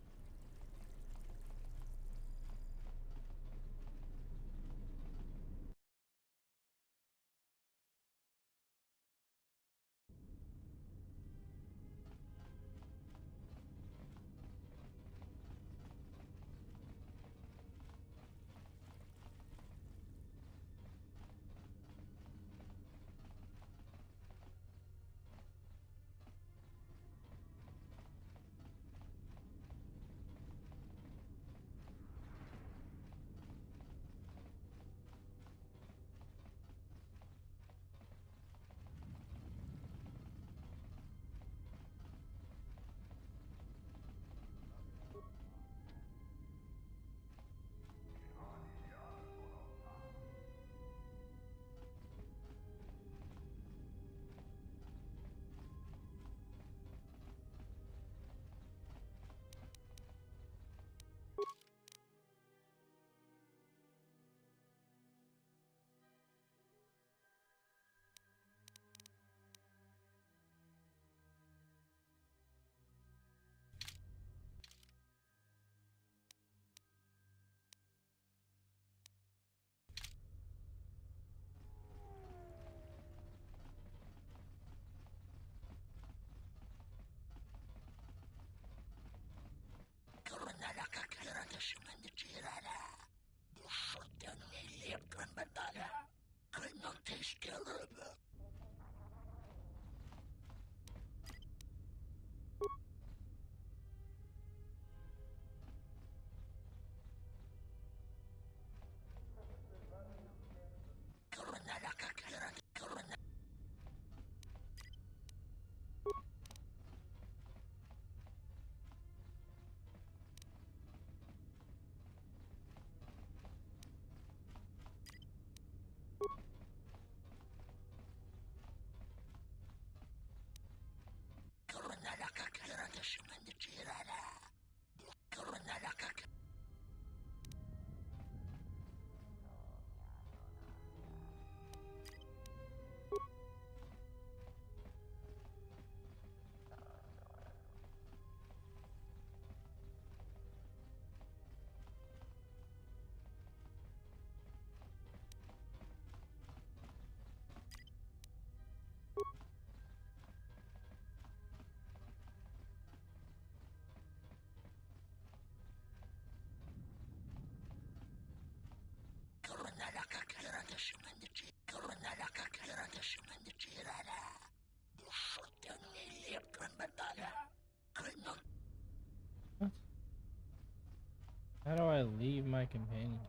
leave my companion.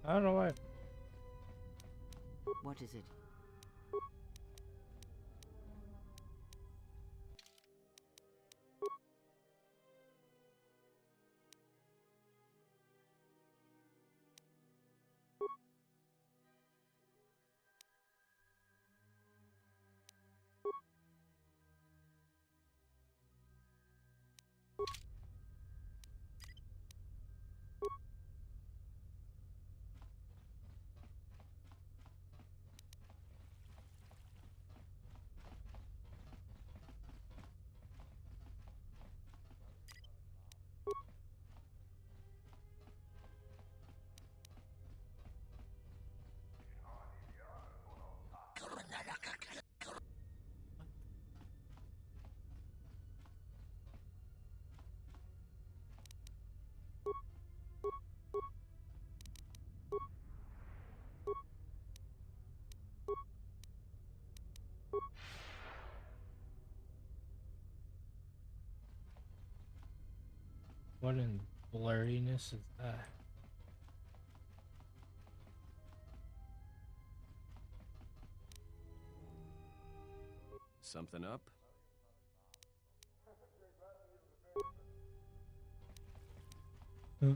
I don't know why. What is it? What in blurriness is that? Something up? Huh?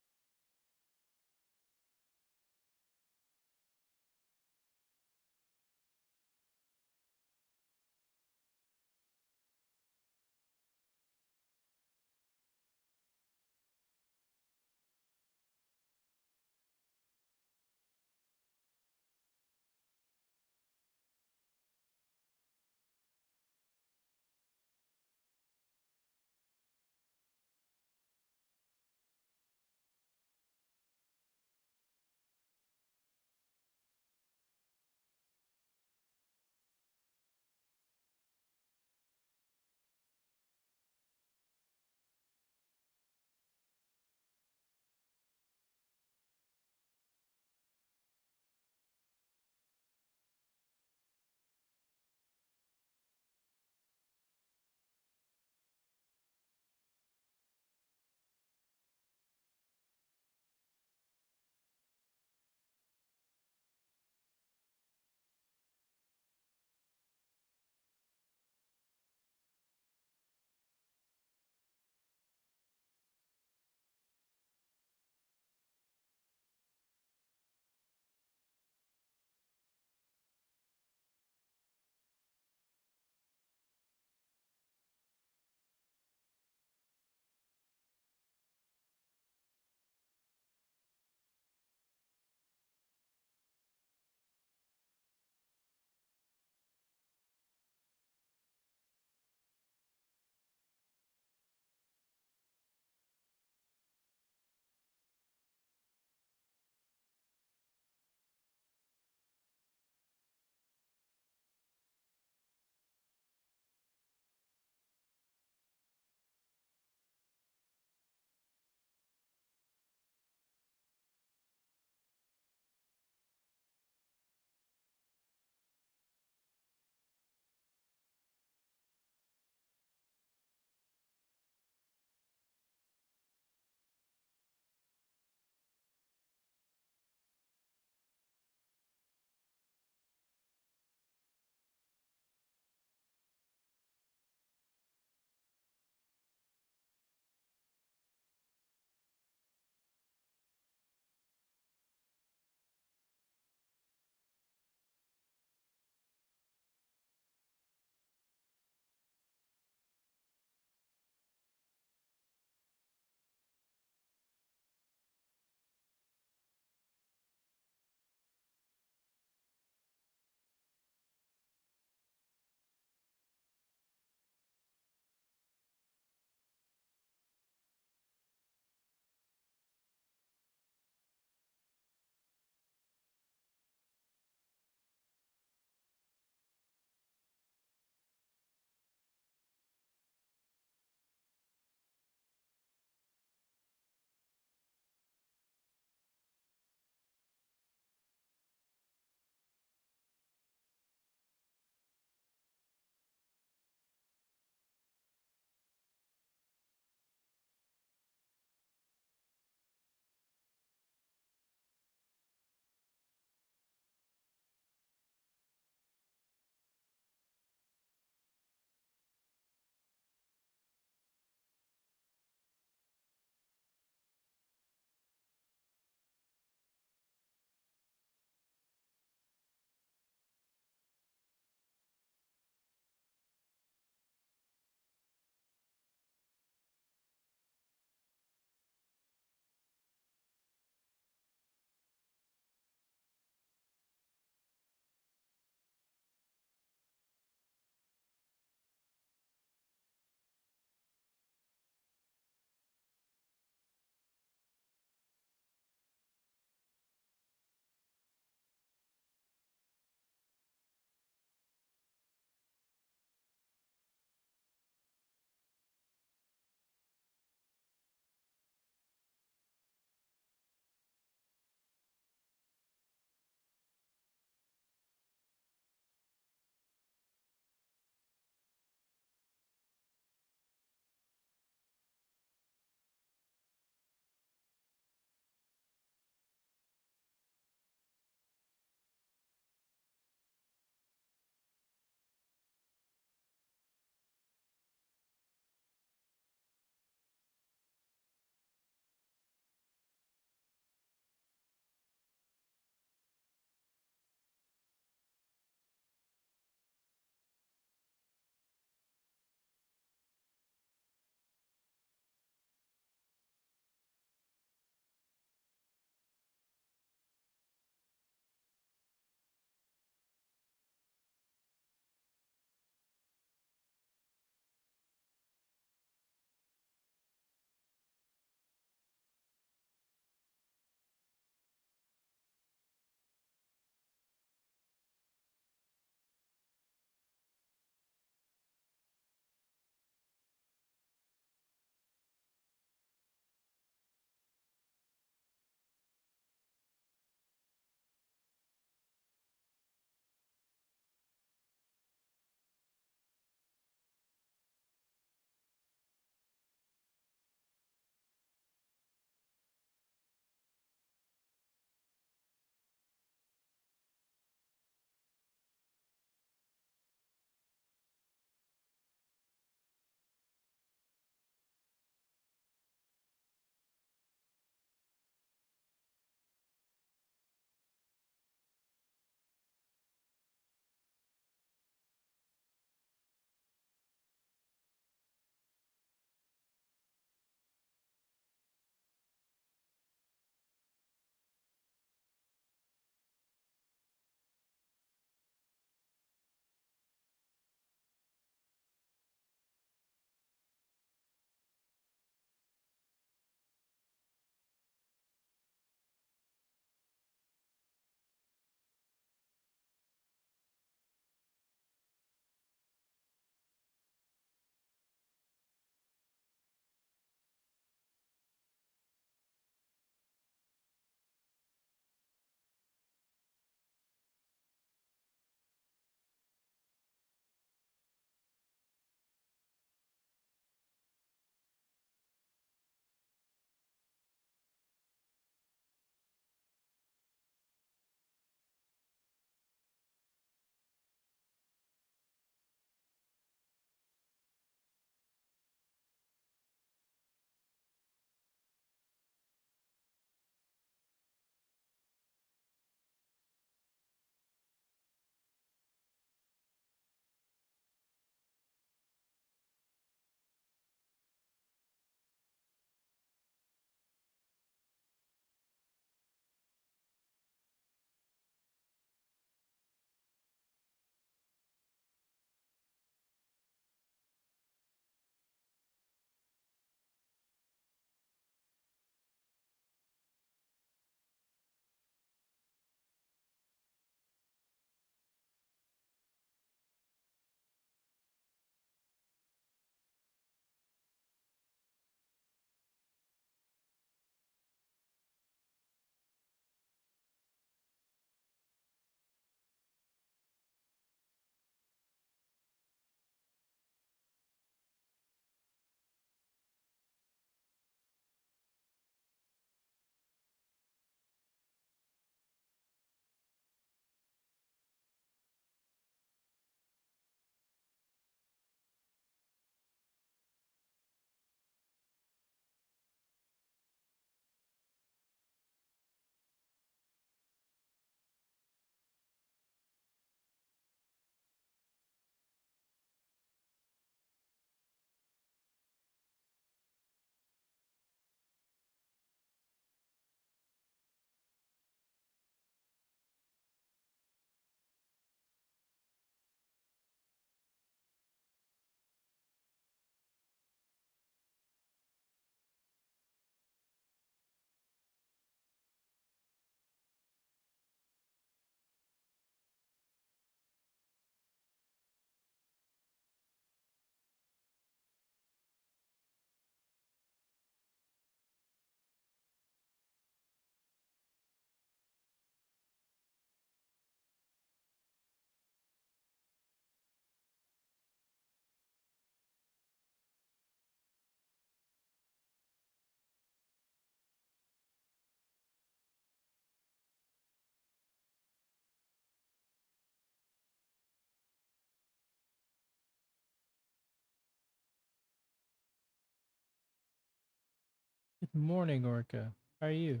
Morning, Orca. How are you?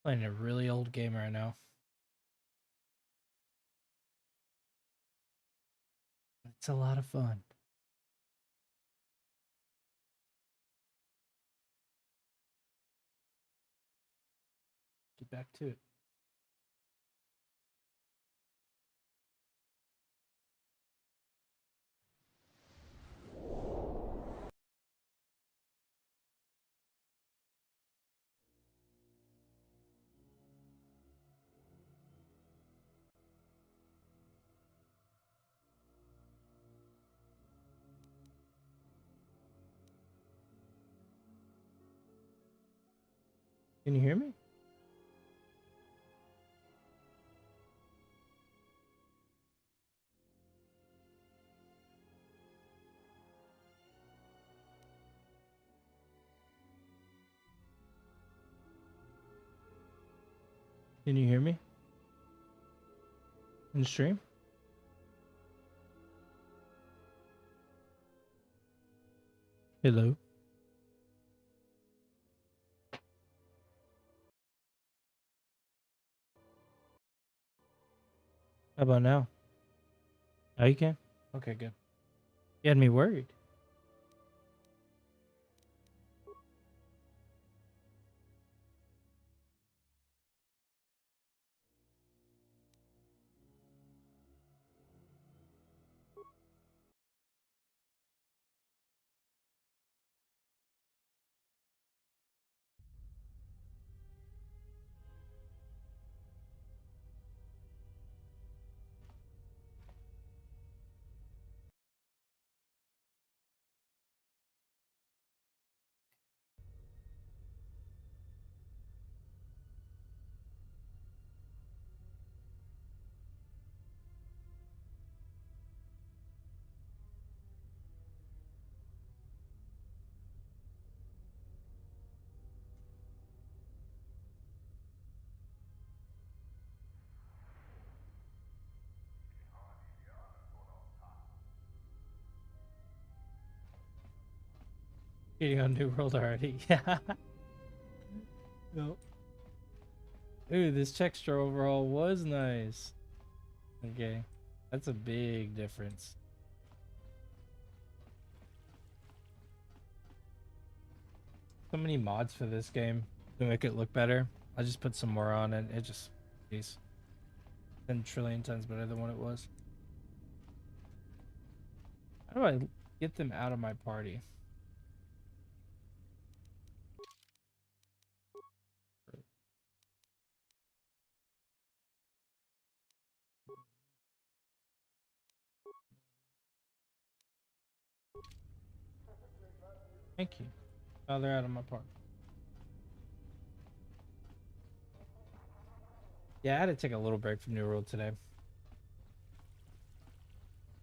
Playing a really old game right now. It's a lot of fun. Get back to it. Can you hear me? Can you hear me? In the stream? Hello? How about now? Oh, you can? Okay, good. You had me worried. Getting on New World already. Yeah. Nope. Ooh, this texture overall was nice. Okay. That's a big difference. So many mods for this game to make it look better. I just put some more on and it just is 10 trillion times better than what it was. How do I get them out of my party? Thank you. Now they're out of my party. Yeah, I had to take a little break from New World today.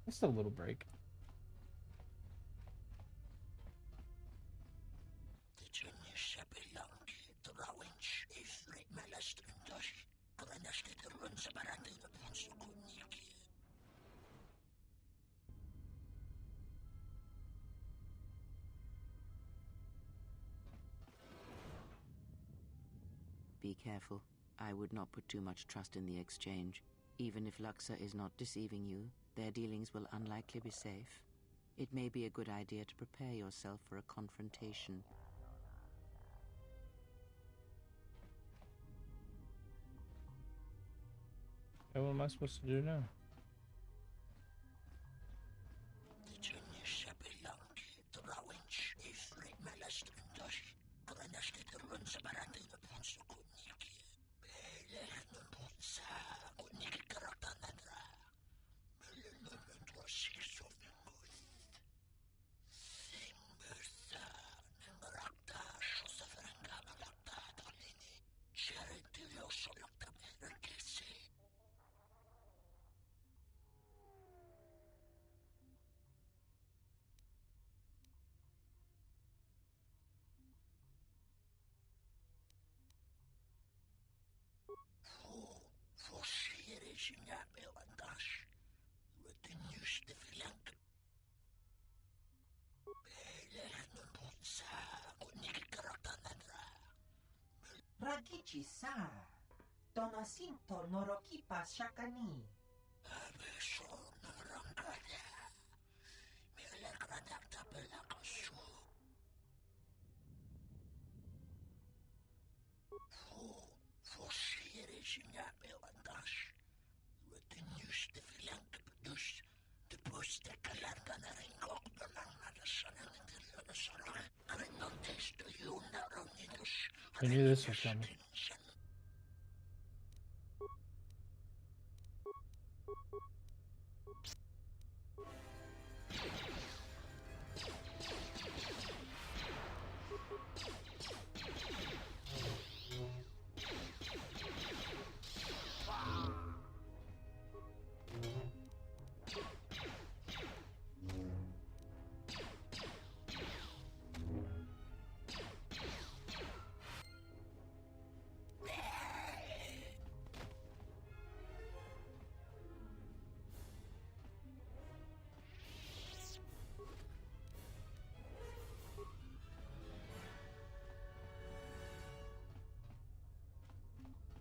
Just a little break. Be careful. I would not put too much trust in the exchange. Even if Luxor is not deceiving you, their dealings will unlikely be safe. It may be a good idea to prepare yourself for a confrontation. Okay, what am I supposed to do now? Kichi sa. Donasinto norokipa shakani. Abeso narangkada. Milagradak tabelakasu. Forcere signape andas. Retinus de filank pedus. De poste kalanda na ringok na lang nadasanan ng sarang. Krenontes to you naronidos. I knew this was coming.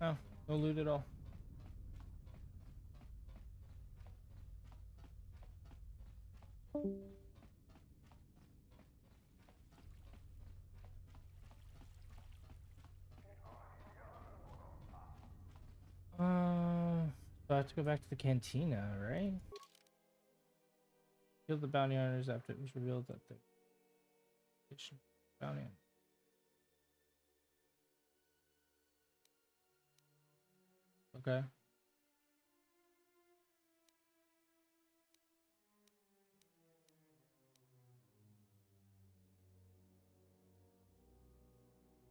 Oh, no loot at all. So I have to go back to the cantina, right? Kill the bounty hunters after it was revealed that the bounty hunter. Okay.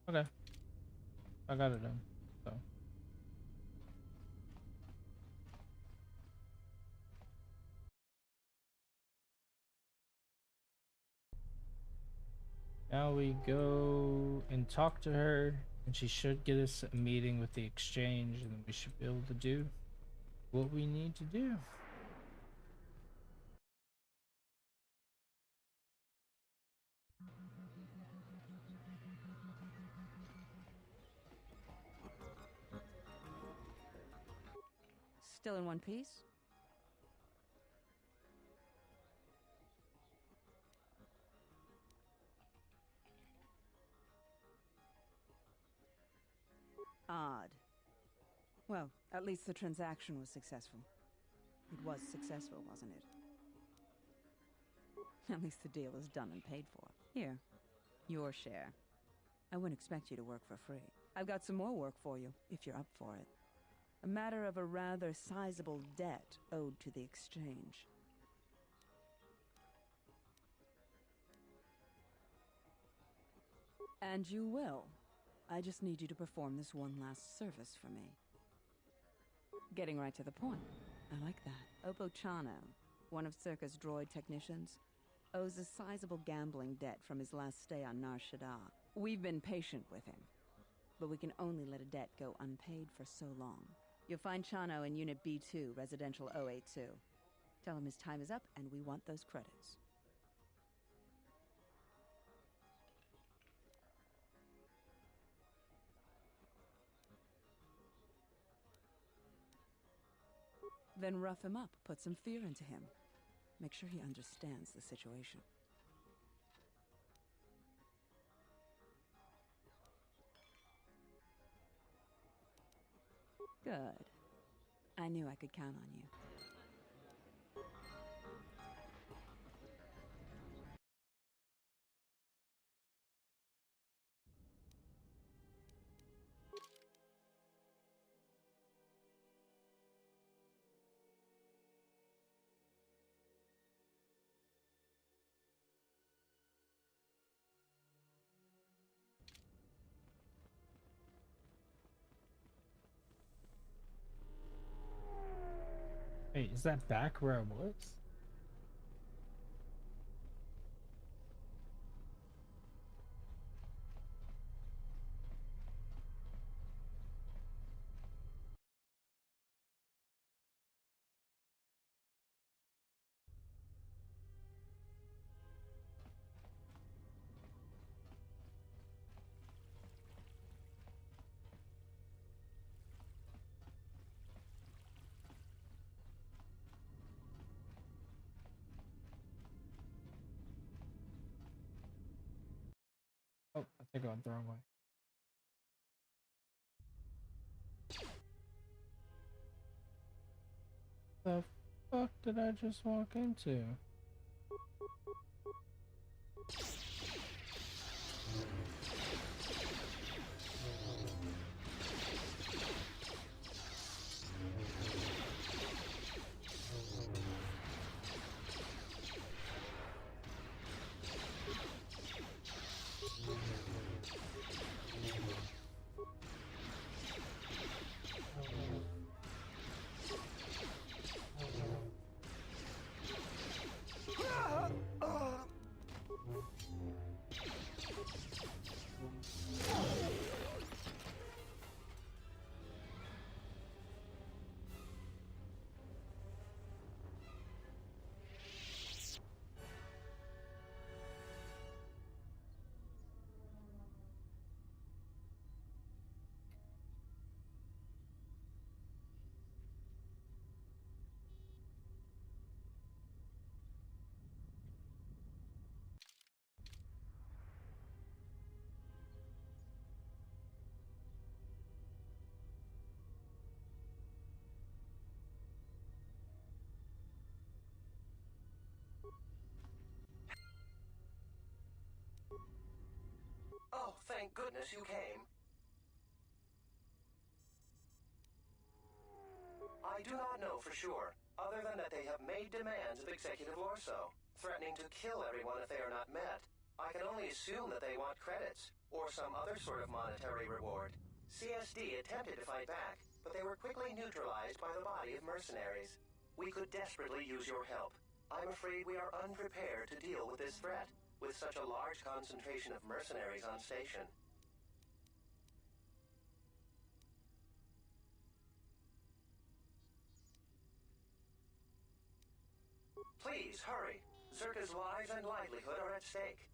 Okay. I got it done. So. Now we go and talk to her, and she should get us a meeting with the exchange, and then we should be able to do what we need to do. Still in one piece? Odd. Well, at least the transaction was successful. It was successful, wasn't it? At least the deal is done and paid for. Here, your share. I wouldn't expect you to work for free. I've got some more work for you, if you're up for it. A matter of a rather sizable debt owed to the exchange. And you will. I just need you to perform this one last service for me. Getting right to the point. I like that. Oppo Chano, one of Circa's droid technicians, owes a sizable gambling debt from his last stay on Nar Shaddaa. We've been patient with him, but we can only let a debt go unpaid for so long. You'll find Chano in Unit B2, Residential 082. Tell him his time is up and we want those credits. Then rough him up, put some fear into him. Make sure he understands the situation. Good. I knew I could count on you. Wait, is that back where I was? They're going the wrong way. The fuck did I just walk into? Oh, thank goodness you came. I do not know for sure, other than that they have made demands of Executive Orso, threatening to kill everyone if they are not met. I can only assume that they want credits, or some other sort of monetary reward. CSD attempted to fight back, but they were quickly neutralized by the body of mercenaries. We could desperately use your help. I'm afraid we are unprepared to deal with this threat, with such a large concentration of mercenaries on station. Please, hurry. Zerka's lives and livelihood are at stake.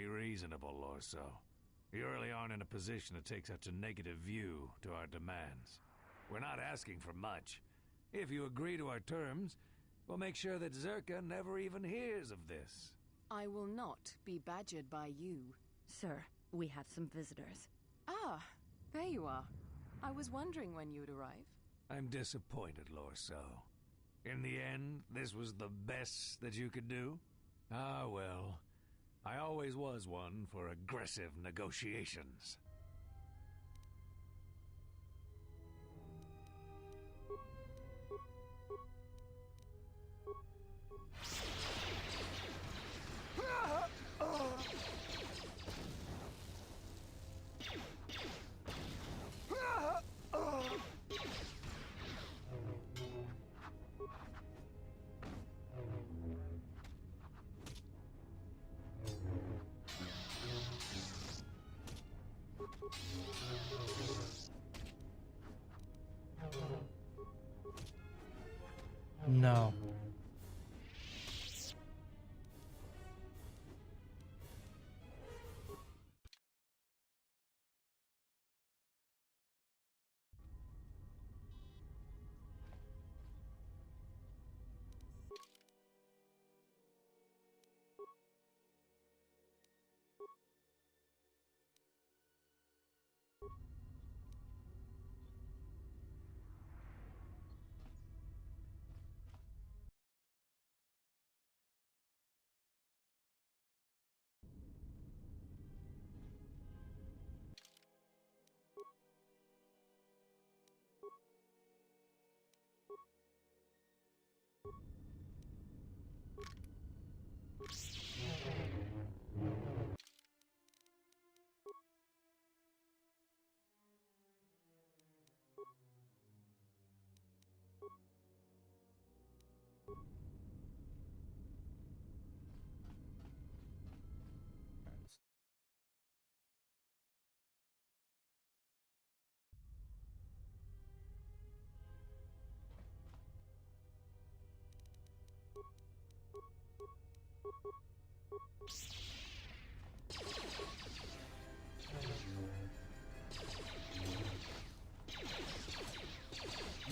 Be reasonable, Lorso. You really aren't in a position to take such a negative view to our demands. We're not asking for much. If you agree to our terms, we'll make sure that Zerka never even hears of this. I will not be badgered by you. Sir, we have some visitors. Ah, there you are. I was wondering when you'd arrive. I'm disappointed, Lorso. In the end, this was the best that you could do? Ah, well. I always was one for aggressive negotiations. No.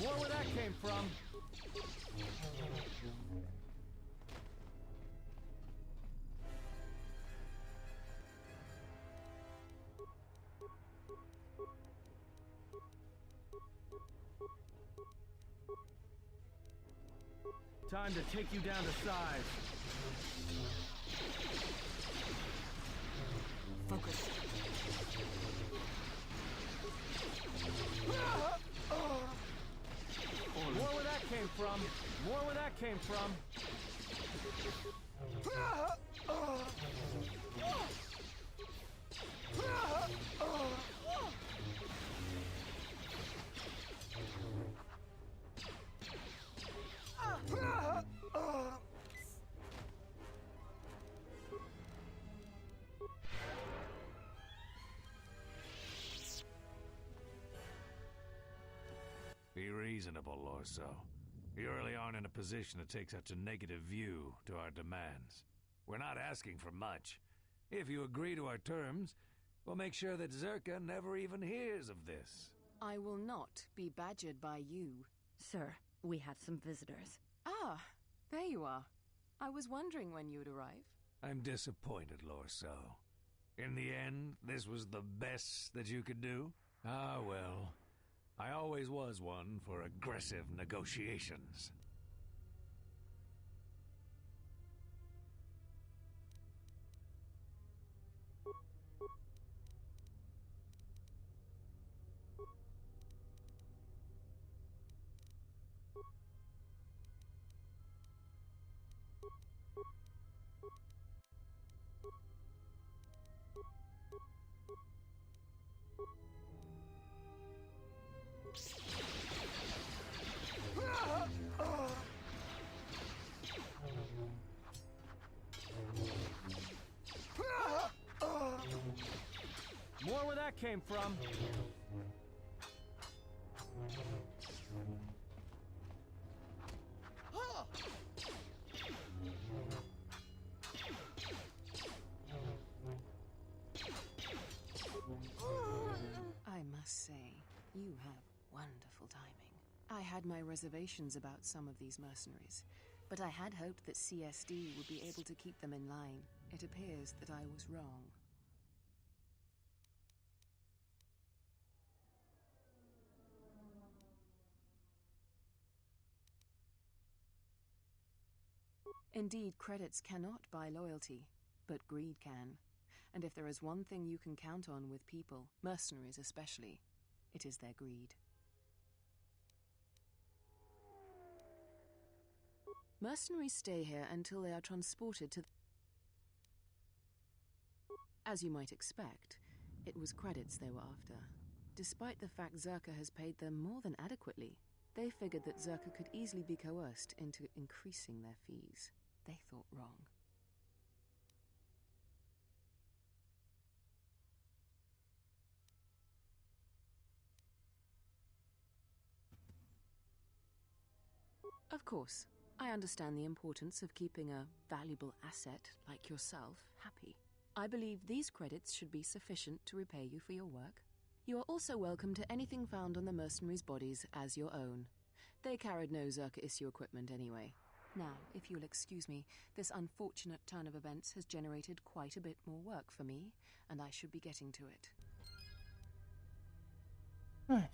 More where that came from. Time to take you down to size. Focus. More where that came from. More where that came from. Be reasonable, Lorso. You really aren't in a position to take such a negative view to our demands. We're not asking for much. If you agree to our terms, we'll make sure that Zerka never even hears of this. I will not be badgered by you. Sir, we have some visitors. Ah, there you are. I was wondering when you'd arrive. I'm disappointed, Lorso. In the end, this was the best that you could do? Ah, well. I always was one for aggressive negotiations. More where that came from. Wonderful timing. I had my reservations about some of these mercenaries, but I had hoped that CSD would be able to keep them in line. It appears that I was wrong. Indeed, credits cannot buy loyalty, but greed can. And if there is one thing you can count on with people, mercenaries especially, it is their greed. Mercenaries stay here until they are transported to... As you might expect, it was credits they were after. Despite the fact Czerka has paid them more than adequately, they figured that Czerka could easily be coerced into increasing their fees. They thought wrong. Of course, I understand the importance of keeping a valuable asset like yourself happy. I believe these credits should be sufficient to repay you for your work. You are also welcome to anything found on the mercenaries' bodies as your own. They carried no Czerka issue equipment anyway. Now, if you'll excuse me, this unfortunate turn of events has generated quite a bit more work for me, and I should be getting to it. Nice.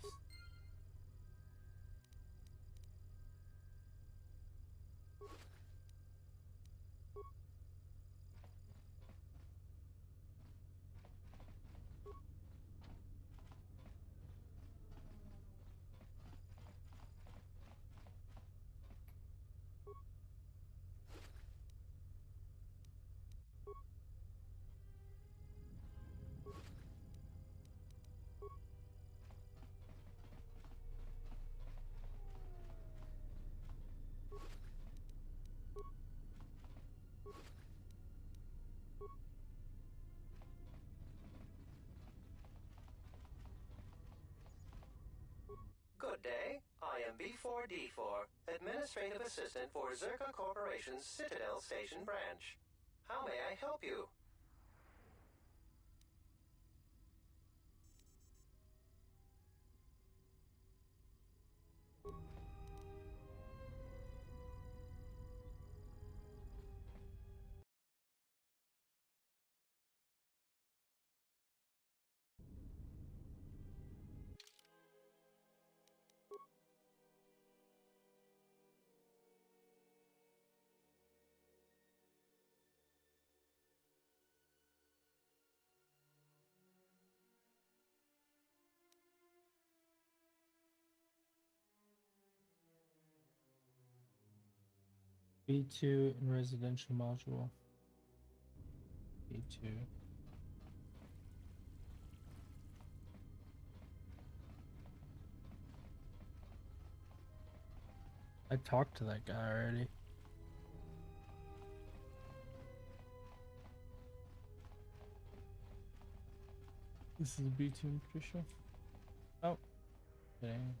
Good day. I am B4D4, Administrative Assistant for Czerka Corporation's Citadel Station branch. How may I help you? B2 in residential module. B2. I talked to that guy already. This is B2 in Patricia. Oh. Dang.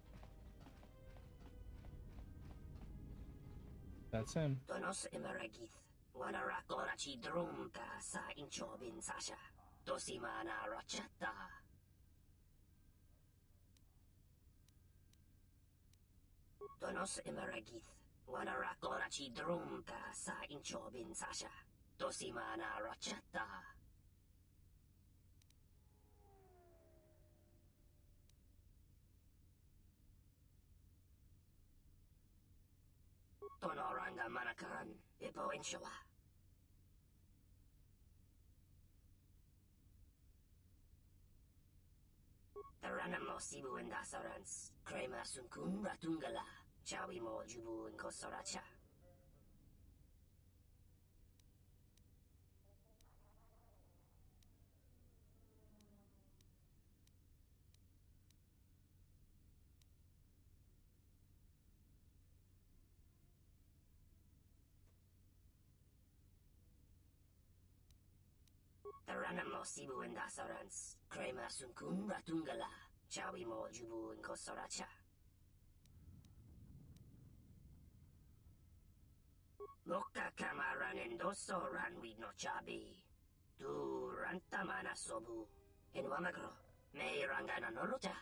That's him. Donos Imaragith, Wanara Korachi Drumka sa Inchobin Sasha, Dosimana Rachata. Donos Imaragith, Wanara Korachi Drumka sa Inchobin Sasha, Dosimana Rachata. Tonoranga Manakan, Ipo Inshawa. Taranamo Sibu and Dasarans, Krema Sunkun Ratungala, Chawi Mo Jubu and Kosoracha. Taranamo Sibu and Dasarans, Krema Sunkun Ratungala, Chawi Mo Jubu and Kosoracha. Moka Kamaran and Doso ran with no chabi. Tu Rantamana Sobu, in Wamagro, May Rangana Noruta.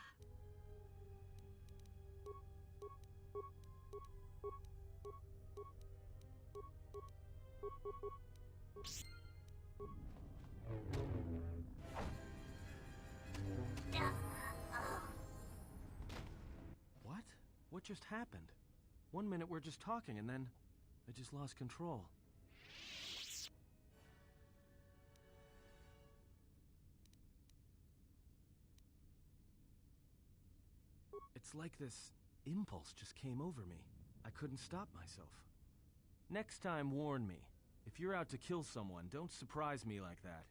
just happened? 1 minute we're just talking, and then I just lost control. It's like this impulse just came over me. I couldn't stop myself. Next time, warn me. If you're out to kill someone, don't surprise me like that.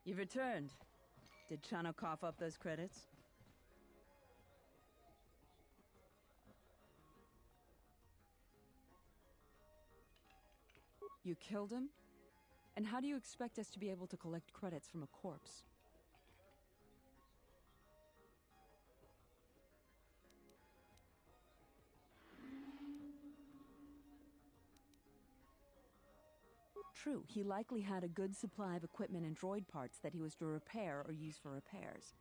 You've returned. Did Chano cough up those credits? You killed him? And how do you expect us to be able to collect credits from a corpse? True, he likely had a good supply of equipment and droid parts that he was to repair or use for repairs.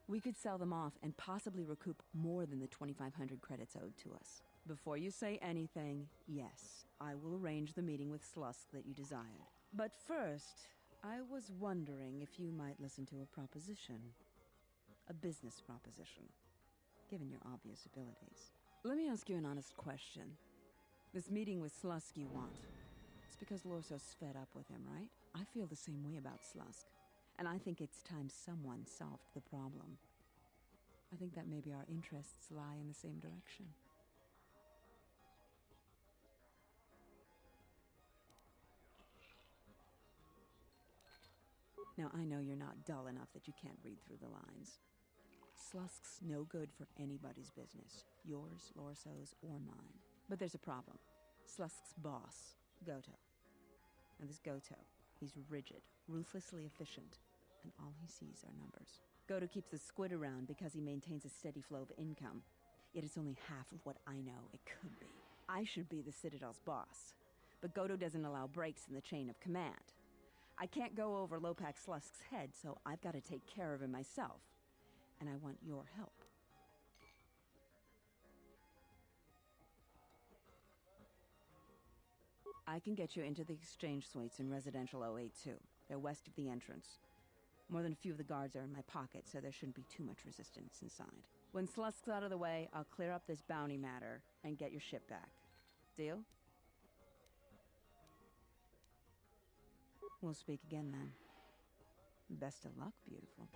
We could sell them off and possibly recoup more than the 2,500 credits owed to us. Before you say anything, yes, I will arrange the meeting with Slusk that you desired. But first, I was wondering if you might listen to a proposition. A business proposition, given your obvious abilities. Let me ask you an honest question. This meeting with Slusk you want, it's because Lorso's fed up with him, right? I feel the same way about Slusk. And I think it's time someone solved the problem. I think that maybe our interests lie in the same direction. Now, I know you're not dull enough that you can't read through the lines. Slusk's no good for anybody's business. Yours, Lorso's, or mine. But there's a problem. Slusk's boss, Goto. And this Goto, he's rigid, ruthlessly efficient, and all he sees are numbers. Goto keeps the squid around because he maintains a steady flow of income. Yet it's only half of what I know it could be. I should be the Citadel's boss, but Goto doesn't allow breaks in the chain of command. I can't go over Lopak Slusk's head, so I've got to take care of him myself. And I want your help. I can get you into the exchange suites in Residential 082. They're west of the entrance. More than a few of the guards are in my pocket, so there shouldn't be too much resistance inside. When Slusk's out of the way, I'll clear up this bounty matter and get your ship back. Deal? We'll speak again then. Best of luck, beautiful.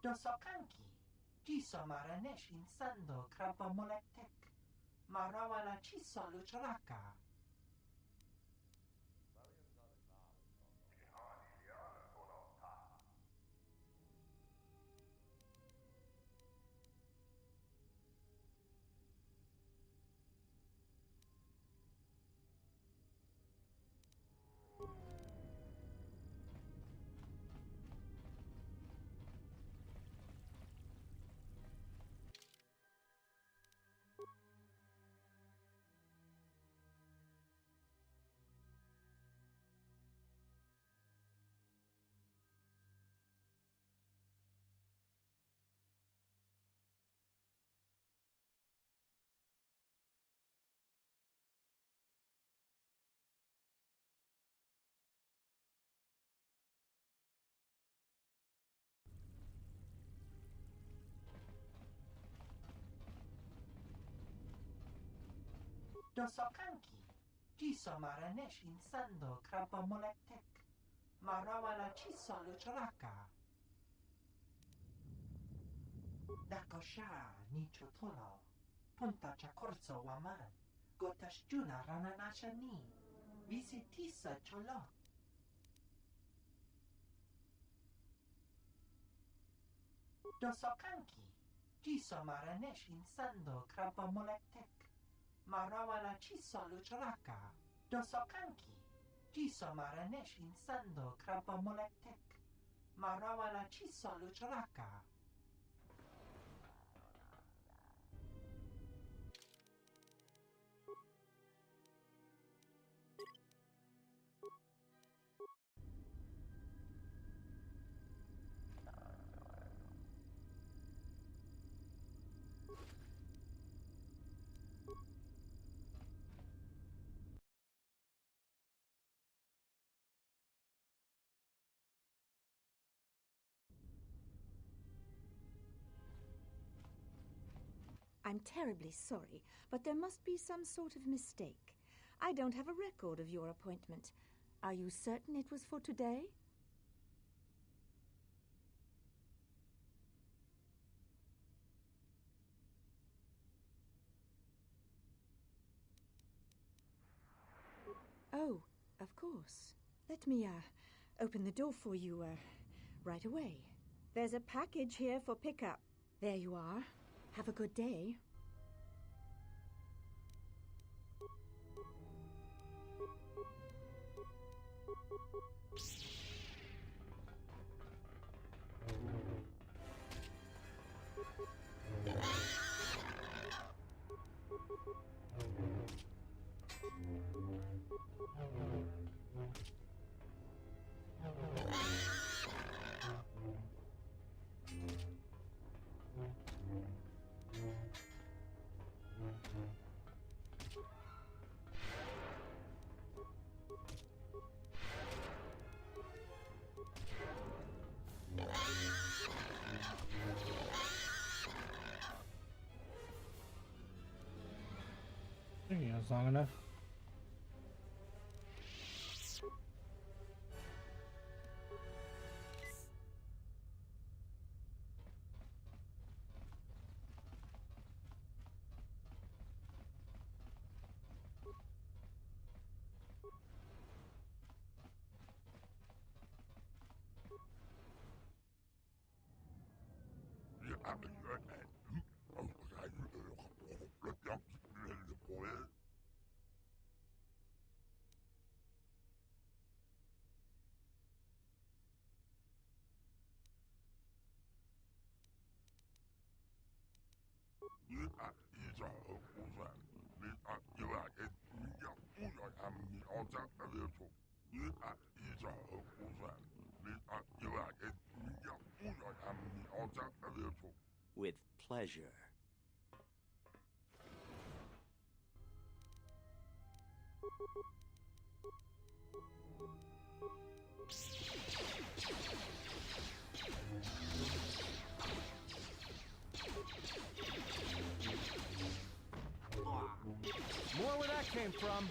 Dosokanki, jiso maranesh insando krapa molektek, marawana chiso lucharaka. Dosokanki, jiso maranesh insando krapa molektek, marawana chiso lucharaka. Dakosha ni chotolo, punta chakorso waman, gotash juna rananasha ni, visitisa cholo. Dosokanki, jiso maranesh insando krapa molektek, marawana chiso lucharaka. Dosokanki, jiso maranesh insando krapa molektek, marawana chiso lucharaka. I'm terribly sorry, but there must be some sort of mistake. I don't have a record of your appointment. Are you certain it was for today? Oh, of course. Let me, open the door for you, right away. There's a package here for pickup. There you are. Have a good day. Yeah, it's long enough. With pleasure. More where that came from.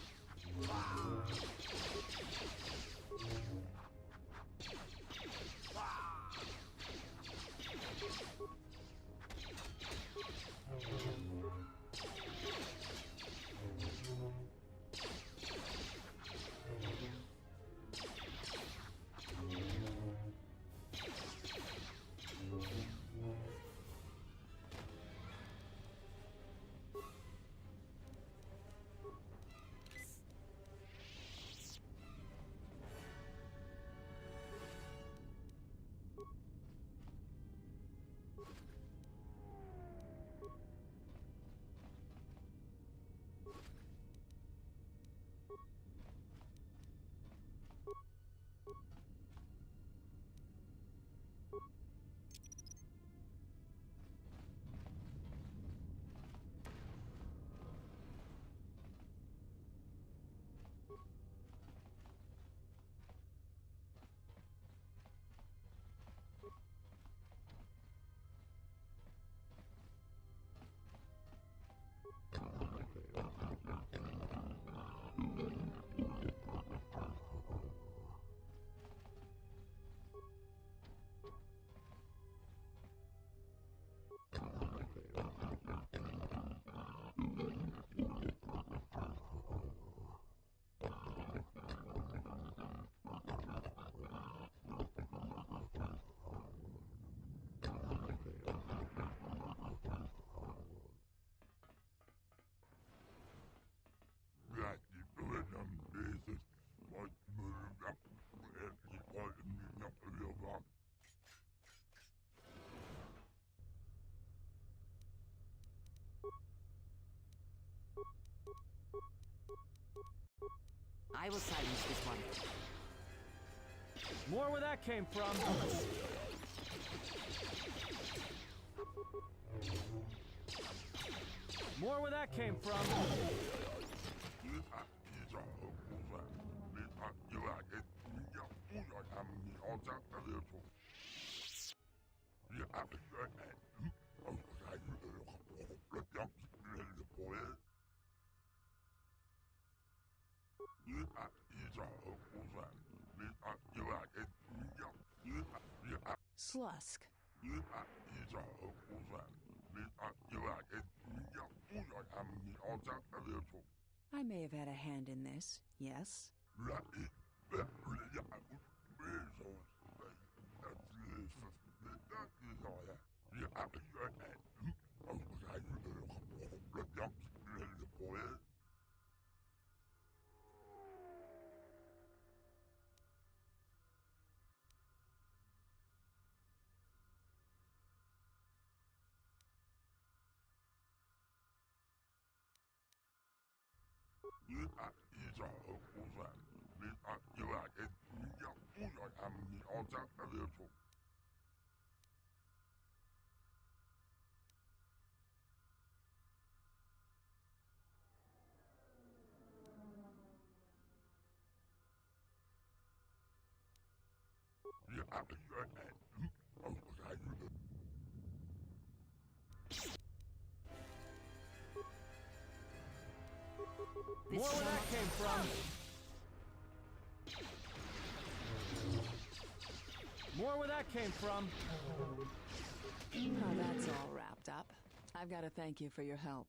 I will silence this one. More where that came from. More where that came from. Slusk. I may have had a hand in this, yes? More where that came from. More where that came from. Now that's all wrapped up. I've got to thank you for your help.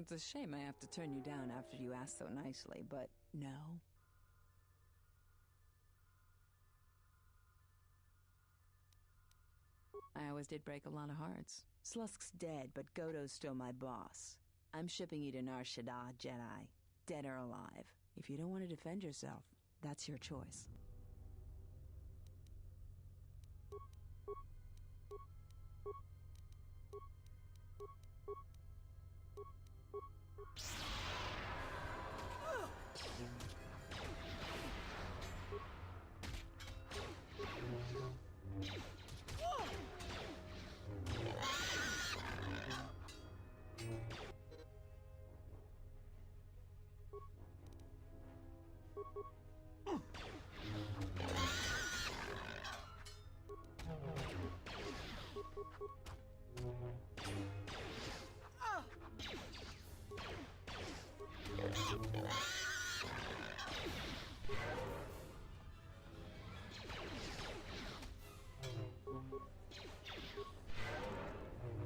It's a shame I have to turn you down after you asked so nicely, but no. I always did break a lot of hearts. Slusk's dead, but Godo's still my boss. I'm shipping you to Nar Shaddaa, Jedi. Dead or alive. If you don't want to defend yourself, that's your choice.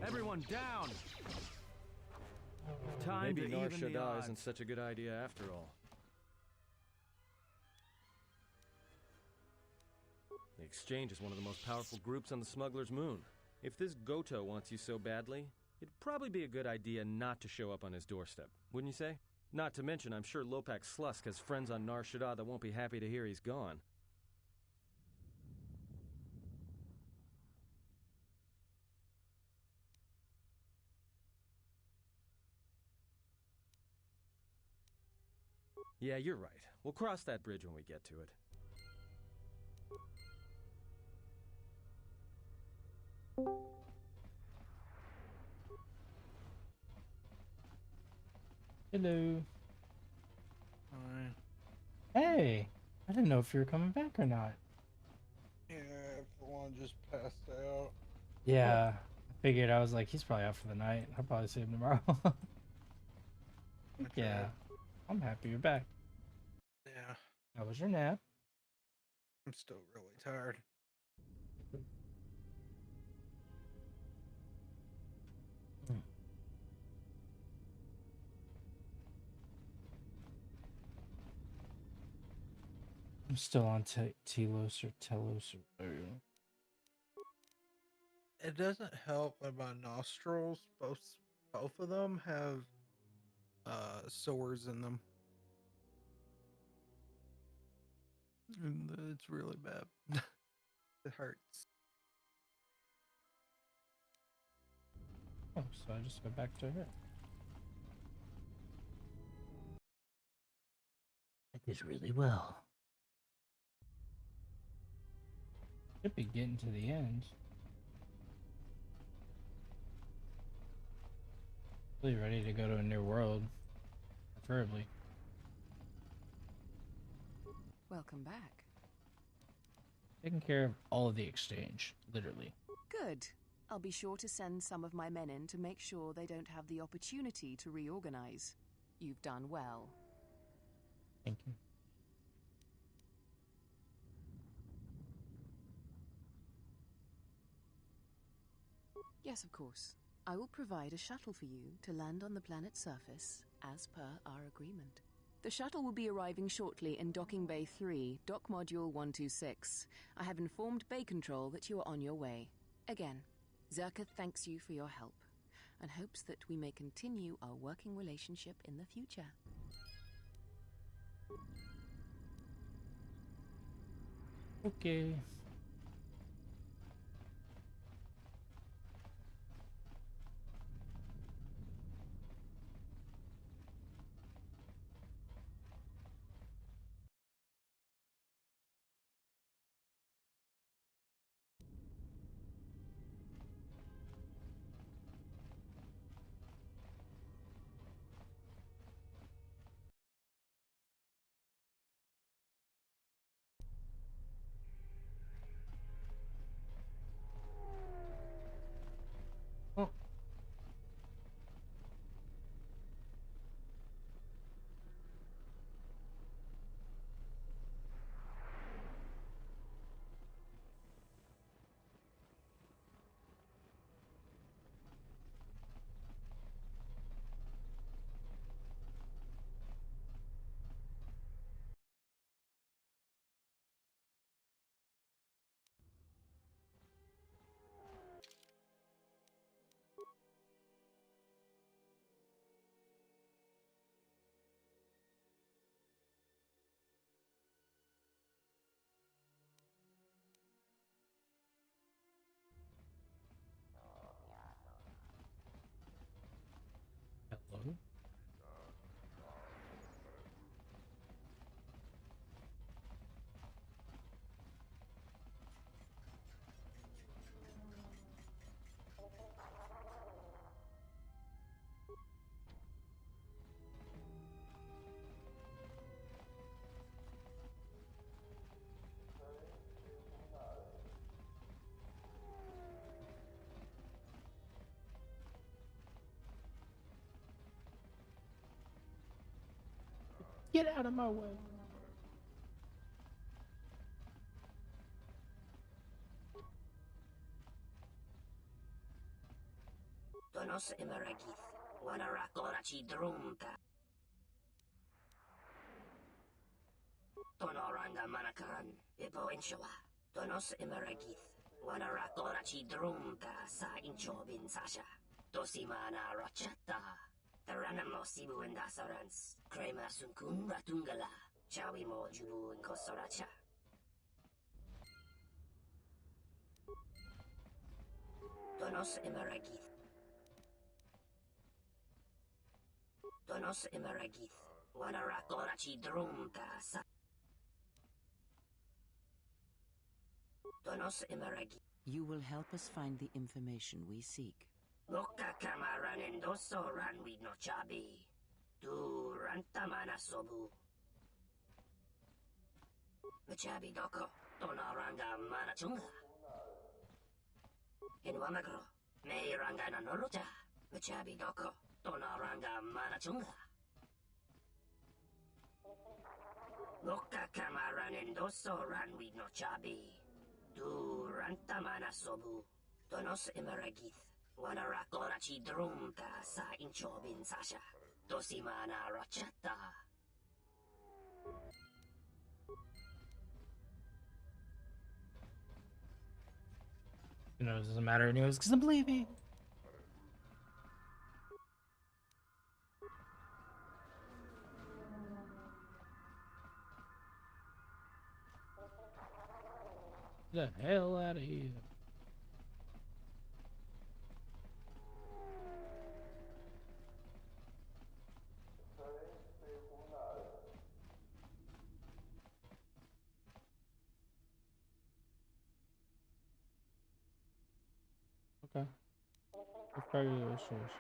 Everyone down! Time Maybe to Nar even the Shaddaa odds. isn't such a good idea after all. The Exchange is one of the most powerful groups on the Smuggler's Moon. If this Goto wants you so badly, it'd probably be a good idea not to show up on his doorstep, wouldn't you say? Not to mention, I'm sure Lopak Slusk has friends on Nar Shaddaa that won't be happy to hear he's gone. Yeah, you're right. We'll cross that bridge when we get to it. Hello. Alright. Hey, I didn't know if you were coming back or not. Yeah, for one just passed out. Yeah, I figured. I was like, he's probably out for the night. I'll probably see him tomorrow. Yeah, I'm happy you're back. Yeah, How was your nap? I'm still really tired. I'm still on Telos or Telos or whatever. It doesn't help that my nostrils, both of them have sores in them. And it's really bad. It hurts. Oh, so I just go back to her. I did really well. Should be getting to the end. Really ready to go to a new world, preferably. Welcome back. Taking care of all of the exchange, literally. Good. I'll be sure to send some of my men in to make sure they don't have the opportunity to reorganize. You've done well. Thank you. Yes, of course. I will provide a shuttle for you to land on the planet's surface, as per our agreement. The shuttle will be arriving shortly in Docking Bay 3, Dock Module 126. I have informed Bay Control that you are on your way. Again, Zerka thanks you for your help, and hopes that we may continue our working relationship in the future. Okay. Oh. Hello? Get out of my way. Donos Imeragith, Wanarakorachi Drumka. Tonoranga Manakan, Ipo Inshawa. Donos Imeragith, Wanarakorachi Drumka, Sa Inchobin Sasha. Dosimana Rachata. Taranamo Sibu and Dasarans, Krema Sunkun Ratungala, Chawimo Jubu and Kosoracha. Donos Imeragith. Donos Imeragith, Wanarakorachi Drumka Sa. Donos Imeragith. You will help us find the information we seek. Boka kamaran endoso ranwi no chabi. Tu rantamana sobu. Machabi doko, tonaranga manachunga. In Wamagro, me ranga na norocha. Machabi doko, tonaranga manachunga. Boka kamaran endoso ranwi no chabi. Tu rantamana sobu. Donos Imeragith. Wanarakorachi Drumka Sa Inchobin Sasha. Dosimana Rachata. You know, it doesn't matter anyways, because I'm leaving. The hell out of here. Okay. Let's try your source.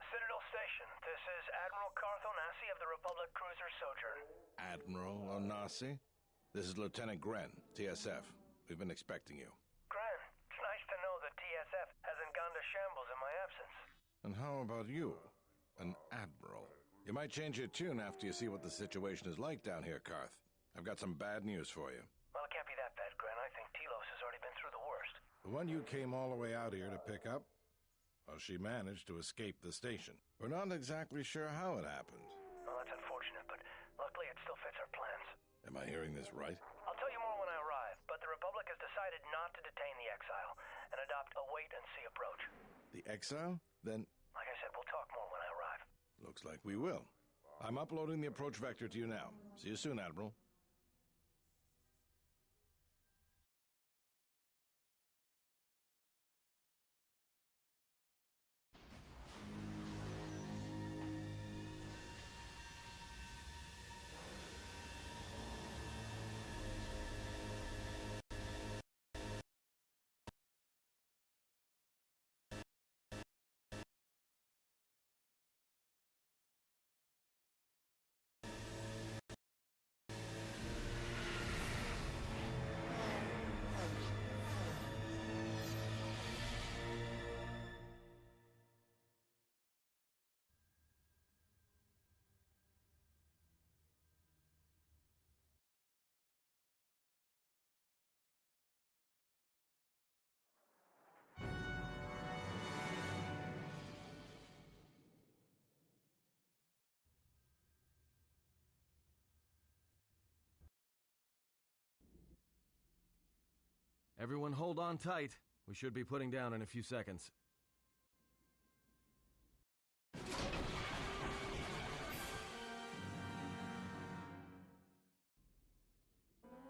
Citadel Station, this is Admiral Carth Onasi of the Republic Cruiser Sojourn. Admiral Onasi? This is Lieutenant Gren, TSF. We've been expecting you. Gren, it's nice to know that TSF hasn't gone to shambles in my absence. And how about you? An Admiral. You might change your tune after you see what the situation is like down here, Carth. I've got some bad news for you. Well, it can't be that bad, Gren. I think Telos has already been through the worst. The one you came all the way out here to pick up? Well, she managed to escape the station. We're not exactly sure how it happened. Well, that's unfortunate, but luckily it still fits our plans. Am I hearing this right? I'll tell you more when I arrive, but the Republic has decided not to detain the exile and adopt a wait-and-see approach. The exile? Then Like I said, we'll talk more when I arrive. looks like we will. I'm uploading the approach vector to you now. See you soon, Admiral. Everyone hold on tight. We should be putting down in a few seconds.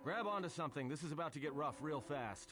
Grab onto something. This is about to get rough real fast.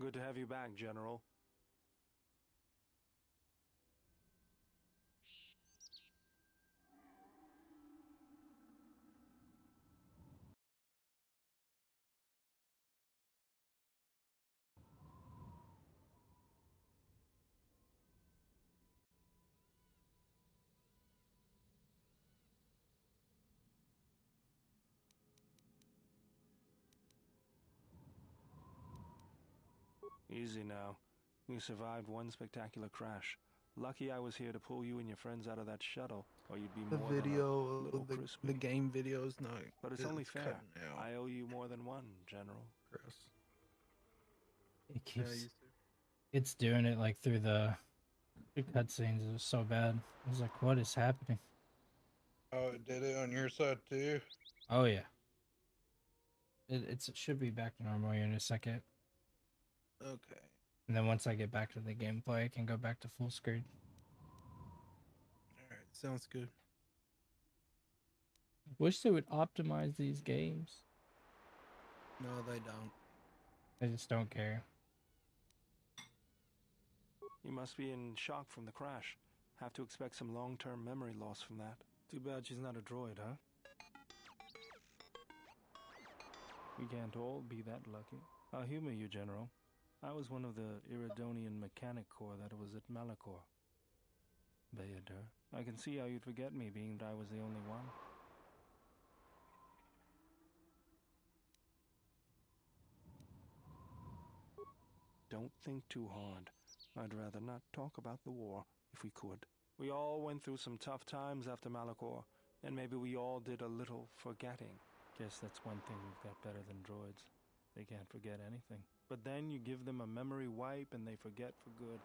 Good to have you back, General. Easy now. You survived one spectacular crash. Lucky I was here to pull you and your friends out of that shuttle, or you'd be The more than a video, little the crispy. game video is not. But it's only fair. cutting out. I owe you more than one, General. Chris. It keeps. It's doing it like through the cutscenes. It was so bad. I was like, what is happening? Oh, it did it on your side too? Oh yeah. It should be back to normal here in a second. Okay. And then once I get back to the gameplay, I can go back to full screen. Alright, sounds good. Wish they would optimize these games. No, they don't. I just don't care. You must be in shock from the crash. Have to expect some long-term memory loss from that. Too bad she's not a droid, huh? We can't all be that lucky. I'll humor you, General. I was one of the Iridonian Mechanic Corps that was at Malachor. Bayadur, I can see how you'd forget me, being that I was the only one. Don't think too hard. I'd rather not talk about the war, if we could. We all went through some tough times after Malachor, and maybe we all did a little forgetting. Guess that's one thing we've got better than droids. They can't forget anything. But then you give them a memory wipe and they forget for good.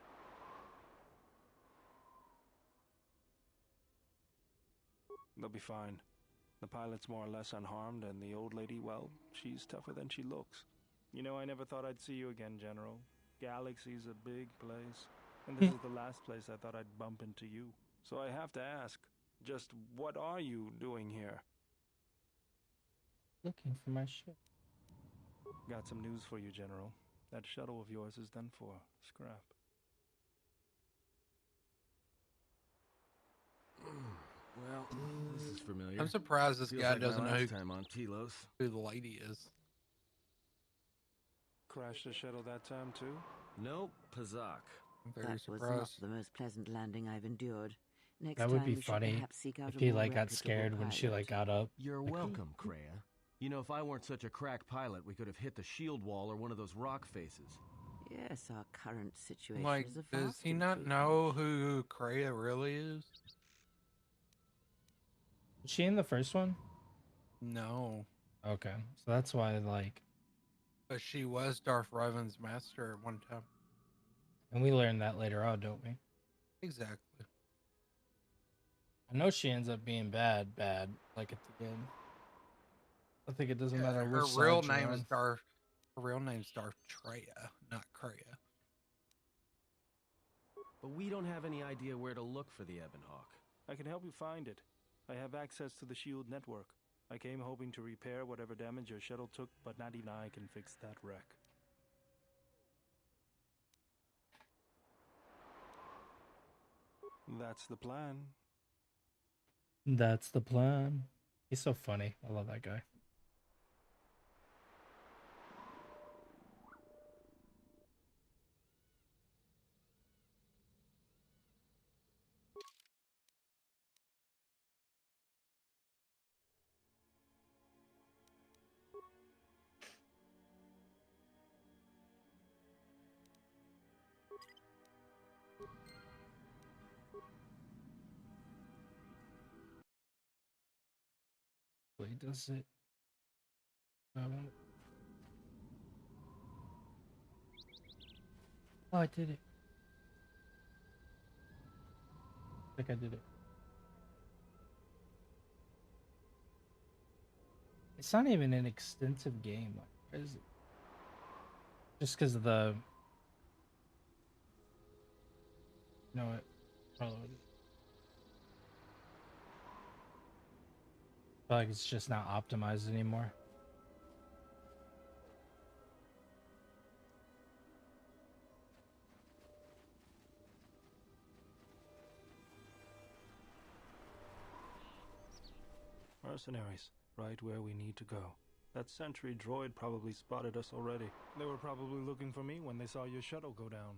They'll be fine. The pilot's more or less unharmed, and the old lady, well, she's tougher than she looks. You know, I never thought I'd see you again, General. Galaxy's a big place, and this is the last place I thought I'd bump into you. So I have to ask, just what are you doing here? Looking for my ship. Got some news for you, General. That shuttle of yours is done for. Scrap. Well, this is familiar. I'm surprised this Feels guy like my doesn't know last time on Telos. who the lady is. Crashed the shuttle that time, too? Nope, Pazak. I'm That very was not surprised. the most pleasant landing I've endured. Next That would time be we should funny perhaps seek out if a he more like got reputable scared when she pilot. like got up. You're welcome, Kreia. You know, if I weren't such a crack pilot, we could have hit the shield wall or one of those rock faces. Yes, our current situation Like, is a does vast he not improvement. know who Kreia really is? Was she in the first one? No. Okay, so that's why like, But she was Darth Revan's master at one time. and we learned that later on, don't we? Exactly. I know she ends up being bad, like at the end. I think it doesn't matter Her which real side you're name on. is Darth. Her real name's Darth Treya, not Kreia. But we don't have any idea where to look for the Ebonhawk. I can help you find it. I have access to the shield network. I came hoping to repair whatever damage your shuttle took, but not even I can fix that wreck. That's the plan. That's the plan. He's so funny. I love that guy. Wait, does it? Oh, I did it. I think I did it. It's not even an extensive game. Like, what is it? Just because of the. You know what? Probably. I feel like it's just not optimized anymore. Mercenaries, right where we need to go. That sentry droid probably spotted us already. They were probably looking for me when they saw your shuttle go down.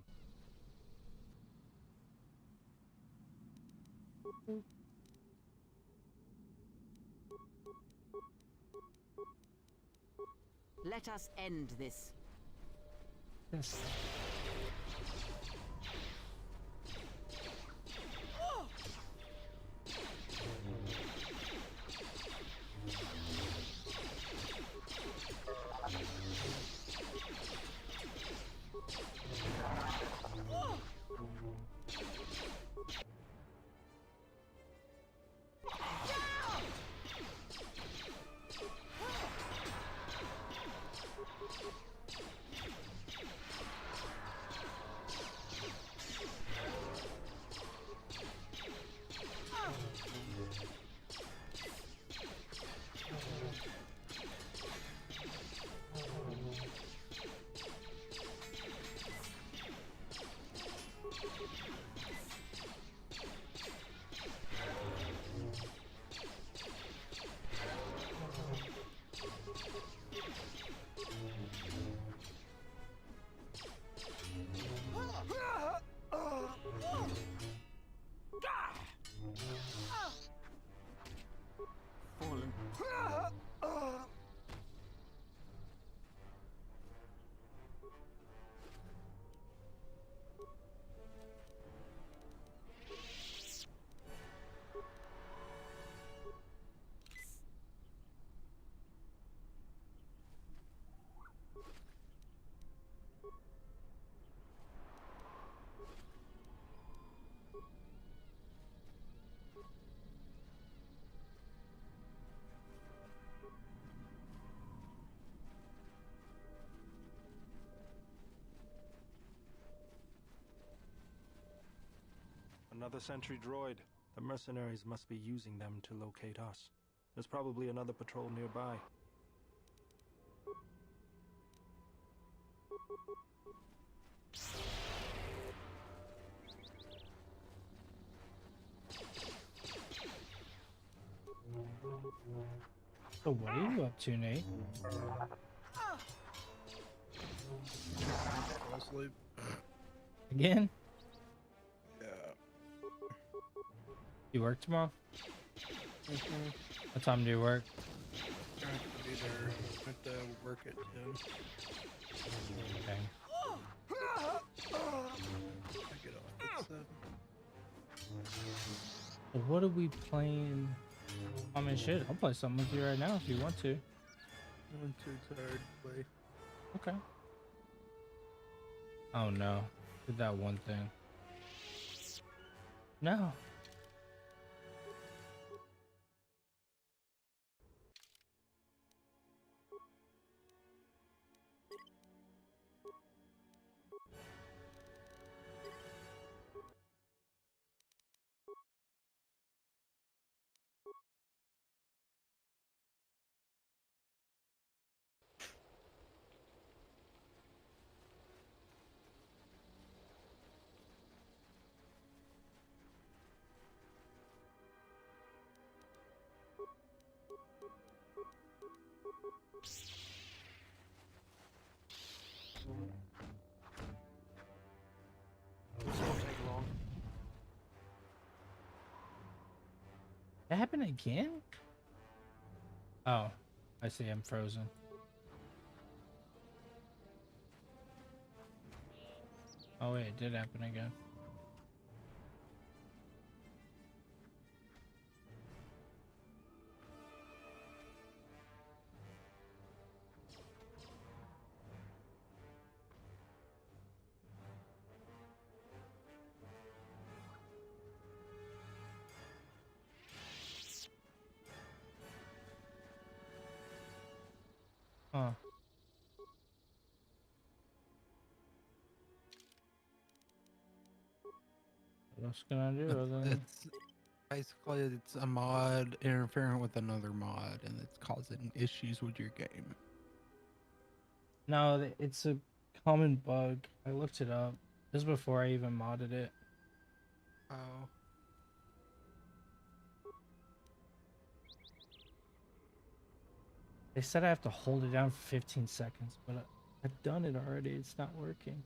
Let us end this. Yes. Another sentry droid. The mercenaries must be using them to locate us. There's probably another patrol nearby. So what are you up to, Nate? Fall asleep. Again? Yeah. You work tomorrow? Mm-hmm. What time do you work? I have to be there. I have to work at 10. Okay. I get off at 7. So what are we playing? I mean, shit, I'll play something with you right now if you want to. I'm too tired to play. Okay. Oh no. Did that one thing. No. This won't take long. That happened again? Oh, I see. I'm frozen. Oh wait, it did happen again. Huh. What else can I do other than... It's basically it's a mod interfering with another mod, and it's causing issues with your game. No, it's a common bug. I looked it up. This is before I even modded it. Oh. They said I have to hold it down for 15 seconds, but I've done it already. It's not working.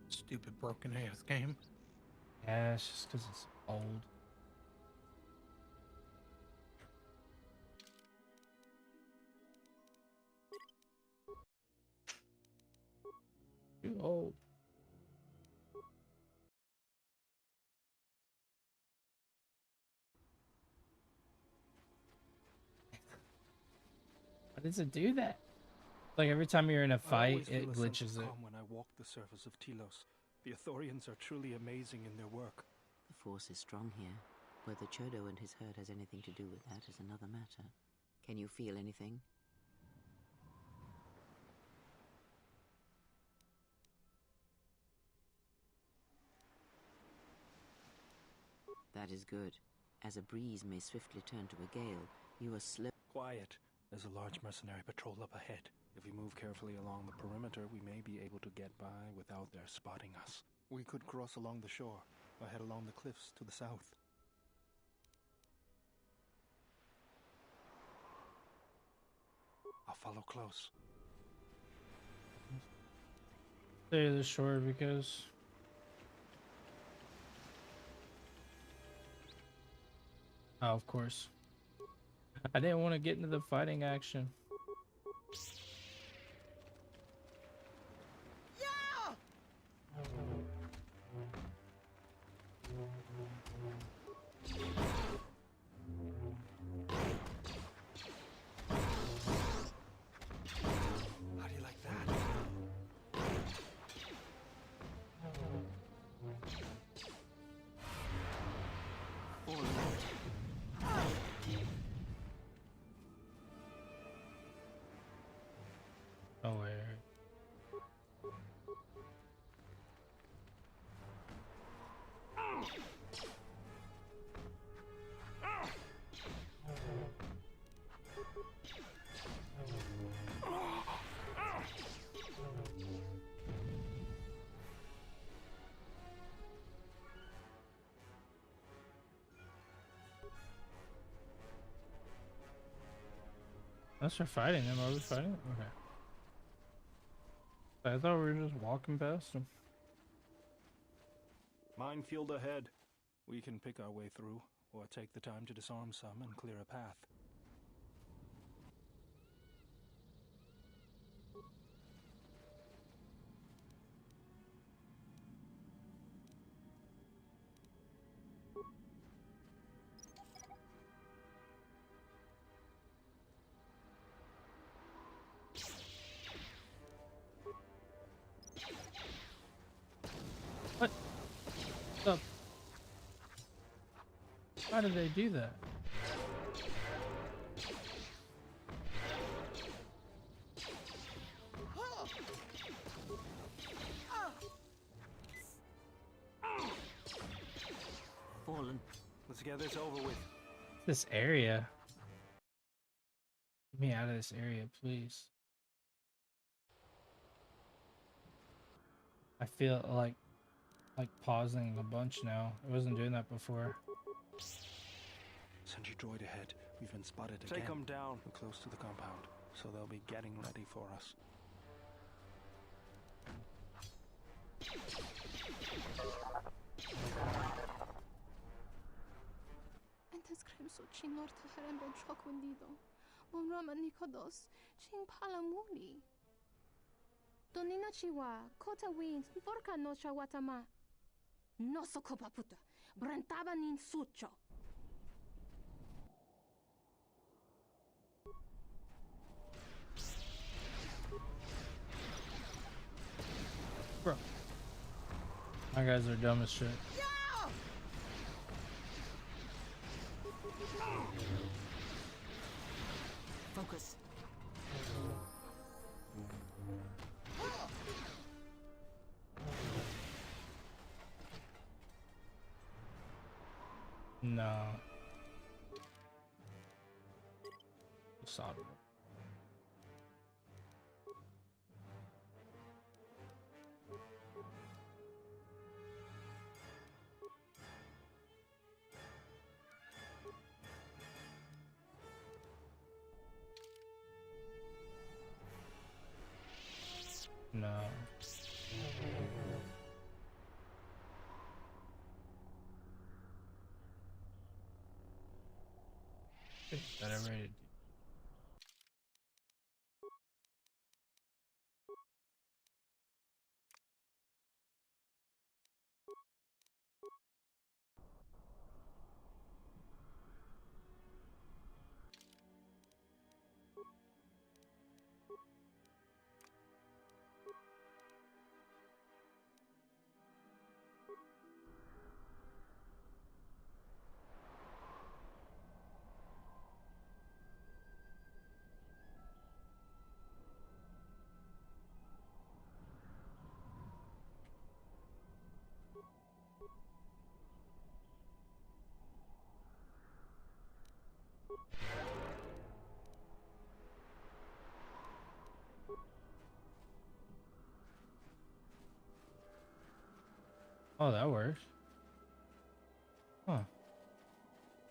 Stupid broken ass game. Yeah, it's just because it's old. Too old. Why does it do that? Like every time you're in a I fight, always feel it a sense glitches of it. calm when I walk the surface of Telos. The Ithorians are truly amazing in their work. The force is strong here. Whether Chodo and his herd has anything to do with that is another matter. Can you feel anything? That is good. As a breeze may swiftly turn to a gale, you are slow. Quiet. There's a large mercenary patrol up ahead. If we move carefully along the perimeter, we may be able to get by without their spotting us. We could cross along the shore, or head along the cliffs to the south. I'll follow close. Stay to the shore because... Oh, of course. I didn't want to get into the fighting action. How do you like that? Unless we're fighting them, are we fighting them? Okay. I thought we were just walking past them. Minefield ahead. We can pick our way through, or take the time to disarm some and clear a path. What? The... Why did they do that? Fallen. Let's get this over with. This area. Get me out of this area, please. I feel like pausing a bunch now. I wasn't doing that before. Send your droid ahead. We've been spotted again. Take them down. We're close to the compound, so they'll be getting ready for us. أنت سكريمسو تشين نور تهرم بين شوك ونديدو بمرام نيكودوس تشين بالامولي دونينا تشيوا كوتا وينز بوركا نوشا واتما نوسو كوبا بوتا برنتابا نين سوتشو Bro. My guys are dumb as shit. Focus. No. Solid. No. That I'm ready to do. Oh, that works. Huh.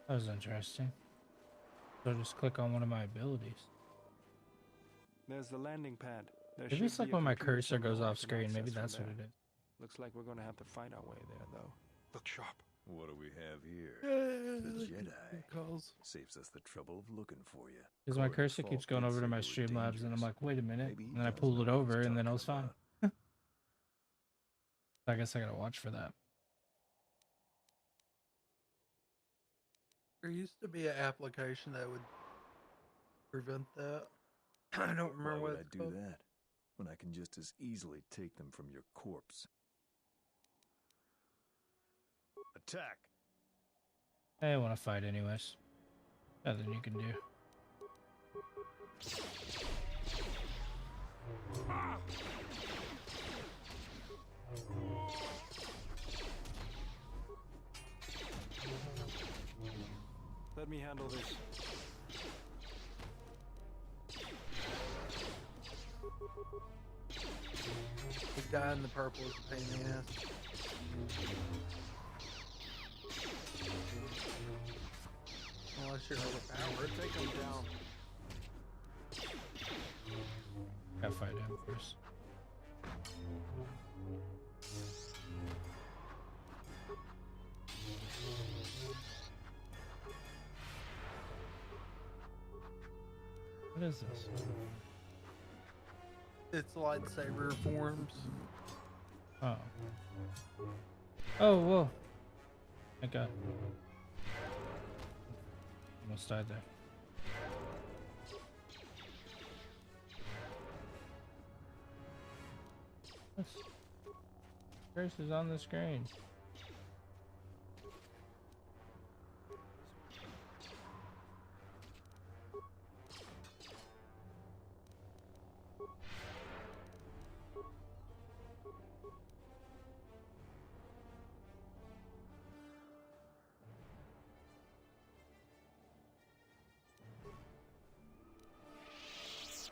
That was interesting. So just click on one of my abilities. There's the landing pad. Maybe it's like when my cursor goes off screen. Maybe that's what it is. Looks like we're gonna have to fight our way there, though. Look sharp. What do we have here? The Jedi. Calls. Saves us the trouble of looking for you. Because my cursor keeps going over to my Streamlabs, and I'm like, wait a minute. And then I pulled it over, and then I was fine. I guess I gotta watch for that. There used to be an application that would prevent that. I don't remember Why what would it's I do called. that when I can just as easily take them from your corpse? Attack! I want to fight anyways. Nothing you can do. Let me handle this. The guy in the purple is a pain in the ass. Unless you're overpowered, Take him down. first. What is this? It's lightsaber forms. Oh. Oh, whoa. My god. Almost died there. What's... Curse is on the screen.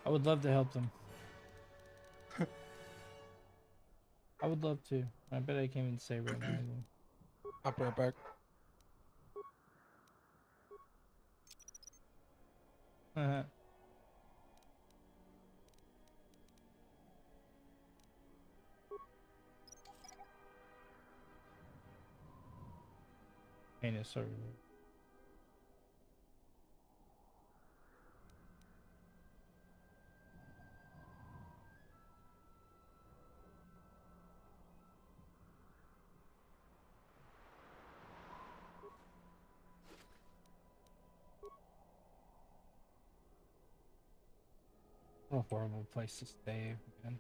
I would love to help them. I would love to. I bet I can't even say right now. I'll be right back. Heinous, sorry. What a horrible place to stay, man.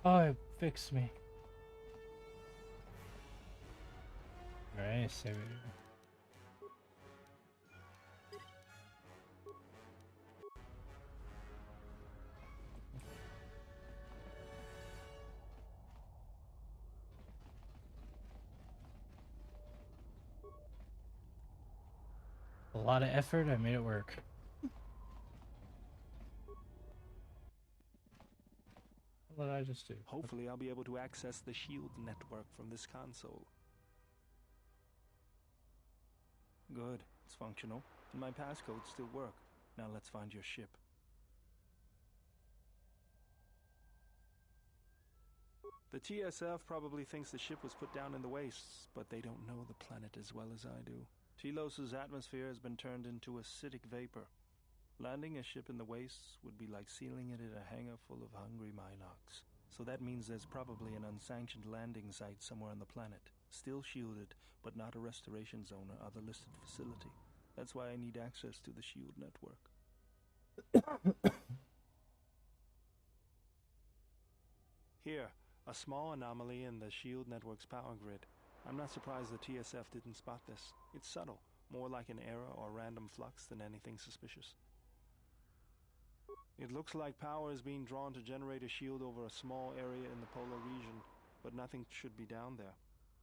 Oh, it fixed me. Alright, save it. A lot of effort, I made it work. What did I just do? Hopefully I'll be able to access the SHIELD network from this console. Good, it's functional, and my passcodes still work. Now let's find your ship. The TSF probably thinks the ship was put down in the wastes, but they don't know the planet as well as I do. Telos' atmosphere has been turned into acidic vapor. Landing a ship in the wastes would be like sealing it in a hangar full of hungry Minocs. So that means there's probably an unsanctioned landing site somewhere on the planet, still shielded, but not a restoration zone or other listed facility. That's why I need access to the SHIELD network. Here, a small anomaly in the SHIELD network's power grid. I'm not surprised the TSF didn't spot this. It's subtle, more like an error or random flux than anything suspicious. It looks like power is being drawn to generate a shield over a small area in the polar region, but nothing should be down there.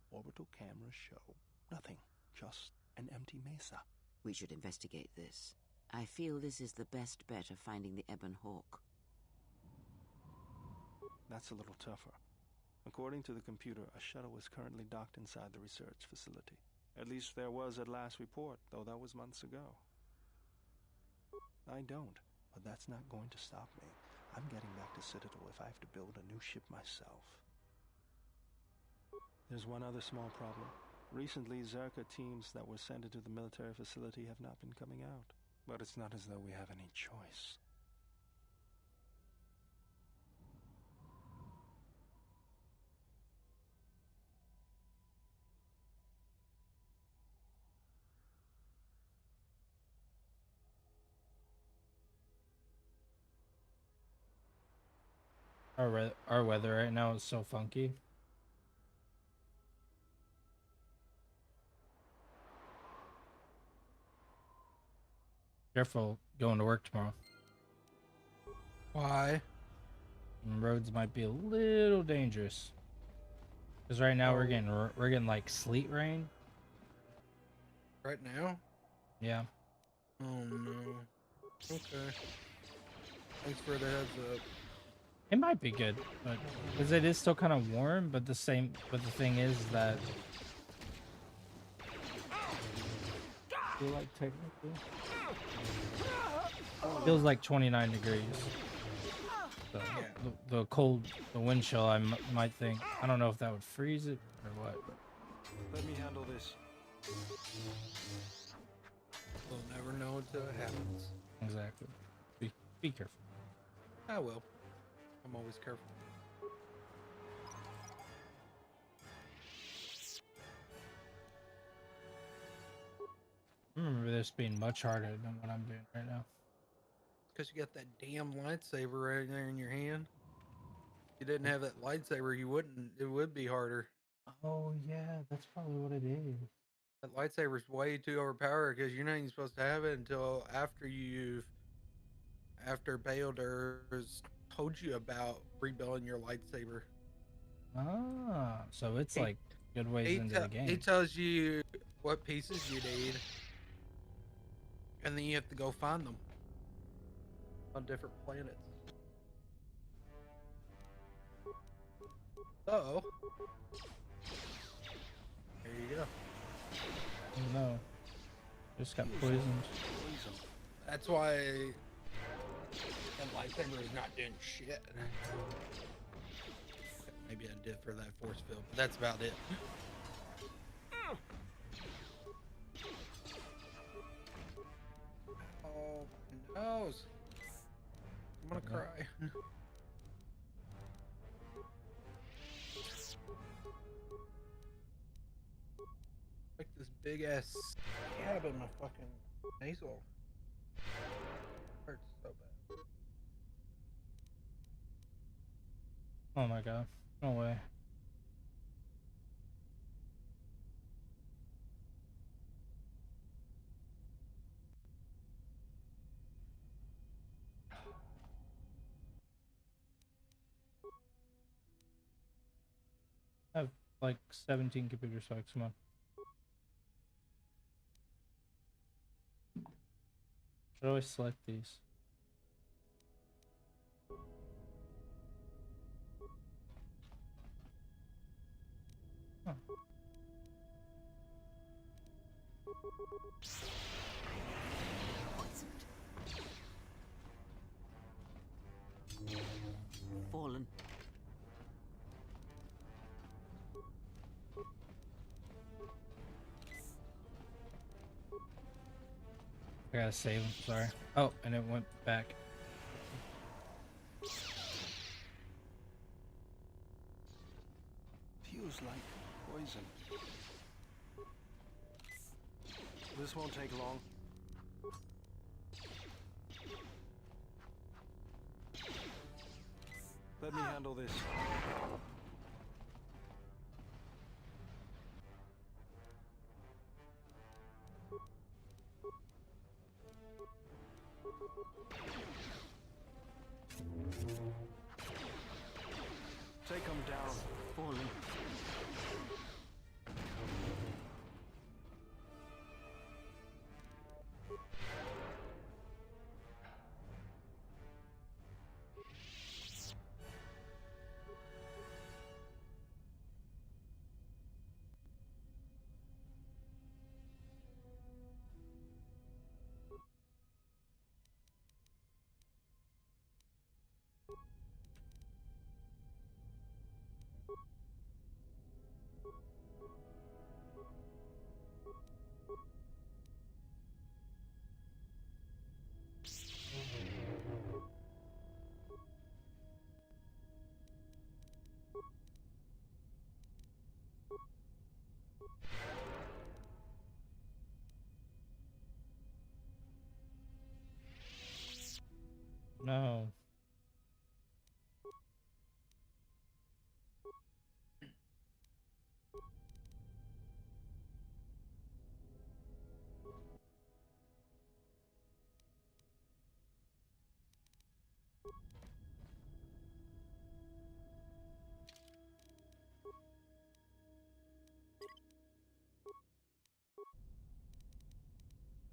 Orbital cameras show nothing, just an empty mesa. We should investigate this. I feel this is the best bet of finding the Ebon Hawk. That's a little tougher. According to the computer, a shuttle is currently docked inside the research facility. At least there was at last report, though that was months ago. I don't. But that's not going to stop me. I'm getting back to Citadel if I have to build a new ship myself. There's one other small problem. Recently, Zerka teams that were sent into the military facility have not been coming out. But it's not as though we have any choice. Our weather right now is so funky. Careful going to work tomorrow. Why? Roads might be a little dangerous. Because right now we're getting like sleet rain. Right now? Yeah. Oh no. Okay. Thanks for the heads up. It might be good, but because it is still kind of warm. But the thing is that feel like technically feels like 29 degrees. So the wind chill, I might think. I don't know if that would freeze it or what. Let me handle this. We'll never know until it happens. Exactly. Be careful. I will. I'm always careful. I remember this being much harder than what I'm doing right now. Because you got that damn lightsaber right there in your hand. If you didn't have that lightsaber, you wouldn't. It would be harder. Oh yeah, that's probably what it is. That lightsaber's way too overpowered because you're not even supposed to have it until after Baelder's told you about rebuilding your lightsaber. Ah, so it's like good ways into the game. He tells you what pieces you need, and then you have to go find them on different planets. So, there you go. Oh no, just got poisoned. That's why that lightsaber is not doing shit. Maybe I did for that force field, but that's about it. Oh, my nose. I'm gonna cry. Like this big ass scab in my fucking nasal. Hurts so bad. Oh my god, no way. I have like 17 computer spikes, come on. Should always select these. Huh. Fallen. I gotta save him, sorry. Oh, and it went back. Feels like poison. This won't take long. Let me handle this. Take him down. Fallen. No.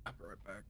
I'll be right back.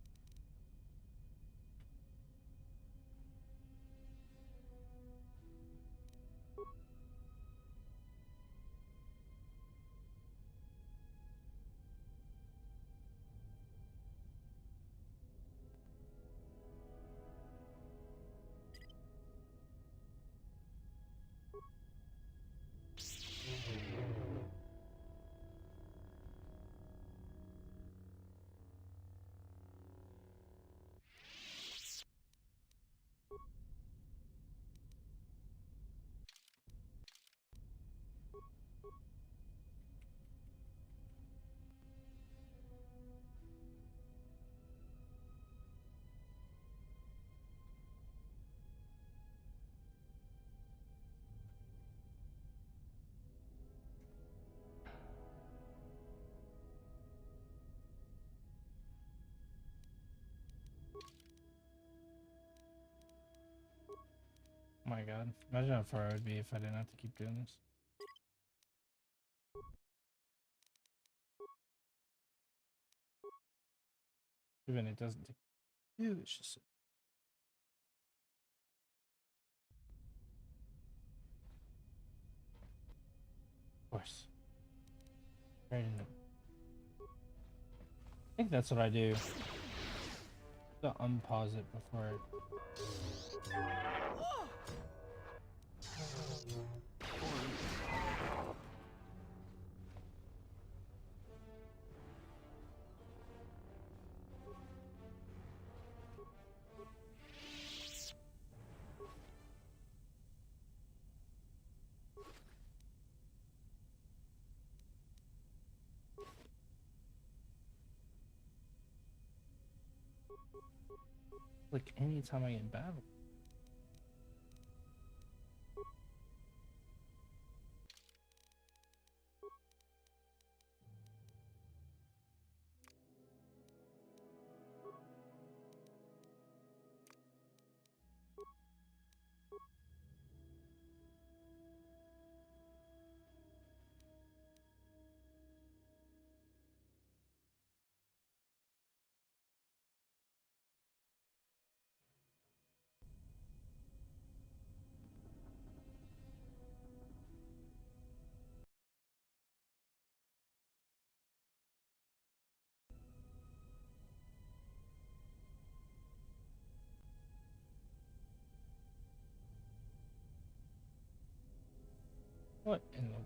Oh my god. Imagine how far I would be if I didn't have to keep doing this. Even it doesn't take you, it's just of course. Right in the I think that's what I do. To unpause it before it like anytime I get in battle. What in the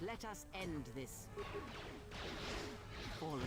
Let us end this. Fallen.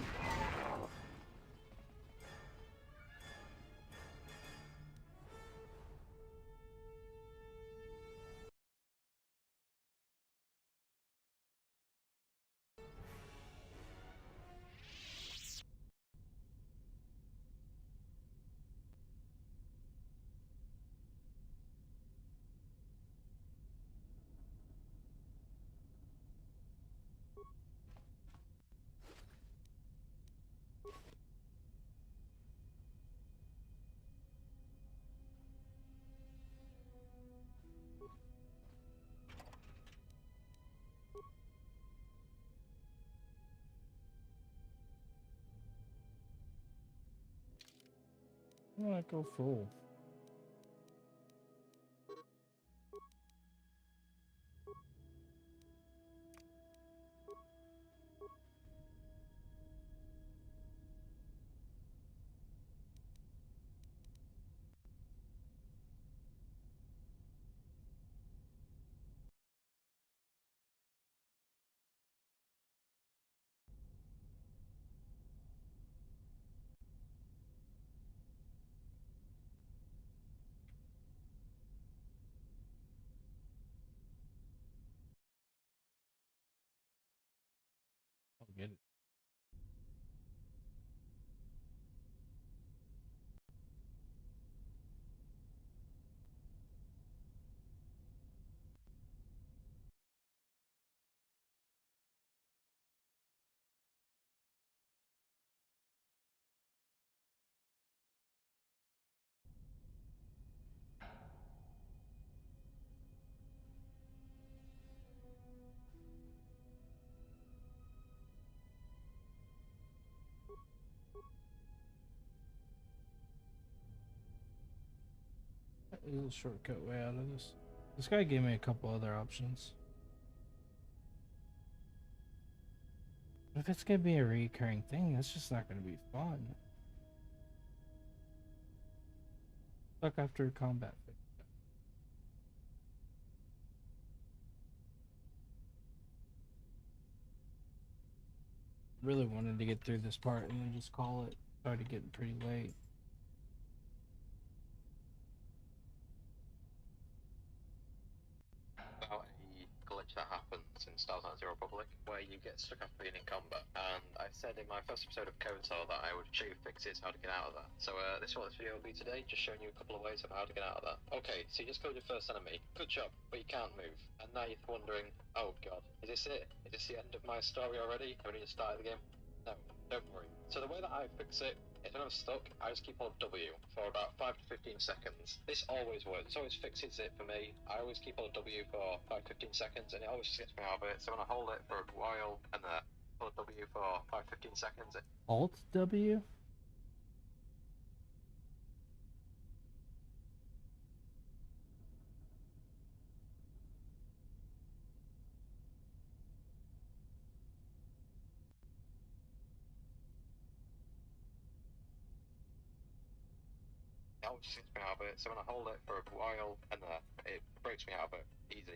I want to go full. I'll get it. There's a shortcut way out of this. This guy gave me a couple other options. If it's gonna be a recurring thing, that's just not gonna be fun. Stuck after combat phase. Really wanted to get through this part and then just call it. Started getting pretty late. About a glitch that happens in Star Wars: The Republic where you get stuck after being in combat, and I said in my first episode of KOTOR that I would show you fixes how to get out of that. So this is what this video will be today, just showing you a couple of ways of how to get out of that. Okay, so you just killed your first enemy. Good job, but you can't move. And now you're wondering, oh god, is this it? Is this the end of my story already? Have we just started the game? No, don't worry. So the way that I fix it is when I'm stuck, I just keep on W for about 5 to 15 seconds. This always works, always fixes it for me. I always keep on W for 5 to 15 seconds and it always just gets me out of it. So when I hold it for a while and then hold W for 5 to 15 seconds, Alt W? it always just gets me out of it. So when I hold it for a while and then it breaks me out of it easy.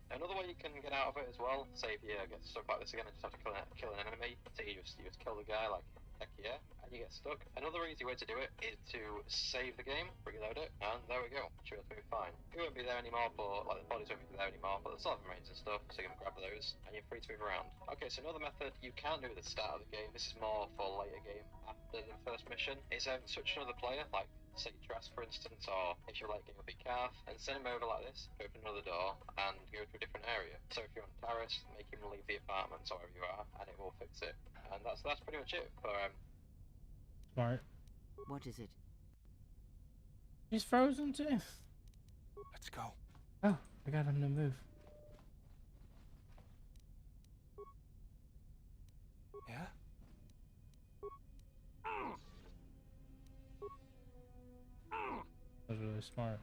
Another way you can get out of it as well, say if you get stuck like this again and just have to kill an enemy, so you just kill the guy like heck yeah, and you get stuck. Another easy way to do it is to save the game, reload it, and there we go. Should be fine. It won't be there anymore, but like the bodies won't be there anymore, but the solid remains and stuff, so you can grab those and you're free to move around. Okay, so another method you can do at the start of the game, this is more for later game after the first mission, is switch another player, like say Trask for instance, or if you're like game with Calf, and send him over like this, open another door, and go to a different area. So if you're on Taris, make him leave the apartment or wherever you are, and it will fix it. And that's pretty much it for Smart. What is it? He's frozen too. Let's go. Oh, I got him to move. Yeah? That was really smart.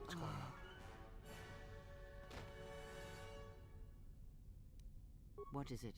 What's going on? What is it?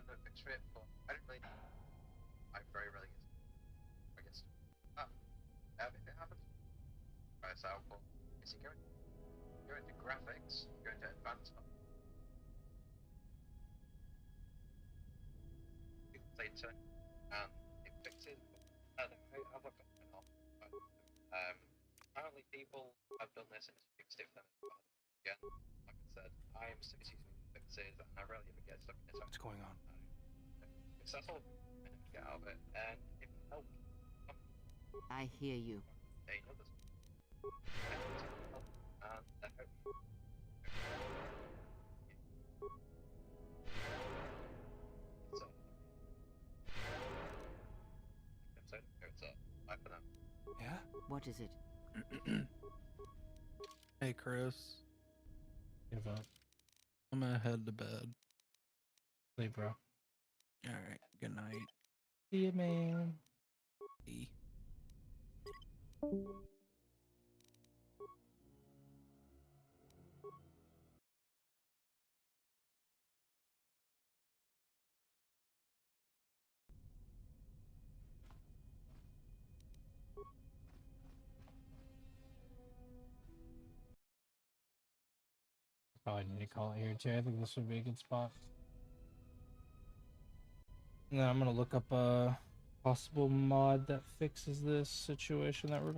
A picture it, but I didn't really. I very rarely get. If it happens, try this out. But is he going into graphics? Going to advanced? Say turn and it fixes. I don't know how I've got it off. Apparently people have done this and it's fixed it for them again. Like I said, I am still using fixes and I rarely ever get stuck in this. What's going on? So that's all I need to get out of it, and if it helps, I hear you. they know this. And I hope it's bye for now. Yeah? What is it? Hey, Chris. Give up. I'm gonna head to bed. Sleep, bro. Alright, good night. See you, man. See. Probably need to call it here too. I think this would be a good spot. And then I'm gonna look up a possible mod that fixes this situation that we're